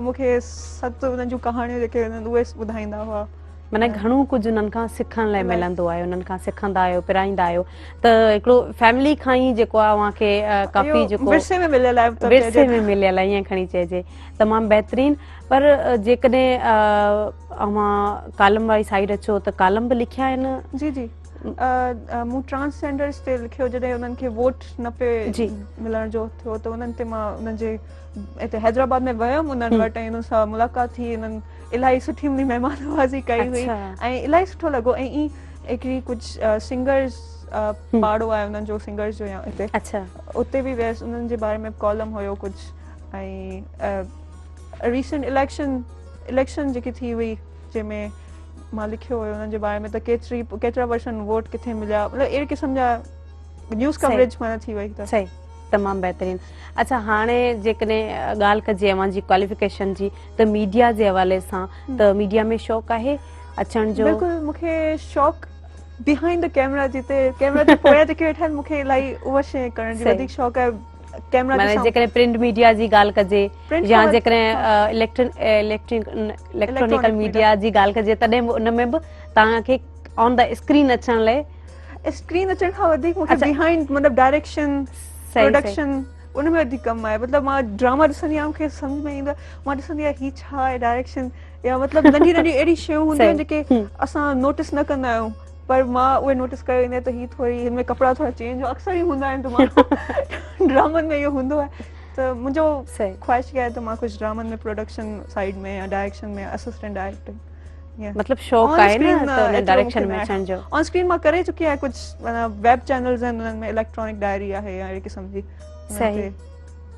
मूंखे सत उन्हनि जूं कहाणियूं जेके उहे ॿुधाईंदा हुआ। माना घणो कुझु उन्हनि खां सिखण लाइ मिलंदो आहे, उन्हनि खां सिखंदा आहियो, पिराईंदा आहियो, त हिकिड़ो फैमिली खां ई जेको आहे अव्हांखे काफ़ी जेको विरसे में मिलियल आहे, विरसे में मिलियल आहे ईअं खणी चइजे, तमामु बहितरीनु। पर जेकॾहिं अव्हां कालम वारी साइड अचो त कालम बि लिखिया आहिनि? जी जी, मूं ट्रांसजेंडर्स ते लिखियो, जॾहिं उन्हनि खे वोट न पियो मिलण जो थियो त उन्हनि ते मां उन्हनि जे हिते हैदराबाद में वियमि उन्हनि वटि, ऐं उन्हनि सां मुलाक़ात थी, उन्हनि इलाही सुठी मुंहिंजी महिमान नवाज़ी कई हुई ऐं इलाही सुठो लॻो। ऐं ई हिकिड़ी कुझु सिंगर्स पाड़ो आहे उन्हनि जो, सिंगर्स जो हिते, उते बि वियसि, उन्हनि जे बारे में कॉलम हुयो कुझु। ऐं रीसेंट इलेक्शन जेकी थी हुई जंहिंमें मां लिखियो हुयो उन्हनि जे बारे में, त केतिरा परसेंट वोट किथे मिलिया, मतिलबु अहिड़े क़िस्म जा न्यूज़ कवरेज माना थी वई। सही, तमामु बहितरीनु। अच्छा, हाणे जेकॾहिं ॻाल्हि कजे अव्हां जी क्वालिफिकेशन जी, त मीडिया जे हवाले सां त मीडिया में शौक़ु आहे अचण जो? बिल्कुलु, मूंखे शौक़ु बिहाइंड द कैमरा, जिते कैमरा जे पोयां जेके वेठा आहिनि, मूंखे इलाही उहा शइ करण जी वधीक शौक़ु आहे। जेकॾहिं प्रिंट मीडिया जी ॻाल्हि कजे या जेकॾहिं इलेक्ट्रॉनिकल मीडिया जी ॻाल्हि कजे, तॾहिं उन में बि तव्हांखे ऑन द स्क्रीन अचण लाइ? स्क्रीन अचण खां वधीक मूंखे बिहाइंड, मतिलबु डायरेक्शन, प्रोडक्शन, उन में वधीक कमु आहे। मतिलबु मां ड्रामा ॾिसंदी आहियां, मूंखे सम्झ में ईंदो आहे, मां ॾिसंदी आहियां हीअ छा आहे डायरेक्शन, या मतिलबु नंढी नंढी अहिड़ी शयूं हूंदियूं आहिनि जेके असां नोटिस न कंदा आहियूं, पर मां उहे नोटिस करे ईंदी आहियां त हीअ थोरी हिन में कपिड़ा थोरा चेंज अक्सर ई हूंदा आहिनि, त मां ड्रामनि में इहो हूंदो आहे। त मुंहिंजो ख़्वाहिश इहा आहे त मां कुझु ड्रामनि में प्रोडक्शन साइड में या डायरेक्शन में असिस्टेंट डायरेक्टर, मतलब शौक़ आहे न त डायरेक्शन में अचण जो? ऑन स्क्रीन मां करे चुकी आहियां, कुझु वेब चैनल्स आहिनि उन्हनि में, इलेक्ट्रॉनिक डायरी आहे या अहिड़े क़िस्म जी, सही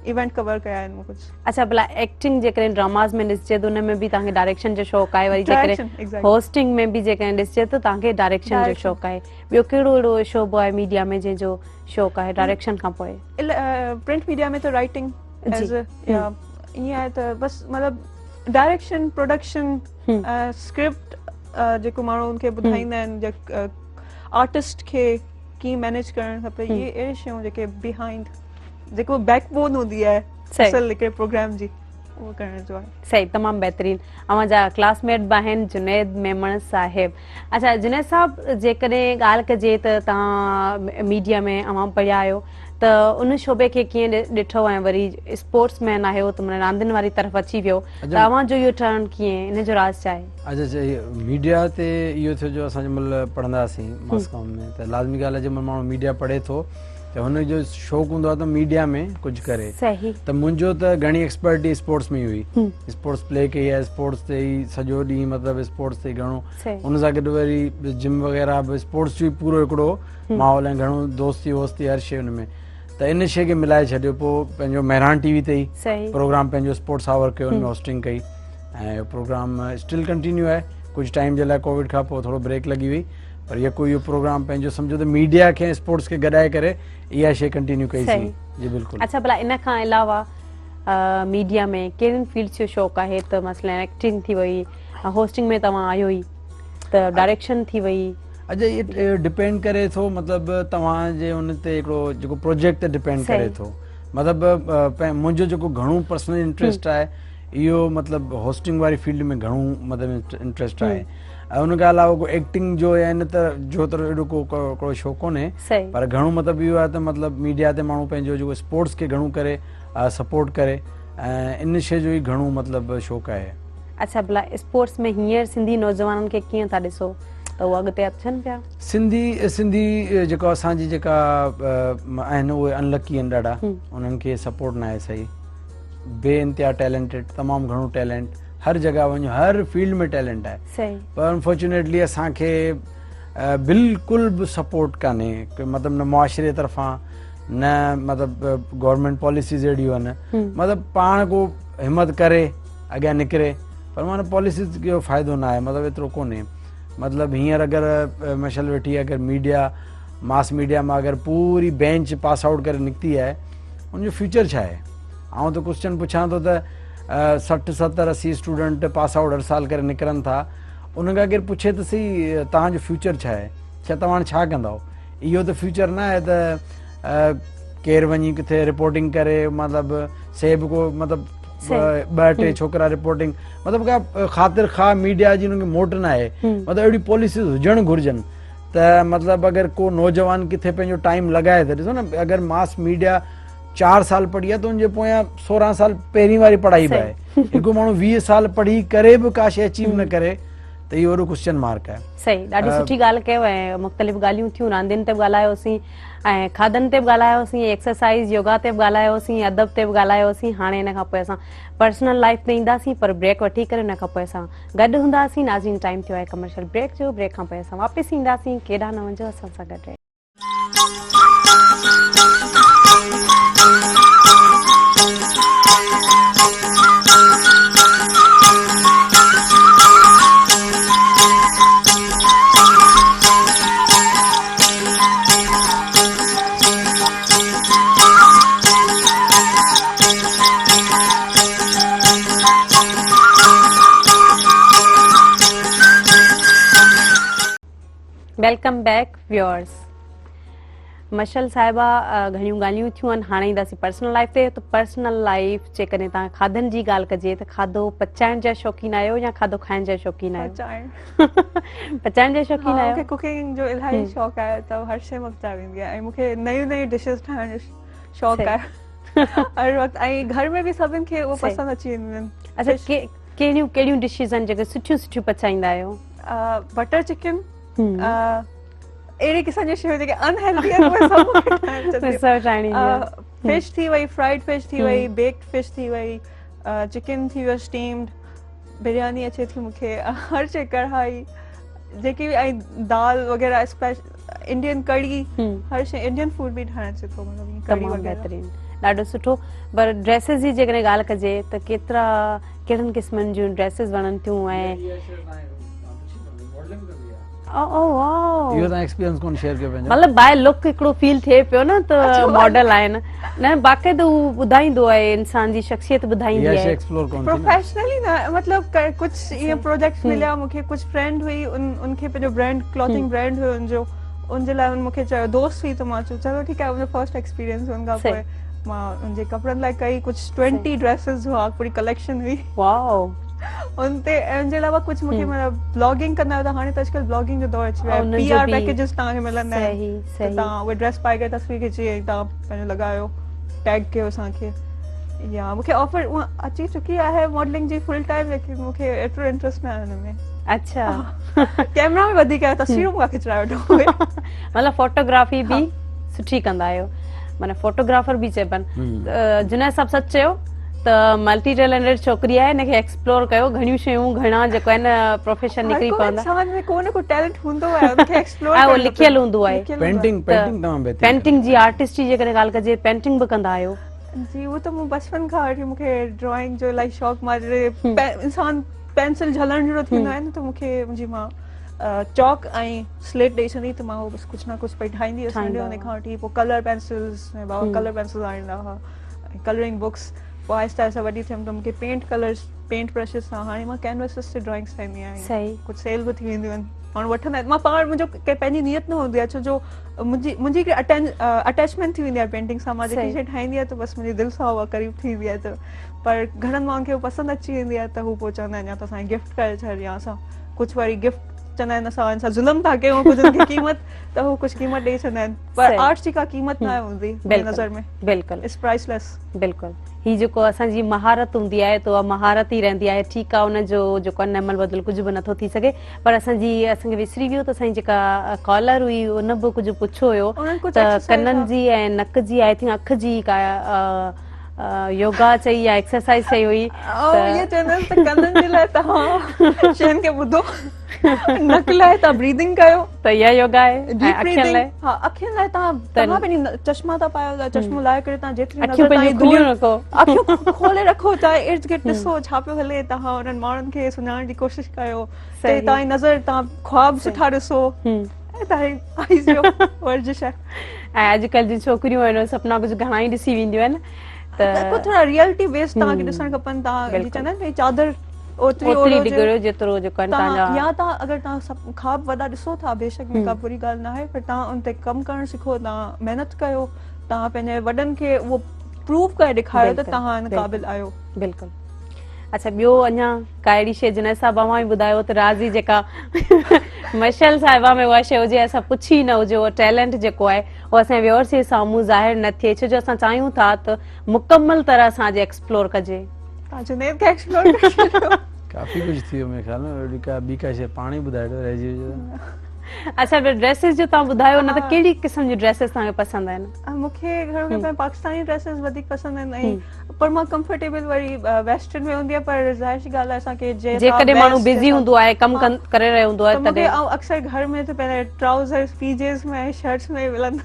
इवेंट कवर कया आहिनि कुझु। अच्छा, भला एक्टिंग जेकॾहिं ड्रामास में ॾिसजे त उन में बि तव्हांखे डायरेक्शन जो शौक़ु आहे, वरी जेकॾहिं होस्टिंग में बि जेकॾहिं ॾिसजे त तव्हांखे डायरेक्शन जो शौक़ु आहे। ॿियो कहिड़ो अहिड़ो शोबो आहे मीडिया में जंहिंजो शौक़ु आहे डायरेक्शन खां पोइ? प्रिंट मीडिया में त राइटिंग ईअं आहे, त बसि मतिलबु डायरेक्शन, प्रोडक्शन, स्क्रिप्ट जेको माण्हू उनखे ॿुधाईंदा आहिनि, आर्टिस्ट खे कीअं मैनेज करणु खपे, इहे अहिड़ियूं शयूं जेके बिहाइंड, जेको बैकबोन हूंदी आहे असल हिकिड़े प्रोग्राम जी, उहो करण जो आहे। सही, तमामु बहितरीनु। अव्हां जा क्लासमेट बि आहिनि जुनैद मेमण साहिब। अच्छा जुनैद साहब, जेकॾहिं ॻाल्हि कजे त तव्हां मीडिया में अव्हां पढ़िया आहियो, त उन शोबे खे कीअं ॾिठो, ऐं वरी स्पोर्ट्स मैन आहियो त रांदियुनि वारी तरफ़ अची वियो, त अव्हांजो इहो टर्न कीअं, इन जो राज़ छा आहे? अच्छा, मीडिया ते इहो थियो जो असां जंहिं महिल पढ़ंदा हुआसीं मास्कॉम में, त लाज़मी ॻाल्हि आहे जंहिं महिल माण्हू मीडिया पढ़े थो त हुनजो शौक़ु हूंदो आहे त मीडिया में कुझु करे। त मुंहिंजो त घणी एक्सपर्टी स्पोर्ट्स में ई हुई, स्पोर्ट्स प्ले कई आहे, स्पोर्ट्स ते ई सॼो ॾींहुं मतिलबु स्पोर्ट्स ते घणो, हुन सां गॾु वरी जिम वग़ैरह बि स्पोर्ट्स जो ई पूरो हिकिड़ो माहौल ऐं घणो दोस्ती वोस्ती हर शइ हुन में। त त इन शइ खे मिलाए छॾियो, पोइ पंहिंजो मेहरान टीवी ते ई सही प्रोग्राम पंहिंजो स्पोर्ट्स आवर कयो, उनमें होस्टिंग कई ऐं प्रोग्राम स्टिल कंटिन्यू आहे। कुझु टाइम जे लाइ कोविड खां पोइ थोरो ब्रेक लॻी वई, पर इहो प्रोग्राम पंहिंजो सम्झो त मीडिया खे स्पोर्ट्स खे गॾाए करे इहा शइ कंटिन्यू कईसीं। जी बिल्कुलु। अच्छा, भला इन खां अलावा मीडिया में कहिड़ियुनि फील्ड्स जो शौक़ु आहे? त मसलन एक्टिंग थी वई, होस्टिंग में तव्हां आयो ई, त डायरेक्शन थी वई। अच्छा, इहो डिपेंड करे थो, मतिलबु तव्हांजे हुन ते हिकिड़ो जेको प्रोजेक्ट ते डिपेंड करे थो। मतिलबु मुंहिंजो जेको घणो पर्सनल इंट्रस्ट आहे इहो मतिलबु होस्टिंग वारी फील्ड में घणो मतिलबु इंट्रस्ट आहे। ऐं उन खां अलावा को एक्टिंग जो या इन त जो त एॾो को शौक़ु कोन्हे, पर घणो मतिलबु इहो आहे त मतिलबु मीडिया ते माण्हू पंहिंजो जेको स्पोर्ट्स खे घणो करे सपोर्ट करे, ऐं इन शइ जो ई घणो मतिलबु शौक़ु आहे। अच्छा, भला स्पोर्ट्स में हींअर सिंधी नौजवाननि खे कीअं था ॾिसो, त उहे अॻिते अचनि पिया? सिंधी जेको असांजी जेका आहिनि उहे अनलकी आहिनि ॾाढा, उन्हनि खे सपोर्ट न आहे सही। बेइंतिहा टैलेंटेड, तमामु घणो टैलेंट, हर जॻह वञो, हर फील्ड में टैलेंट आहे, पर अनफॉर्चुनेटली असांखे बिल्कुलु बि सपोर्ट कान्हे, मतिलबु न मुआशिरे तरफ़ां, न मतिलबु गवर्नमेंट पॉलिसीज़ अहिड़ियूं आहिनि, मतिलबु पाण को हिमत करे अॻियां निकिरे, पर माना पॉलिसीज़ जो फ़ाइदो न आहे, मतिलबु एतिरो कोन्हे। मतिलबु हींअर अगरि मशल वेठी अगरि मीडिया, मास मीडिया मां अगरि पूरी बेंच पास आउट करे निकिती आहे, उनजो फ्यूचर छा आहे? आउं त क्वेश्चन पुछां थो त 60, 70, 80 स्टूडेंट पास आउट हर साल करे निकिरनि था, उनखां केरु पुछे त सही तव्हांजो फ्यूचर छा आहे, तव्हां छा कंदव? इहो त फ्यूचर न आहे त केरु वञी किथे रिपोर्टिंग करे, मतिलबु सेब को मतिलबु ॿ टे छोकिरा रिपोर्टिंग, मतिलबु का ख़ातिर खा मीडिया जी हुनखे मोट न आहे। मतिलबु अहिड़ी पॉलिसीज़ हुजणु घुरिजनि त मतिलबु अगरि को नौजवान किथे पंहिंजो टाइम लॻाए त ॾिसो न, अगरि मास मीडिया 4 साल पढ़ी आहे त हुनजे पोयां 16 साल पहिरीं वारी पढ़ाई बि आहे। हिकु माण्हू 20 साल पढ़ी करे बि का शइ अचीव न करे त इहो वॾो क्वेश्चन मार्क आहे। सही, ॾाढी सुठी ॻाल्हि कयो। ऐं मुख़्तलिफ़ ॻाल्हियूं थियूं, रांदियुनि ते बि ॻाल्हायोसीं, ऐं खाधनि ते बि ॻाल्हायोसीं, एक्सरसाइज़ योगा ते बि ॻाल्हायोसीं, अदब ते बि ॻाल्हायोसीं। हाणे हिन खां पोइ असां पर्सनल लाइफ ते ईंदासीं, पर ब्रेक वठी करे हुन खां पोइ असां गॾु हूंदासीं। नाज़रीन, टाइम थियो आहे कमर्शियल ब्रेक जो। ब्रेक खां पोइ असां वापसि ईंदासीं। केॾांहुं न वञो, असां सां गॾु रहियो। Welcome back viewers. मशल साहिबा घणियूं ॻाल्हियूं थियूं आहिनि, हाणे ईंदासीं पर्सनल लाइफ ते। त पर्सनल लाइफ जेकॾहिं तव्हां खाधनि जी ॻाल्हि कजे त खाधो पचाइण जा शौक़ीन आहियो या खाधो खाइण जा शौक़ीन आहियो? पचाइण जा शौक़ीन आहियो? मूंखे कुकिंग जो इलाही शौक़ु आहे, त हर शइ मां पचाए वेंदी आहियां, ऐं मूंखे नयूं नयूं डिशेस ठाहिण जो शौक़ु आहे हर वक़्तु, ऐं घर में बि सभिनि खे उहो पसंदि अची वेंदियूं आहिनि। अच्छा, कहिड़ियूं कहिड़ियूं डिशिस आहिनि जेके सुठियूं सुठियूं पचाईंदा आहियो? बटर चिकन, अहिड़ी क़िस्म जी शयूं जेके अनहेल्दी आहिनि उहे सभु मूंखे ठाहिणी आहे। फिश थी वई, फ्राइड फिश थी वई, बेक्ड फिश थी वई, चिकन थी वियो स्टीम्ड, बिरयानी अचे थी मूंखे, हर शइ, कढ़ाई जेकी बि, ऐं दाल वग़ैरह, इंडियन कढ़ी, हर शइ, इंडियन फूड बि ठाहिण अचे थो। तमामु बहितरीनु, ॾाढो सुठो। पर ड्रेसिस जी जेकॾहिं ॻाल्हि कजे त कहिड़नि क़िस्मनि जूं ड्रेसिस वणनि थियूं? ऐं मतलब बाय लुक हिकिड़ो फील थिए पियो न त मॉडल आहिनि, न बाक़ाइदो ॿुधाईंदो आहे, इंसान जी शख्सियत ॿुधाईंदी आहे। प्रोफेशनली न, मतलब कुछ ये प्रोजेक्ट्स मिलिया मूंखे, कुछ फ्रेंड हुई, उनखे पंहिंजो ब्रांड, क्लॉथिंग ब्रांड हुयो उनजो, उनजे लाइ उन मूंखे चयो, दोस्त हुई, त मां चयो चलो ठीकु आहे, मुंहिंजो फर्स्ट एक्सपीरियंस। उनखां पोइ मां उनजे कपिड़नि लाइ कई, कुछ 20 ड्रेसिस हुआ, पूरी कलेक्शन हुई। वाओ। उनते उनजे अलावा कुझु मूंखे मतलब ब्लॉगिंग कंदा आहियो त हाणे त अॼुकल्ह ब्लॉगिंग जो दौर अची वियो आहे, पीआर पैकेजेस तव्हांखे मिलंदा आहिनि, तव्हां उहे ड्रेस पाए करे तस्वीर खिची ऐं तव्हां पंहिंजो लॻायो, टैग कयो असांखे। या मूंखे ऑफर उहा अची चुकी आहे मॉडलिंग जी फुल टाइम, लेकिन मूंखे एतिरो इंट्रस्ट न आहे हुन में। अच्छा, कैमरा में वधीक आहे, तस्वीरूं मूंखे खिचराए वठो। मतलब फोटोग्राफी बि सुठी कंदा आहियो, माना फोटोग्राफर बि चइबनि। जुनैद साहब सच चयो त मल्टी टैलेंटेड छोकिरी आहे, हिनखे एक्सप्लोर कयो, घणियूं शयूं घणा जेको आहे न प्रोफेशन निकिरी पवंदा। इंसान में को न को टैलेंट हूंदो आहे, उनखे एक्सप्लोर ऐं उहो लिखियल हूंदो आहे। पेंटिंग तमामु बहितरीनु। पेंटिंग जी आर्टिस्ट जी जेकॾहिं ॻाल्हि कजे, पेंटिंग बि कंदा आहियो? जी, वो तो मूं बचपन खां वठी मूंखे ड्राइंग जो इलाही शौक़ु। मां इंसान पेंसिल झलण जहिड़ो थींदो आहे न, त मूंखे मुंहिंजी मां चॉक ऐं स्लेट ॾेई छॾी, त मां उहो बसि कुझु न कुझु पई ठाहींदी हुअसि। उन खां वठी पोइ कलर पेंसिल्स, बाबा कलर पेंसिल्स आणींदा हुआ, कलरिंग बुक्स। पोइ आहिस्ते आहिस्ते वॾी थियमि त मूंखे पेंट ब्रशिस सां, हाणे मां कैनवसिस ते ड्राइंग्स ठाहींदी आहियां। कुझु सेल बि थी वेंदियूं आहिनि, माण्हू वठंदा आहिनि। मां पाण, मुंहिंजो कंहिं पंहिंजी नियत न हूंदी आहे, छो जो मुंहिंजी अटैचमेंट थी वेंदी आहे पेंटिंग सां। मां जेकी शइ ठाहींदी आहियां त बसि मुंहिंजी दिलि सां उहा क़रीब थी वेंदी आहे। त पर घणनि माण्हुनि खे उहो पसंदि अची वेंदी आहे, त हू पोइ चवंदा आहिनि या त असांखे गिफ्ट करे छॾ, या असां कुझु वरी गिफ्ट चवंदा आहिनि असां ज़ुल्म था कयूं कुझु उनखे क़ीमत, त हू कुझु क़ीमत ॾेई छॾंदा आहिनि। पर आर्ट जी का क़ीमत न हूंदी मुंहिंजी नज़र में। बिल्कुलु इट्स प्राइसलेस। बिल्कुलु, ही जेको असांजी महारत हूंदी आहे त उहा महारत ई रहंदी आहे। ठीकु आहे, उनजो जेको आहे नमल बदिल कुझु बि नथो थी सघे। पर असांखे विसरी वियो त असांजी जेका कॉलर हुई उन बि कुझु पुछो हुयो त कननि जी ऐं नक जी, आई थिंक अख जी का योगा चई या एक्सरसाइज चई हुई। ये चवंदा त कननि जे लाइ तव्हां शयुनि खे ॿुधो, नक लाइ तव्हां ब्रीदिंग कयो, त इहा योगा आहे। ऐं अखियुनि लाइ? हा, अखियुनि लाइ तव्हां पंहिंजी चश्मा था पायो, चश्मो लाहे करे तव्हां जेतिरी अखियूं पंहिंजूं खुलियूं रखो, अखियूं खोले रखो, तव्हां इर्द गिर्द ॾिसो छा पियो हले, तव्हां उन्हनि माण्हुनि खे सुञाणण जी कोशिशि कयो, तव्हांजी नज़र, तव्हां ख्वाब सुठा ॾिसो, तव्हांजी वर्जिश आहे। ऐं अॼुकल्ह जी छोकिरियूं आहिनि सपना कुझु घणा ई ॾिसी वेंदियूं आहिनि, त थोड़ा रियलिटी बेस्ड तव्हांखे ॾिसण खपनि। तव्हां चवंदा आहिनि चादर ओतिरी डिघो जेतिरो जेको आहे तव्हांजा, या तव्हां अगरि तव्हां ख्वाब वॾा ॾिसो था, बेशक में का बुरी ॻाल्हि न आहे, पर तव्हां उन ते कमु करणु सिखो, तव्हां महिनत कयो, तव्हां पंहिंजे वॾनि खे उहो प्रूव करे ॾेखारियो त तव्हां इन क़ाबिल आहियो। बिल्कुलु। अच्छा, ॿियो अञा का अहिड़ी शइ जिन साहिबा मां ई ॿुधायो त राज़ी जेका मशल साहिबा में उहा शइ हुजे, असां पुछी न हुजे, उहो टैलेंट जेको आहे उहो असांजे व्यूअर्स जे साम्हूं ज़ाहिर न थिए, छो जो असां चाहियूं था त मुकमल तरह सां अॼु एक्सप्लोर कजे। जुनैद खे एक्सप्लोर करे काफ़ी कुझु थी वियो, मुंहिंजे ख़्याल में ॿी का शइ पाण ई ॿुधाए ॾियो, रहिजी वियो। अच्छा, ड्रेसिस जो तव्हां ॿुधायो न, त कहिड़ी क़िस्म जी ड्रेसिस तव्हांखे पसंदि आहिनि? मूंखे घणो करे पाकिस्तानी ड्रेसिस वधीक पसंदि आहिनि, ऐं पर मां कंफर्टेबल वरी वेस्टर्न में हूंदी आहे। पर ज़ाहिर सी ॻाल्हि आहे, असांखे जेकॾहिं माण्हू बिज़ी हूंदो आहे, कमु करे रहियो हूंदो आहे, तॾहिं अक्सर घर में त पंहिंजे ट्राउज़र्स, पीजेस में, शर्ट्स में मिलंदा,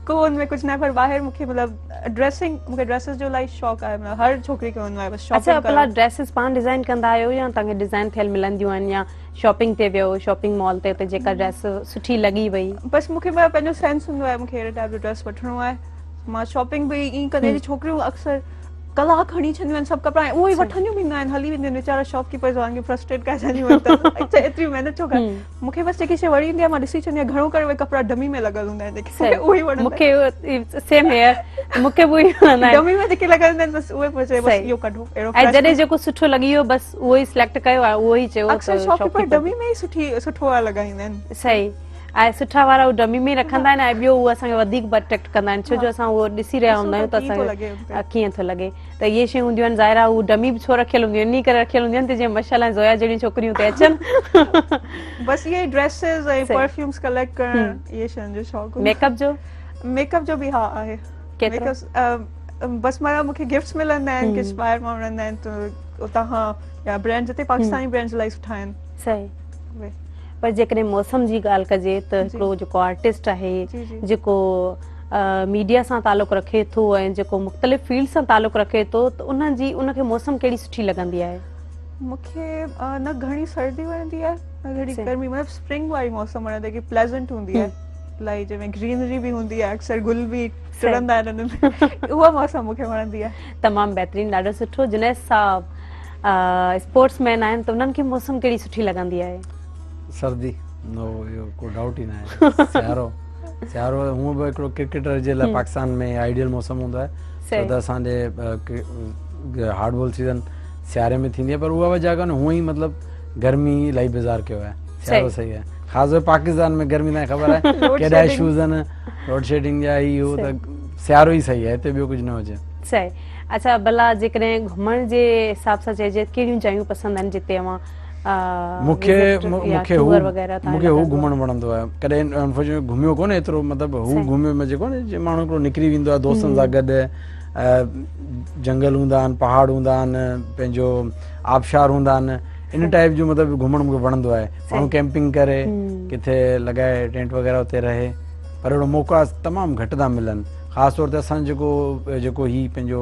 को उनमें कुछ ना, पर बाहर मुखे मतलब ड्रेसिंग, मुखे ड्रेसेस जो इलाही शौक़ आहे, मतलब हर छोकरी खे हूंदो आहे बस शॉपिंग। अच्छा, भला ड्रेसेस पाण डिजाइन कंदा आहियो या तव्हांखे डिजाइन थियल मिलंदियूं आहिनि, या शॉपिंग ते वियो, शॉपिंग मॉल ते जेका ड्रेस सुठी लॻी वई? बस मुखे पंहिंजो सेंस हूंदो आहे, मूंखे अहिड़े टाइप जो ड्रेस वठिणो आहे, मां शॉपिंग बि ईअं कंदी। छोकिरियूं अक्सर कलाक खणी छॾियूं आहिनि सभु कपिड़ा, उहे ई वठंदियूं बि न आहिनि, हली वेंदियूं आहिनि, वीचारा शॉपकीपर्स वांगुरु फ्रस्ट्रेट करे छॾियूं आहिनि, एतिरी महिनत छो कर। मूंखे बसि जेकी शइ वणी ईंदी आहे मां ॾिसी छॾंदी आहियां, घणो करे उहे कपिड़ा डमी में लॻल हूंदा आहिनि, जेके उहे ई वणंदा आहिनि। मूंखे सेम हियर, मूंखे बि उहे वणंदा आहिनि, डमी में जेके लॻल हूंदा आहिनि, बसि उहे पोइ बसि इहो कढो, अहिड़ो। ऐं जॾहिं जेको सुठो लॻी वियो बसि उहो ई सिलेक्ट कयो आहे, उहो ई चयो। अक्सर शॉपकीपर डमी में ई सुठो वारा लॻाईंदा आहिनि। सही, ऐं सुठा वारा उहे डमी में रखंदा आहिनि, ऐं ॿियो उहो असांखे वधीक अट्रैक्ट कंदा आहिनि, छो जो असां उहो ॾिसी रहिया हूंदा आहियूं त असांखे कीअं थो लॻे। त इहे शयूं हूंदियूं आहिनि, ज़ाहिर आहे उहे डमी बि छो रखियल हूंदियूं आहिनि, इन करे रखियल हूंदियूं आहिनि त जीअं मशल ऐं ज़ोया जहिड़ियूं छोकिरियूं ते अचनि। बसि इहे ड्रेसिस ऐं परफ्यूम्स कलेक्ट करणु, इहे शयुनि जो शौक़ु। मेकअप जो बि हा आहे। बसि मां मूंखे गिफ्ट्स मिलंदा आहिनि, किस ॿाहिरि मां वणंदा आहिनि, त उतां खां या ब्रांड जिते पाकिस्तानी ब्रांड्स इलाही सुठा आहिनि। सही, पर जेकॾहिं मौसम जी ॻाल्हि कजे त हिकिड़ो जेको आर्टिस्ट आहे, जेको मीडिया सां तालुक़ु रखे थो ऐं जेको मुख़्तलिफ़ फील्ड सां तालुक़ु रखे थो, त उनखे मौसम कहिड़ी सुठी लॻंदी आहे? मूंखे न घणी सर्दी वणंदी आहे, न घणी गर्मी, मतिलबु स्प्रिंग वारी मौसम वणंदी आहे, की प्लेज़ेंट हूंदी आहे, इलाही जंहिंमें ग्रीनरी बि हूंदी आहे, अक्सर गुल बि टिड़ंदा आहिनि उनमें, उहा मौसम मूंखे वणंदी आहे। तमामु बहितरीनु, ॾाढो सुठो। जुनैद साहब स्पोर्ट्समैन आहिनि, त उन्हनि खे मौसम कहिड़ी सुठी लॻंदी आहे? सर्दी, नो इहो को डाउट ई न आहे। सियारो हूअं बि हिकिड़ो क्रिकेटर जे लाइ पाकिस्तान में आइडियल मौसम हूंदो आहे, छो त असांजे हार्डबॉल सीज़न सियारे में थींदी आहे, पर उहा वजह कोन्हे, हूअं ई मतिलबु गर्मी इलाही बेज़ार कयो आहे। सियारो सही आहे, ख़ासि करे पाकिस्तान में गर्मी तव्हांखे ख़बर आहे केॾा इशूज़ आहिनि, लोड शेडिंग जा, इहो त सियारो ई सही आहे, हिते ॿियो कुझु न हुजे। सही। अच्छा, भला जेकॾहिं घुमण जे हिसाब सां चइजे कहिड़ियूं जॻहियूं पसंदि आहिनि जिते अवां मूंखे हू घुमणु वणंदो आहे, कॾहिं अनफॉर्चुनेटली घुमियो कोन्हे एतिरो, मतिलबु हू घुमियो में जेको न माण्हू हिकिड़ो निकिरी वेंदो आहे दोस्तनि सां गॾु, जंगल हूंदा आहिनि, पहाड़ हूंदा आहिनि, पंहिंजो आबशार हूंदा आहिनि, इन टाइप जो मतिलबु घुमणु मूंखे वणंदो आहे। माण्हू कैंपिंग करे किथे लॻाए टेंट वग़ैरह उते रहे, पर अहिड़ो मौक़ा तमामु घटि था मिलनि। ख़ासि तौर ते असांजो जेको हीउ पंहिंजो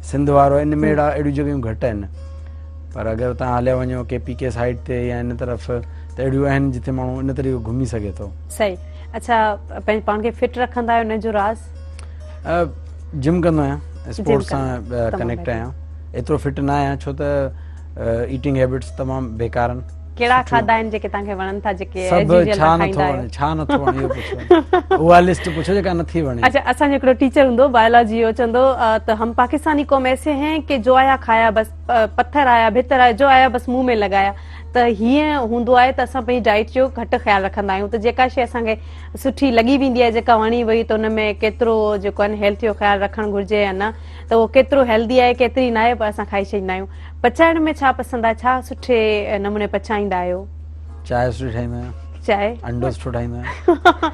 सिंध वारो इन में अहिड़ियूं जॻहियूं घटि आहिनि। पर अगरि तव्हां हलिया वञो KPK साइड ते या इन तरफ़, त अहिड़ियूं आहिनि जिते माण्हू इन तरीक़े घुमी सघे थो। सही। अच्छा, पंहिंजे पाण खे फिट रखंदा आहियो, हुनजो राज़? जिम कंदो आहियां, स्पोर्ट्स सां कनेक्ट आहियां। एतिरो फिट न आहियां छो त ईटिंग हैबिट्स तमामु बेकार आहिनि। कहिड़ा खाधा आहिनि जेके तव्हांखे वणनि था, जेके सभु? छा नथो वणे इहो पुछो, उहा लिस्ट पुछो जेका नथी वणे। अच्छा, असांजो हिकिड़ो टीचर हूंदो बायोलॉजी जो, चवंदो त हम पाकिस्तानी कौम ऐसे हैं कि जो आया खाया, बस पत्थर आया भितर आया, जो आया बस मुंह में लगाया। त हीअं हूंदो आहे त असां पंहिंजी डाइट जो घटि ख़्यालु रखंदा आहियूं। त जेका शइ असांखे सुठी लॻी वेंदी आहे, जेका वणी वई, त हुन में केतिरो जेको आहे हेल्थ जो ख़्यालु रखणु घुरिजे या न, त उहो केतिरो हेल्दी आहे केतिरी न आहे, पर असां खाई छॾींदा आहियूं। पचाइण में छा पसंदि आहे, छा सुठे नमूने पचाईंदा आहियो? चांहि सुठी ठाहींदो आहियां, चांहि अंडो सुठो ठाहींदो आहियां।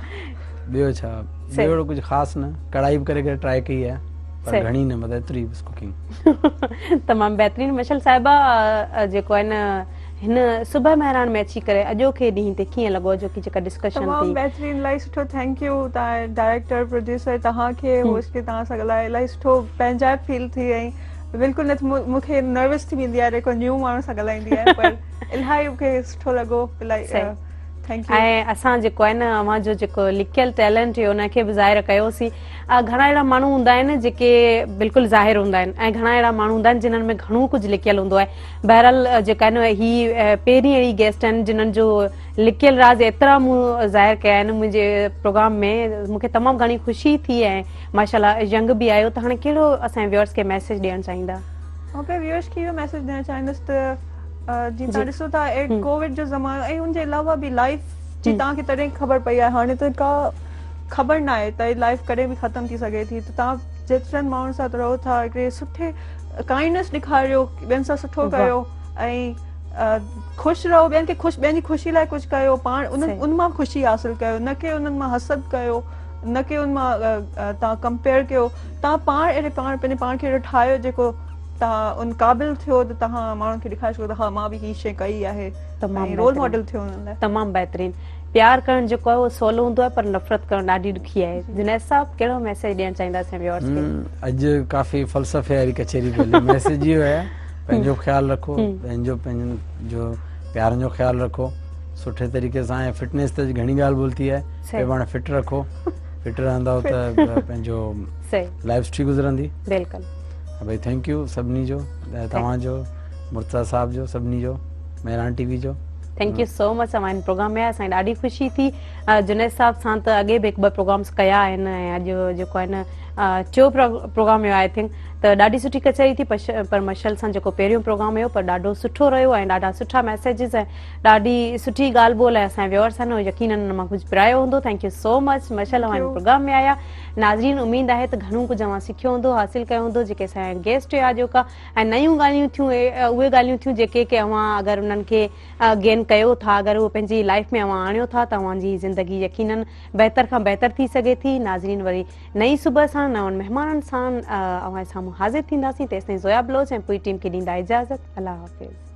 ॿियो छा, ॿियो कुझु ख़ासि न, कढ़ाई बि करे ट्राई कई आहे, पर घणी न, मतिलबु एतिरी कुकिंग। तमामु बहितरीनु। मशल साहिबा, जेको आहे न, हिन सुबह महिरान में अची करे अॼोके ॾींहं ते कीअं लॻो, जो की जेका डिस्कशन थी? तमामु बहितरीनु, इलाही सुठो। थैंक यू तव्हां डायरेक्टर प्रोड्यूसर तव्हांखे, होस्ट खे तव्हां सां ॻाल्हाए इलाही सुठो पंहिंजाइप फील थी। ऐं बिल्कुलु न, मूंखे नर्वस थी वेंदी आहे जेको न्यू माण्हू सां ॻाल्हाईंदी आहे, पर इलाही मूंखे सुठो लॻो। इलाही थैंक यू। ऐं असां जेको आहे न, अव्हां जो जेको लिकियल टैलेंट हुयो उनखे बि ज़ाहिर कयोसीं। घणा अहिड़ा माण्हू हूंदा आहिनि जेके बिल्कुलु ज़ाहिर हूंदा आहिनि, ऐं घणा अहिड़ा माण्हू हूंदा आहिनि जिन्हनि में घणो कुझु लिकियल हूंदो आहे। बहरहाल जेका आहे न, ही पहिरीं अहिड़ी गेस्ट आहिनि जिन्हनि जो लिकियल राज़ एतिरा मूं ज़ाहिर कया आहिनि मुंहिंजे प्रोग्राम में। मूंखे तमामु घणी ख़ुशी थी, ऐं माशाल्लाह यंग बि आहियो। त हाणे कहिड़ो असांजे व्यूअर्स खे मैसेज ॾियणु चाहींदा? मूंखे व्यूअर्स खे इहो मैसेज ॾियणु चाहींदसि त जीअं तव्हां ॾिसो था कोविड जो ज़मानो, ऐं हुनजे अलावा बि लाइफ जी तव्हांखे तॾहिं ख़बर पई आहे, हाणे त का ख़बर न आहे त लाइफ कॾहिं बि ख़तमु थी सघे थी। त तव्हां जेतिरनि माण्हुनि सां रहो था, हिकिड़े सुठे काइंडनेस ॾेखारियो, ॿियनि सां सुठो कयो, ऐं ख़ुशि रहो, ॿियनि खे ॿियनि जी ख़ुशी लाइ कुझु कयो, पाण उन मां ख़ुशी हासिलु कयो, न की उन्हनि मां हसद कयो, न की उन मां तव्हां कंपेयर कयो। तव्हां पंहिंजे पाण खे अहिड़ो ठाहियो जेको तव्हां उन क़ाबिल थियो, त तव्हां माण्हुनि खे ॾेखारे सघो त हा मां बि हीअ शइ कई आहे, रोल मॉडल थियो हुननि लाइ। तमामु बहितरीनु। प्यार करणु जेको आहे उहो सवलो हूंदो आहे, पर नफ़रत करणु ॾाढी ॾुखी आहे। जुनैद साहब, कहिड़ो मैसेज ॾियणु चाहींदासीं व्यूअर्स खे? अॼु काफ़ी फ़लसफ़े वारी कचेरी पई। मैसेज इहो आहे, पंहिंजो ख़्यालु रखो, पंहिंजो जो प्यारनि जो ख़्यालु रखो सुठे तरीक़े सां। ऐं फिटनेस त घणी ॻाल्हि ॿोलती आहे, पाण फिट रखो, फिट रहंदव त पंहिंजो लाइफ सुठी गुज़रंदी। बिल्कुलु भाई, थैंक यू सभिनी जो, तव्हांजो, मुर्तज़ा साहब जो, सभिनी जो, मेहरान TV जो। Thank you so much. असां प्रोग्राम में असांखे ॾाढी ख़ुशी थी। जुनैद साहब सां त अॻे बि 1-2 प्रोग्राम्स कया आहिनि, ऐं अॼु जेको आहे न 4 प्रोग्राम हुयो आई थिंक। त ॾाढी सुठी कचहरी थी, पर मशल सां जेको पहिरियों प्रोग्राम हुयो पर ॾाढो सुठो रहियो, ऐं ॾाढा सुठा मैसेजिस, ऐं ॾाढी सुठी ॻाल्हि ॿोल, ऐं असांजे व्यूअर्स आहिनि यकीनन हुन मां कुझु पिरायो हूंदो। थैंक यू सो मच मशल, हमारे प्रोग्राम में आया। नाज़रीन, उम्मीद आहे त घणो कुझु अव्हां सिखियो हूंदो, हासिल कयो हूंदो। जेके असांजा गेस्ट हुया जेका, ऐं नयूं ॻाल्हियूं थियूं, उहे ॻाल्हियूं थियूं जेके अव्हां अगरि उन्हनि खे गेन कयो था, अगरि उहो पंहिंजी लाइफ में अव्हां आणियो था, त तव्हांजी ज़िंदगी यकीनन बहितर खां बहितर थी सघे थी। नाज़रीन, वरी नई सुबह सां नवनि महिमाननि सां अव्हां साम्हूं हाज़िर थींदासीं। तेसिताईं ज़ोया बलोच ऐं पूरी टीम खे ॾींदा इजाज़त। अल्लाह हाफ़िज़।